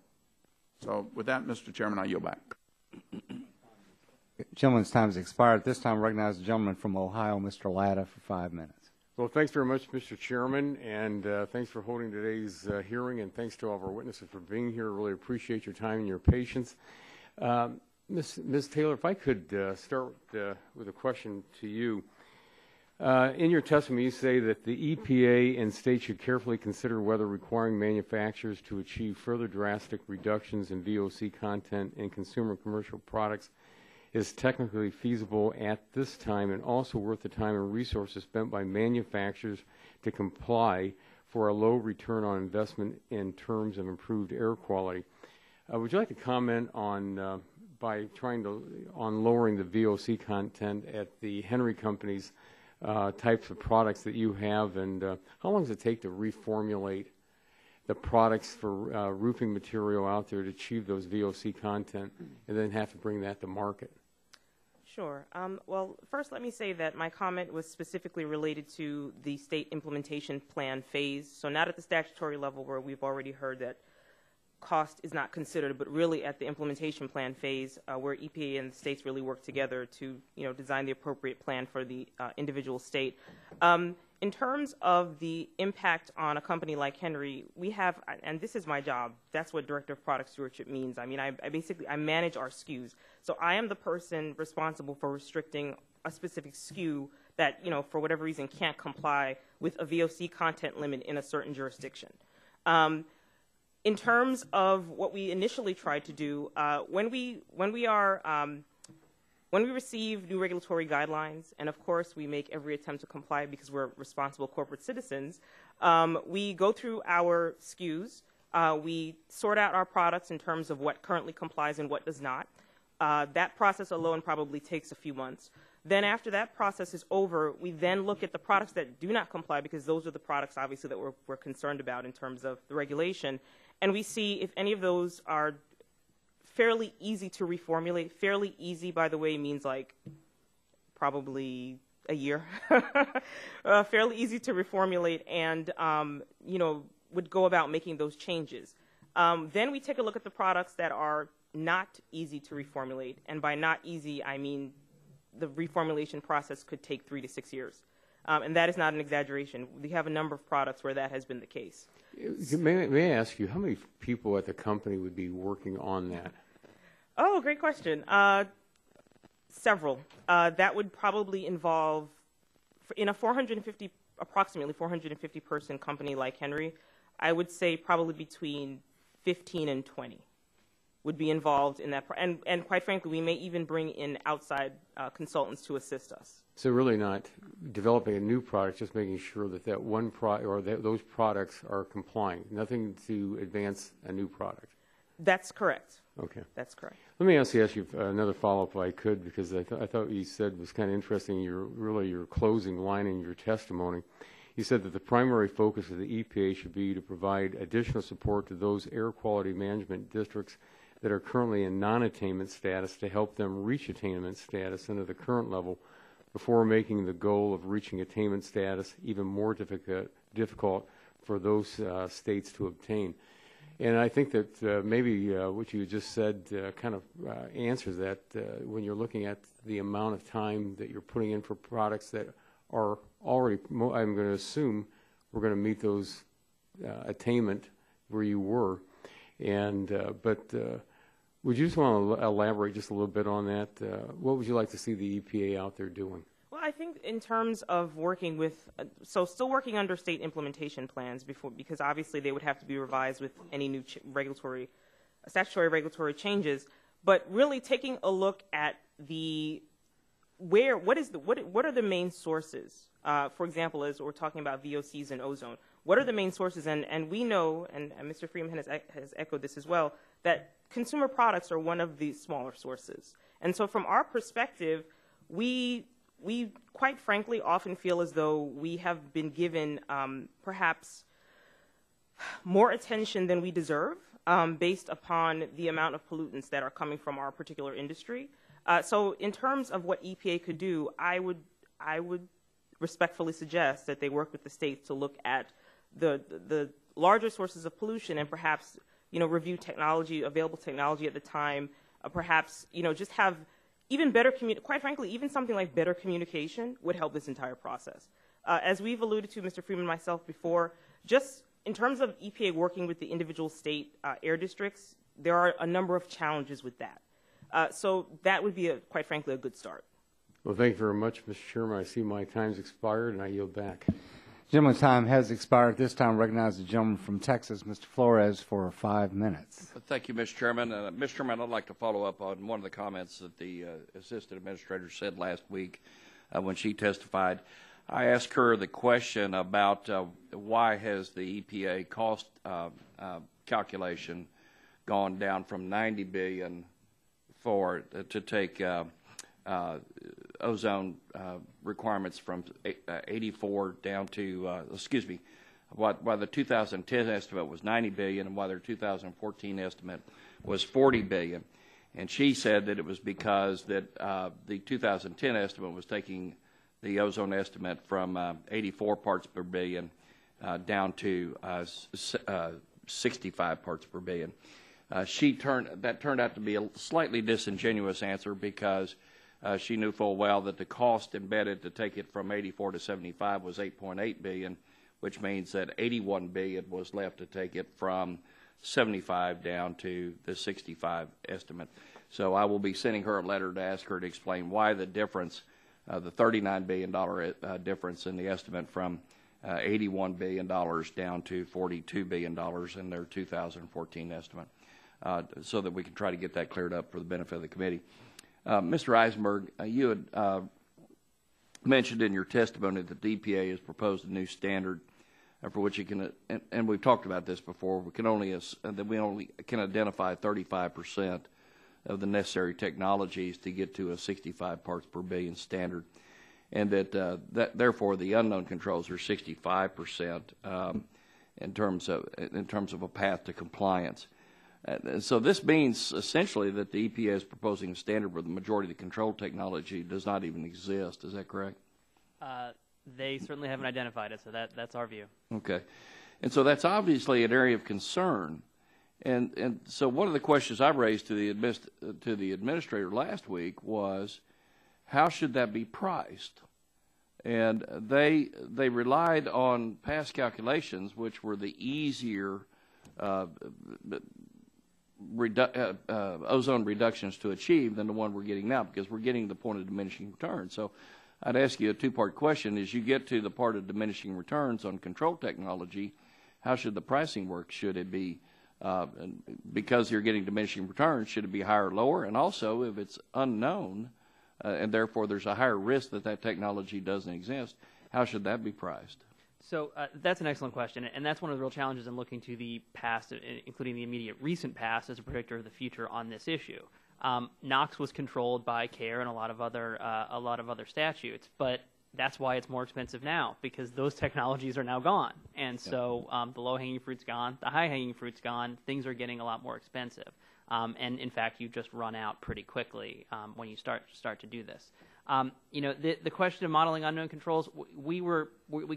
So with that, Mr. Chairman, I yield back. Gentleman's time has expired. At this time, I recognize the gentleman from Ohio, Mr. Latta, for 5 minutes. Well, thanks very much, Mr. Chairman, and thanks for holding today's hearing, and thanks to all of our witnesses for being here. Really appreciate your time and your patience. Ms. Taylor, if I could start with a question to you. In your testimony, you say that the EPA and states should carefully consider whether requiring manufacturers to achieve further drastic reductions in VOC content in consumer and commercial products is technically feasible at this time and also worth the time and resources spent by manufacturers to comply for a low return on investment in terms of improved air quality. Would you like to comment on on lowering the VOC content at the Henry Company's types of products that you have, and how long does it take to reformulate the products for roofing material out there to achieve those VOC content and then have to bring that to market? Sure. Well, first let me say that my comment was specifically related to the state implementation plan phase, so not at the statutory level where we've already heard that cost is not considered, but really at the implementation plan phase where EPA and the states really work together to design the appropriate plan for the individual state. In terms of the impact on a company like Henry, we have, and this is my job, that's what Director of Product Stewardship means. I mean, I manage our SKUs. So I am the person responsible for restricting a specific SKU that, for whatever reason can't comply with a VOC content limit in a certain jurisdiction. In terms of what we initially tried to do, when we receive new regulatory guidelines, and of course we make every attempt to comply because we're responsible corporate citizens, we go through our SKUs, we sort out our products in terms of what currently complies and what does not. That process alone probably takes a few months. Then after that process is over, we then look at the products that do not comply, because those are the products obviously that we're concerned about in terms of the regulation, and we see if any of those are fairly easy to reformulate. Fairly easy, by the way, means like probably a year, fairly easy to reformulate, and would go about making those changes. Then we take a look at the products that are not easy to reformulate, and by not easy, I mean the reformulation process could take 3 to 6 years. And that is not an exaggeration. We have a number of products where that has been the case. May I ask you, how many people at the company would be working on that? Oh, great question. Several. That would probably involve, in a approximately 450 person company like Henry, I would say probably between 15 and 20 would be involved in that. And quite frankly, we may even bring in outside consultants to assist us. So really not developing a new product, just making sure that that one product or those products are complying. Nothing to advance a new product. That's correct. Okay. That's correct. Let me ask you another follow-up if I could, because I thought what you said was kind of interesting, your closing line in your testimony. You said that the primary focus of the EPA should be to provide additional support to those air quality management districts that are currently in non-attainment status to help them reach attainment status under the current level before making the goal of reaching attainment status even more difficult for those states to obtain. And I think that maybe what you just said kind of answers that when you're looking at the amount of time that you're putting in for products that are already, I'm going to assume, we're going to meet those attainment where you were. And but would you just want to elaborate just a little bit on that? What would you like to see the EPA out there doing? Well, I think in terms of working with, still working under state implementation plans because obviously they would have to be revised with any new statutory regulatory changes, but really taking a look at what are the main sources? For example, as we're talking about VOCs and ozone, what are the main sources? And we know, and Mr. Freeman has echoed this as well, that consumer products are one of the smaller sources. And so from our perspective, we quite frankly often feel as though we have been given perhaps more attention than we deserve based upon the amount of pollutants that are coming from our particular industry. So in terms of what EPA could do, I would respectfully suggest that they work with the states to look at the larger sources of pollution and perhaps review available technology at the time, perhaps just have even better quite frankly, even something like better communication would help this entire process. As we've alluded to, Mr. Freeman and myself before, just in terms of EPA working with the individual state air districts, there are a number of challenges with that. So that would be, quite frankly, a good start. Well, thank you very much, Mr. Chairman. I see my time's expired, and I yield back. Gentleman's time has expired. This time, recognize the gentleman from Texas, Mr. Flores, for 5 minutes. Thank you, Mr. Chairman. Mr. Chairman, I'd like to follow up on one of the comments that the Assistant Administrator said last week when she testified. I asked her the question about why has the EPA cost calculation gone down from $90 billion to take ozone requirements from 84 down to, why the 2010 estimate was $90 billion and why their 2014 estimate was $40 billion. And she said that it was because that the 2010 estimate was taking the ozone estimate from 84 parts per billion down to 65 parts per billion. That turned out to be a slightly disingenuous answer because she knew full well that the cost embedded to take it from 84 to 75 was $8.8 billion, which means that $81 billion was left to take it from 75 down to the 65 estimate. So I will be sending her a letter to ask her to explain why the difference, the $39 billion difference in the estimate from $81 billion down to $42 billion in their 2014 estimate, so that we can try to get that cleared up for the benefit of the committee. Mr. Eisenberg, you had mentioned in your testimony that the EPA has proposed a new standard for which you can, and we've talked about this before, we only can identify 35% of the necessary technologies to get to a 65 parts per billion standard, and that therefore the unknown controls are 65% in terms of a path to compliance. So this means essentially that the EPA is proposing a standard where the majority of the control technology does not even exist. Is that correct? They certainly haven't identified it, so that's our view. Okay. And so that's obviously an area of concern. And so one of the questions I raised to the administrator last week was, how should that be priced? And they relied on past calculations, which were the easier ozone reductions to achieve than the one we're getting now, because we're getting the point of diminishing returns. So I'd ask you a two-part question. As you get to the part of diminishing returns on control technology, how should the pricing work? Should it be, because you're getting diminishing returns, should it be higher or lower? And also, if it's unknown, and therefore there's a higher risk that that technology doesn't exist, how should that be priced? So that's an excellent question, and that's one of the real challenges in looking to the past, including the immediate recent past, as a predictor of the future on this issue. NOx was controlled by CARE and a lot of other statutes, but that's why it's more expensive now, because those technologies are now gone, and so the low-hanging fruit's gone, the high-hanging fruit's gone. Things are getting a lot more expensive, and in fact, you just run out pretty quickly when you start to do this. The question of modeling unknown controls, we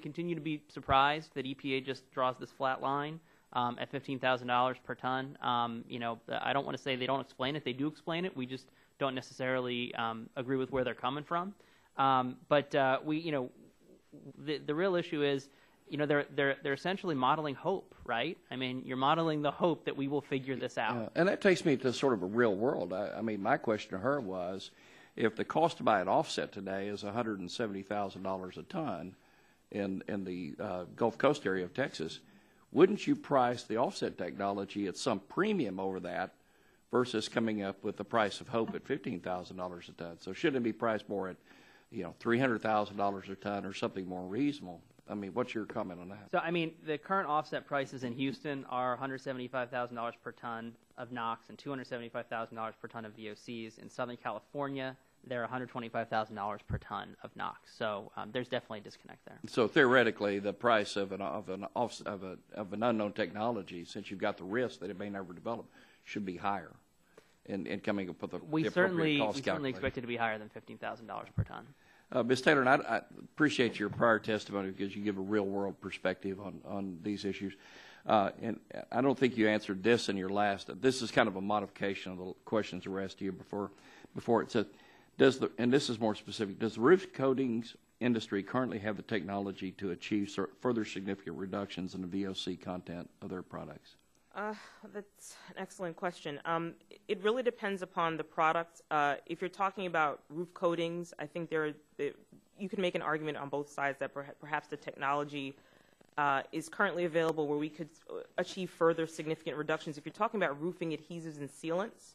continue to be surprised that EPA just draws this flat line at $15,000 per ton. I don't want to say they don't explain it. They do explain it. We just don't necessarily agree with where they're coming from. But the real issue is, they're essentially modeling hope, right? I mean, you're modeling the hope that we will figure this out. Yeah. And that takes me to sort of a real world. I mean, my question to her was, if the cost to buy an offset today is $170,000 a ton in the Gulf Coast area of Texas, wouldn't you price the offset technology at some premium over that versus coming up with the price of hope at $15,000 a ton? So shouldn't it be priced more at, $300,000 a ton or something more reasonable? I mean, what's your comment on that? So, I mean, the current offset prices in Houston are $175,000 per ton of NOx and $275,000 per ton of VOCs. In Southern California, they're $125,000 per ton of NOx. So there's definitely a disconnect there. So theoretically, the price of an unknown technology, since you've got the risk that it may never develop, should be higher in coming up with the appropriate cost calculation. We certainly expect it to be higher than $15,000 per ton. Ms. Taylor, and I appreciate your prior testimony because you give a real-world perspective on these issues. And I don't think you answered this in your last. This is kind of a modification of the questions that were asked to you before. It said, and this is more specific, does the roof coatings industry currently have the technology to achieve further significant reductions in the VOC content of their products? That's an excellent question. It really depends upon the product. If you're talking about roof coatings, I think you can make an argument on both sides that perhaps the technology is currently available where we could achieve further significant reductions. If you're talking about roofing adhesives and sealants,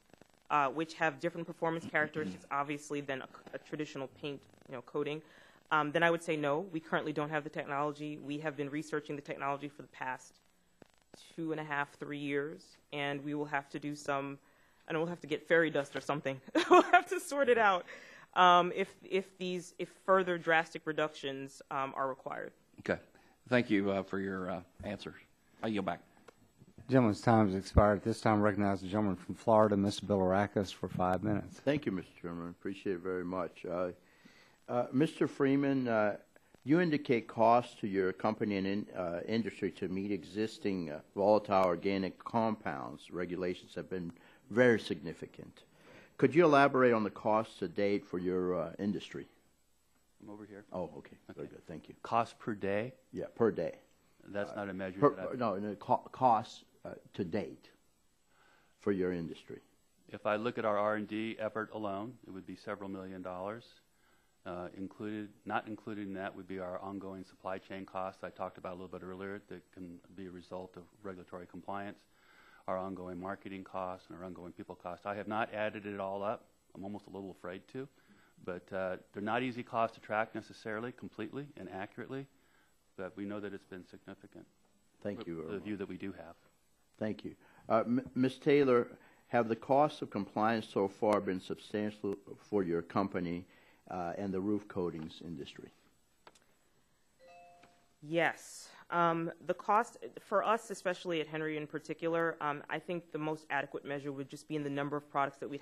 which have different performance characteristics, obviously, than a traditional paint coating, then I would say no. We currently don't have the technology. We have been researching the technology for the past 2.5, 3 years, and we will have to do and we'll have to get fairy dust or something. We'll have to sort it out if further drastic reductions are required. Okay. Thank you for your answers. I yield back. The gentleman's time has expired. At this time, I recognize the gentleman from Florida, Mr. Bilirakis, for 5 minutes. Thank you, Mr. Chairman. Appreciate it very much. Mr. Freeman, you indicate costs to your company and industry to meet existing volatile organic compounds. Regulations have been very significant. Could you elaborate on the costs to date for your industry? I'm over here. Oh, okay. Very good. Thank you. Cost per day? Yeah, per day. That's not a measure. Costs to date for your industry. If I look at our R&D effort alone, it would be several $1 million. Not included in that would be our ongoing supply chain costs I talked about a little bit earlier that can be a result of regulatory compliance, our ongoing marketing costs, and our ongoing people costs. I have not added it all up. I'm almost a little afraid to, but they're not easy costs to track necessarily, completely and accurately, but we know that it's been significant. Thank you. The view that we do have. Thank you. Ms. Taylor, have the costs of compliance so far been substantial for your company and the roof coatings industry? Yes. The cost for us, especially at Henry in particular, I think the most adequate measure would just be in the number of products that we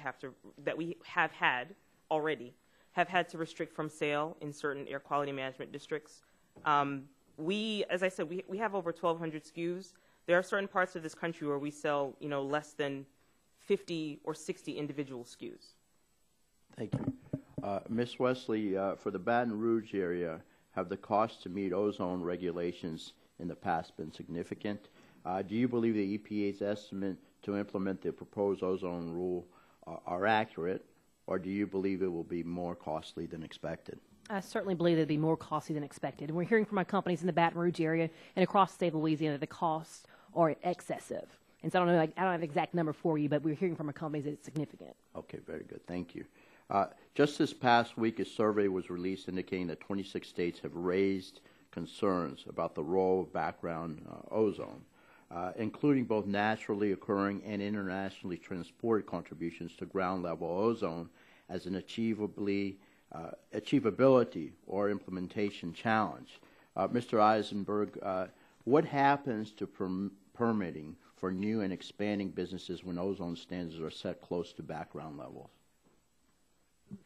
have had already have had to restrict from sale in certain air quality management districts. As I said, we have over 1,200 SKUs. There are certain parts of this country where we sell, less than 50 or 60 individual SKUs. Thank you. Ms. Wesley, for the Baton Rouge area, have the costs to meet ozone regulations in the past been significant? Do you believe the EPA's estimate to implement the proposed ozone rule are accurate, or do you believe it will be more costly than expected? I certainly believe it would be more costly than expected. And we're hearing from our companies in the Baton Rouge area and across the state of Louisiana that the costs are excessive. And so I don't have an exact number for you, but we're hearing from our companies that it's significant. Okay, very good. Thank you. Just this past week, a survey was released indicating that 26 states have raised concerns about the role of background ozone, including both naturally occurring and internationally transported contributions to ground-level ozone as an achievability or implementation challenge. Mr. Eisenberg, what happens to permitting for new and expanding businesses when ozone standards are set close to background levels?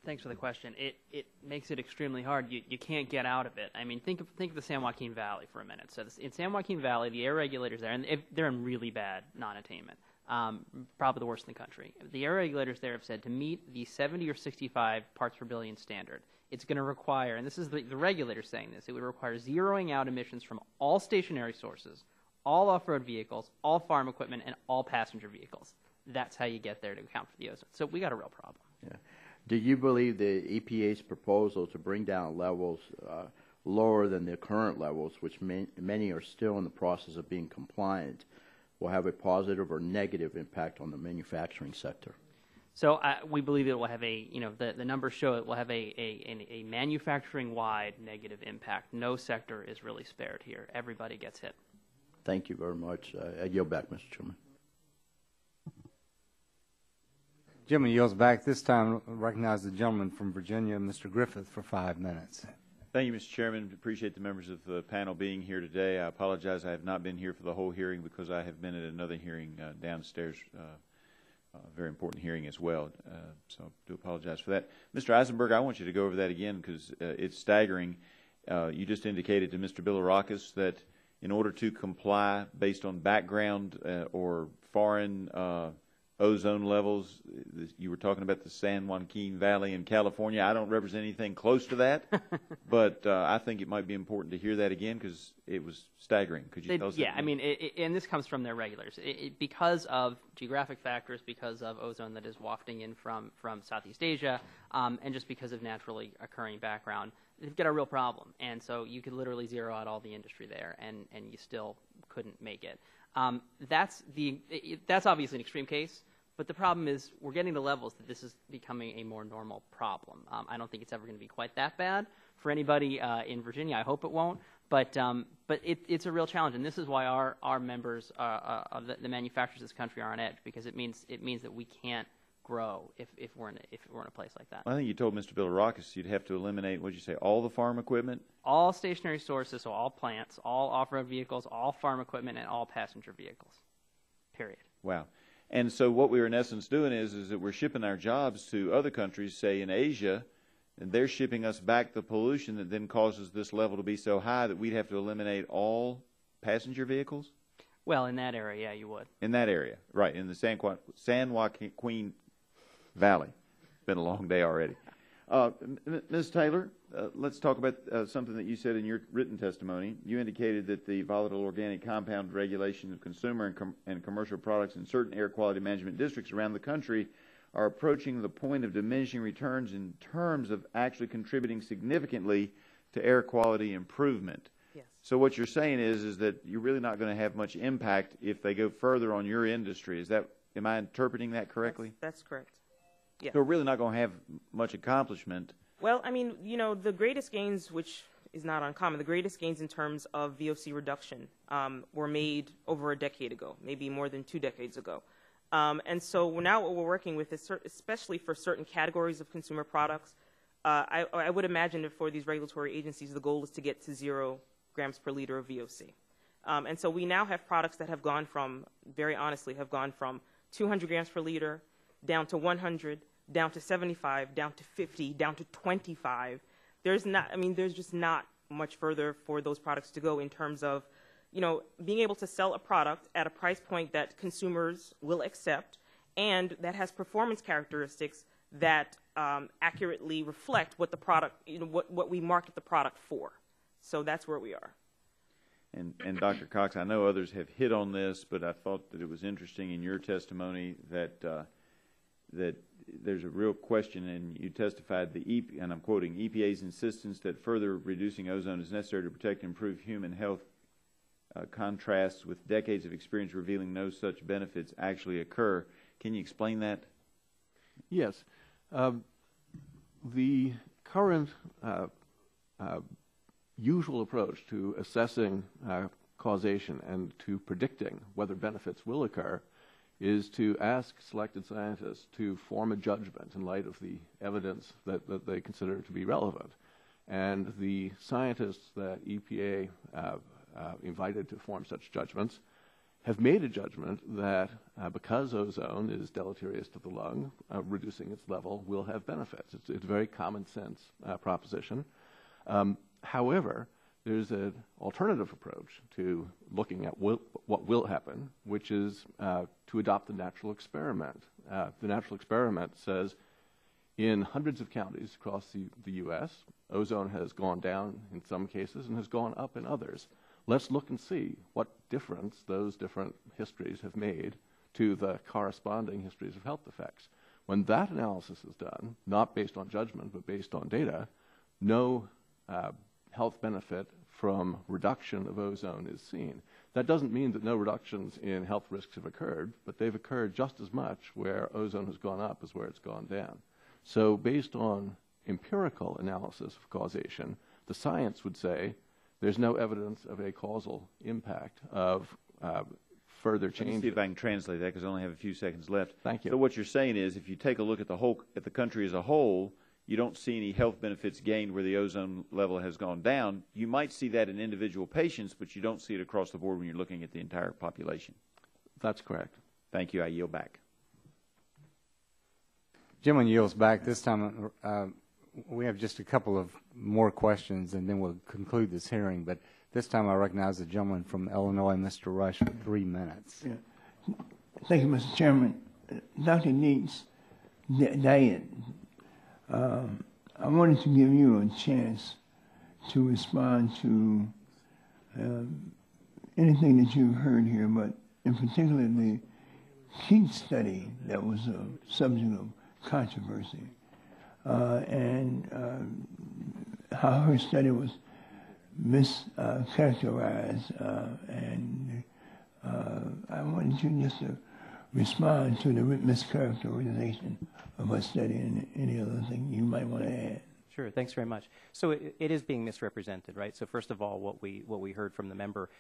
Thanks for the question. It makes it extremely hard. You can't get out of it. I mean, think of the San Joaquin Valley for a minute. So in San Joaquin Valley, the air regulators there, and they're in really bad non-attainment, probably the worst in the country. The air regulators there have said to meet the 70 or 65 parts per billion standard, it's going to require, and this is the regulators saying this, it would require zeroing out emissions from all stationary sources, all off-road vehicles, all farm equipment, and all passenger vehicles. That's how you get there to account for the ozone. So we got a real problem. Yeah. Do you believe the EPA's proposal to bring down levels lower than the current levels, which many are still in the process of being compliant, will have a positive or negative impact on the manufacturing sector? So we believe it will have the numbers show it will have a manufacturing-wide negative impact. No sector is really spared here. Everybody gets hit. Thank you very much. I yield back, Mr. Chairman. Gentleman yields back. This time, recognize the gentleman from Virginia, Mr. Griffith, for 5 minutes. Thank you, Mr. Chairman. Appreciate the members of the panel being here today. I apologize I have not been here for the whole hearing because I have been at another hearing downstairs, very important hearing as well. So I do apologize for that. Mr. Eisenberg, I want you to go over that again because it's staggering. You just indicated to Mr. Bilirakis that in order to comply based on background or foreign ozone levels, you were talking about the San Joaquin Valley in California. I don't represent anything close to that, but I think it might be important to hear that again because it was staggering. Could you tell us? Yeah, I mean, and this comes from their regulators. Because of geographic factors, because of ozone that is wafting in from Southeast Asia, and just because of naturally occurring background, they've got a real problem. And so you could literally zero out all the industry there, and you still couldn't make it. That's obviously an extreme case, but the problem is we're getting to levels that this is becoming a more normal problem. I don't think it's ever going to be quite that bad for anybody in Virginia. I hope it won't, but it's a real challenge, and this is why our members of the manufacturers of this country are on edge, because it means that we can't grow if we're in a place like that. I think you told Mr. Bilirakis you'd have to eliminate, what did you say, all the farm equipment? All stationary sources, so all plants, all off-road vehicles, all farm equipment, and all passenger vehicles, period. Wow. And so what we're in essence doing is that we're shipping our jobs to other countries, say in Asia, and they're shipping us back the pollution that then causes this level to be so high that we'd have to eliminate all passenger vehicles? Well, in that area, yeah, you would. In that area, right, in the San Joaquin Valley. It's been a long day already. Ms. Taylor, let's talk about something that you said in your written testimony. You indicated that the volatile organic compound regulation of consumer and commercial products in certain air quality management districts around the country are approaching the point of diminishing returns in terms of actually contributing significantly to air quality improvement. Yes. So what you're saying is that you're really not going to have much impact if they go further on your industry. Am I interpreting that correctly? That's correct. Yeah. So we're really not going to have much accomplishment. Well, I mean, the greatest gains, which is not uncommon, the greatest gains in terms of VOC reduction were made over a decade ago, maybe more than 2 decades ago. And so now what we're working with is, especially for certain categories of consumer products, I would imagine that for these regulatory agencies, the goal is to get to 0 grams per liter of VOC. And so we now have products that have gone from, very honestly, 200 grams per liter down to 100, down to 75, down to 50, down to 25. There's just not much further for those products to go in terms of, being able to sell a product at a price point that consumers will accept and that has performance characteristics that accurately reflect what the product, what we market the product for. So that's where we are. And Dr. Cox, I know others have hit on this, but I thought that it was interesting in your testimony that that there's a real question, and you testified and I'm quoting, EPA's insistence that further reducing ozone is necessary to protect and improve human health contrasts with decades of experience revealing no such benefits actually occur. Can you explain that? Yes. The current usual approach to assessing causation and to predicting whether benefits will occur is to ask selected scientists to form a judgment in light of the evidence that they consider to be relevant. And the scientists that EPA invited to form such judgments have made a judgment that because ozone is deleterious to the lung, reducing its level will have benefits. It's a very common sense proposition. However, there's an alternative approach to looking at what will happen, which is to adopt the natural experiment. The natural experiment says in hundreds of counties across the U.S., ozone has gone down in some cases and has gone up in others. Let's look and see what difference those different histories have made to the corresponding histories of health effects. When that analysis is done, not based on judgment but based on data, no health benefit from reduction of ozone is seen. That doesn't mean that no reductions in health risks have occurred, but they've occurred just as much where ozone has gone up as where it's gone down. So based on empirical analysis of causation, the science would say there's no evidence of a causal impact of further change. Let me see if I can translate that because I only have a few seconds left. Thank you. So what you're saying is if you take a look at the country as a whole, you don't see any health benefits gained where the ozone level has gone down. You might see that in individual patients, but you don't see it across the board when you're looking at the entire population. That's correct. Thank you. I yield back. Gentleman yields back. This time we have just a couple of more questions, and then we'll conclude this hearing. But this time I recognize the gentleman from Illinois, Mr. Rush, for 3 minutes. Yeah. Thank you, Mr. Chairman. Dr. Neat's diet, I wanted to give you a chance to respond to anything that you've heard here, but in particular the Keats study that was a subject of controversy, and how her study was mischaracterized, and I wanted you just to respond to the mischaracterization of her study and any other thing you might want to add. Sure. Thanks very much. So it is being misrepresented, right? So first of all, what we heard from the member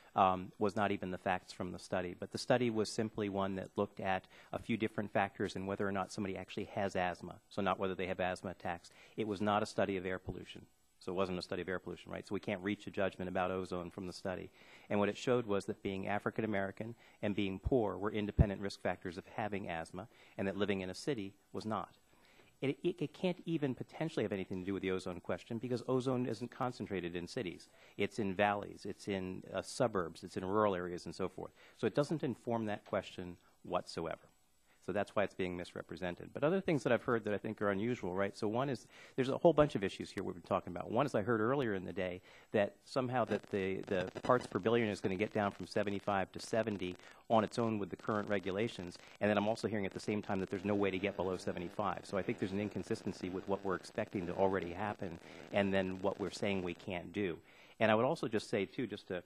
was not even the facts from the study, but the study was simply one that looked at a few different factors and whether or not somebody actually has asthma. So not whether they have asthma attacks. It was not a study of air pollution. So it wasn't a study of air pollution, right? So we can't reach a judgment about ozone from the study. And what it showed was that being African American and being poor were independent risk factors of having asthma, and that living in a city was not. It can't even potentially have anything to do with the ozone question because ozone isn't concentrated in cities. It's in valleys, it's in suburbs, it's in rural areas and so forth. So it doesn't inform that question whatsoever. So that's why it's being misrepresented. But other things that I've heard that I think are unusual, right? So one is, there's a whole bunch of issues here we've been talking about. One is I heard earlier in the day that somehow that the parts per billion is going to get down from 75 to 70 on its own with the current regulations. And then I'm also hearing at the same time that there's no way to get below 75. So I think there's an inconsistency with what we're expecting to already happen and then what we're saying we can't do. And I would also just say, too, just to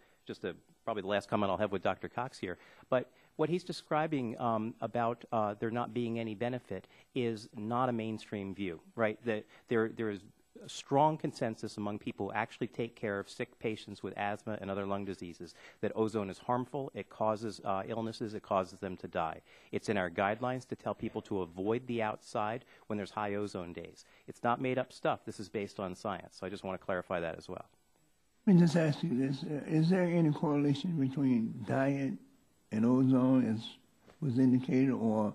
probably the last comment I'll have with Dr. Cox here, but what he's describing about there not being any benefit is not a mainstream view, right? That there is a strong consensus among people who actually take care of sick patients with asthma and other lung diseases that ozone is harmful, it causes illnesses, it causes them to die. It's in our guidelines to tell people to avoid the outside when there's high ozone days. It's not made up stuff. This is based on science. So I just want to clarify that as well. Let me just ask you this. Is there any correlation between diet and ozone, as was indicated, or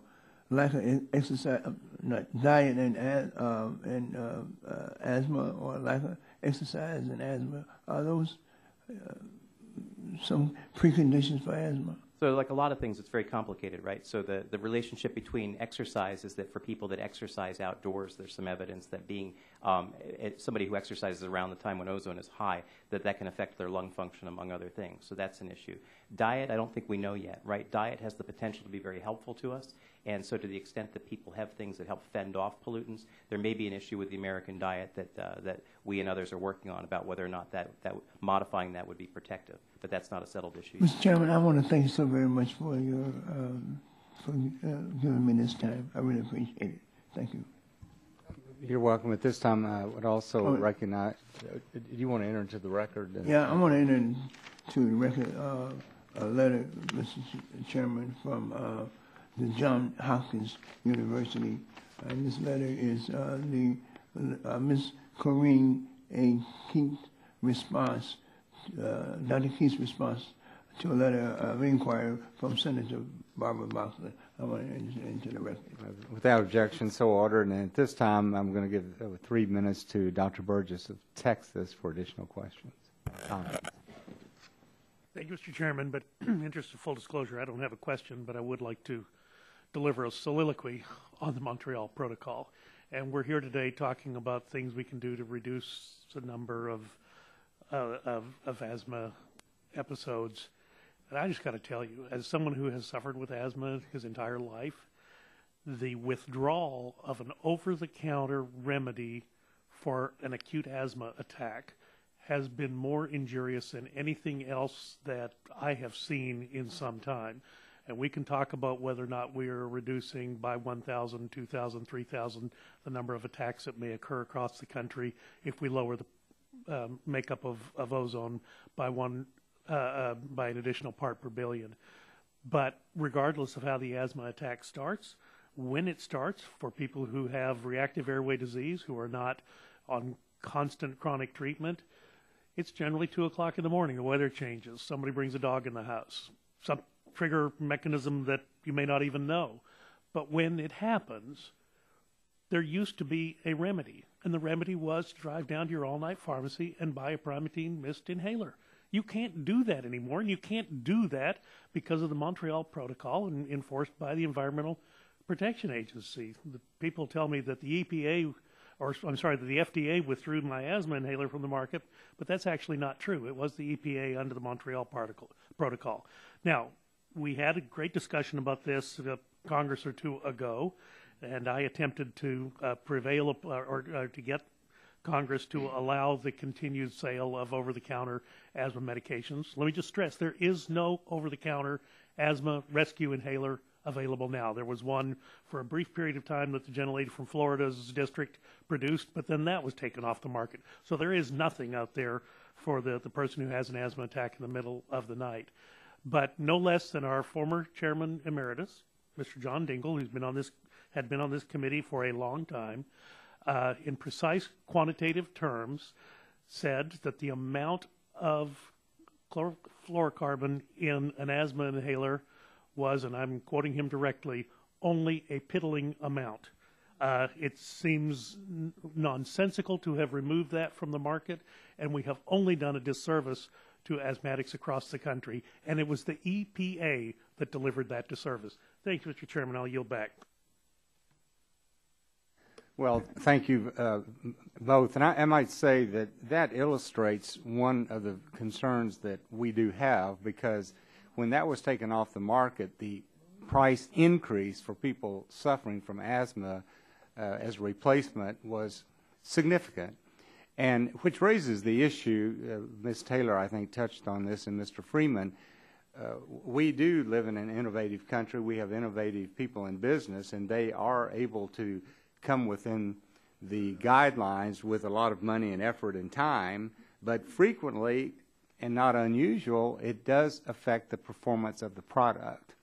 lack of exercise, not diet and asthma, or lack of exercise and asthma, are those some preconditions for asthma? So like a lot of things, it's very complicated, right? So the relationship between exercise is that for people that exercise outdoors, there's some evidence that being somebody who exercises around the time when ozone is high, that can affect their lung function, among other things. So that's an issue. Diet, I don't think we know yet, right? Diet has the potential to be very helpful to us. And so to the extent that people have things that help fend off pollutants, there may be an issue with the American diet that we and others are working on about whether or not that modifying that would be protective. But that's not a settled issue. Mr. Chairman, I want to thank you so very much for your for giving me this time. I really appreciate it. Thank you. You're welcome. At this time, I would also recognize. Do you want to enter into the record? Yeah, I want to enter into the record a letter, Mr. Chairman, from the Johns Hopkins University. And this letter is Ms. Corinne A. Keith's response, Dr. Keith's response to a letter of inquiry from Senator Barbara Boxer. I want to enter into the record. Without objection, so ordered. And at this time, I'm going to give 3 minutes to Dr. Burgess of Texas for additional questions. Thank you, Mr. Chairman. But in the interest of full disclosure, I don't have a question, but I would like to deliver a soliloquy on the Montreal Protocol. And we're here today talking about things we can do to reduce the number of asthma episodes. And I just got to tell you, as someone who has suffered with asthma his entire life, the withdrawal of an over-the-counter remedy for an acute asthma attack has been more injurious than anything else that I have seen in some time. And we can talk about whether or not we are reducing by 1,000, 2,000, 3,000 the number of attacks that may occur across the country if we lower the makeup of ozone by an additional part per billion. But regardless of how the asthma attack starts, when it starts, for people who have reactive airway disease, who are not on constant chronic treatment, it's generally 2 o'clock in the morning. The weather changes. Somebody brings a dog in the house. Some trigger mechanism that you may not even know. But when it happens, there used to be a remedy. And the remedy was to drive down to your all-night pharmacy and buy a Primatene Mist inhaler. You can't do that anymore, and you can't do that because of the Montreal Protocol and enforced by the Environmental Protection Agency. The people tell me that the EPA, or I'm sorry, that the FDA withdrew my asthma inhaler from the market, but that's actually not true. It was the EPA under the Montreal Protocol. Now, we had a great discussion about this a Congress or two ago, and I attempted to prevail or to get Congress to allow the continued sale of over-the-counter asthma medications. Let me just stress, there is no over-the-counter asthma rescue inhaler available now. There was one for a brief period of time that the gentlelady from Florida's district produced, but then that was taken off the market. So there is nothing out there for the person who has an asthma attack in the middle of the night. But no less than our former chairman emeritus, Mr. John Dingell, had been on this committee for a long time, in precise quantitative terms, said that the amount of chlorofluorocarbon in an asthma inhaler was, and I'm quoting him directly, only a piddling amount. It seems nonsensical to have removed that from the market, and we have only done a disservice to asthmatics across the country, and it was the EPA that delivered that disservice. Thank you, Mr. Chairman. I'll yield back. Well, thank you both. And I might say that illustrates one of the concerns that we do have, because when that was taken off the market, the price increase for people suffering from asthma as a replacement was significant. And which raises the issue, Ms. Taylor, I think, touched on this, and Mr. Freeman, we do live in an innovative country. We have innovative people in business, and they are able to come within the guidelines with a lot of money and effort and time, but frequently, and not unusual, it does affect the performance of the product.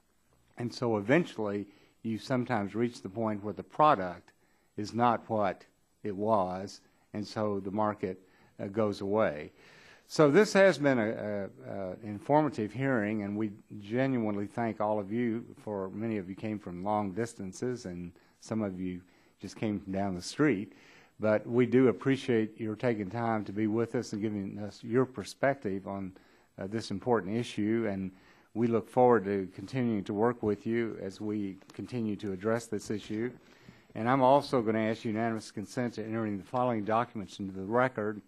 And so eventually, you sometimes reach the point where the product is not what it was, and so the market goes away. So this has been an informative hearing, and we genuinely thank all of you. For many of you came from long distances, and some of you just came from down the street. But we do appreciate your taking time to be with us and giving us your perspective on this important issue, and we look forward to continuing to work with you as we continue to address this issue. And I'm also going to ask unanimous consent to entering the following documents into the record.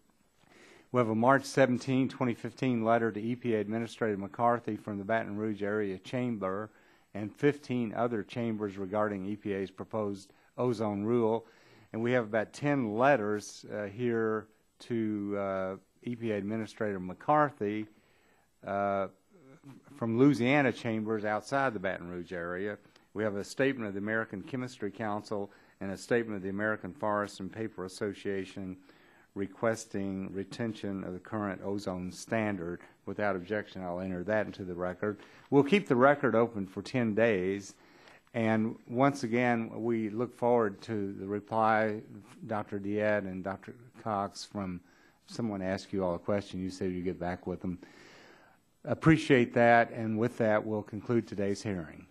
We have a March 17, 2015 letter to EPA Administrator McCarthy from the Baton Rouge Area Chamber and 15 other chambers regarding EPA's proposed ozone rule. And we have about 10 letters here to EPA Administrator McCarthy from Louisiana chambers outside the Baton Rouge area. We have a statement of the American Chemistry Council and a statement of the American Forest and Paper Association requesting retention of the current ozone standard. Without objection, I'll enter that into the record. We'll keep the record open for 10 days. And once again, we look forward to the reply, Dr. Diet and Dr. Cox, from someone asked you all a question. You said you'd get back with them. Appreciate that, and with that, we'll conclude today's hearing.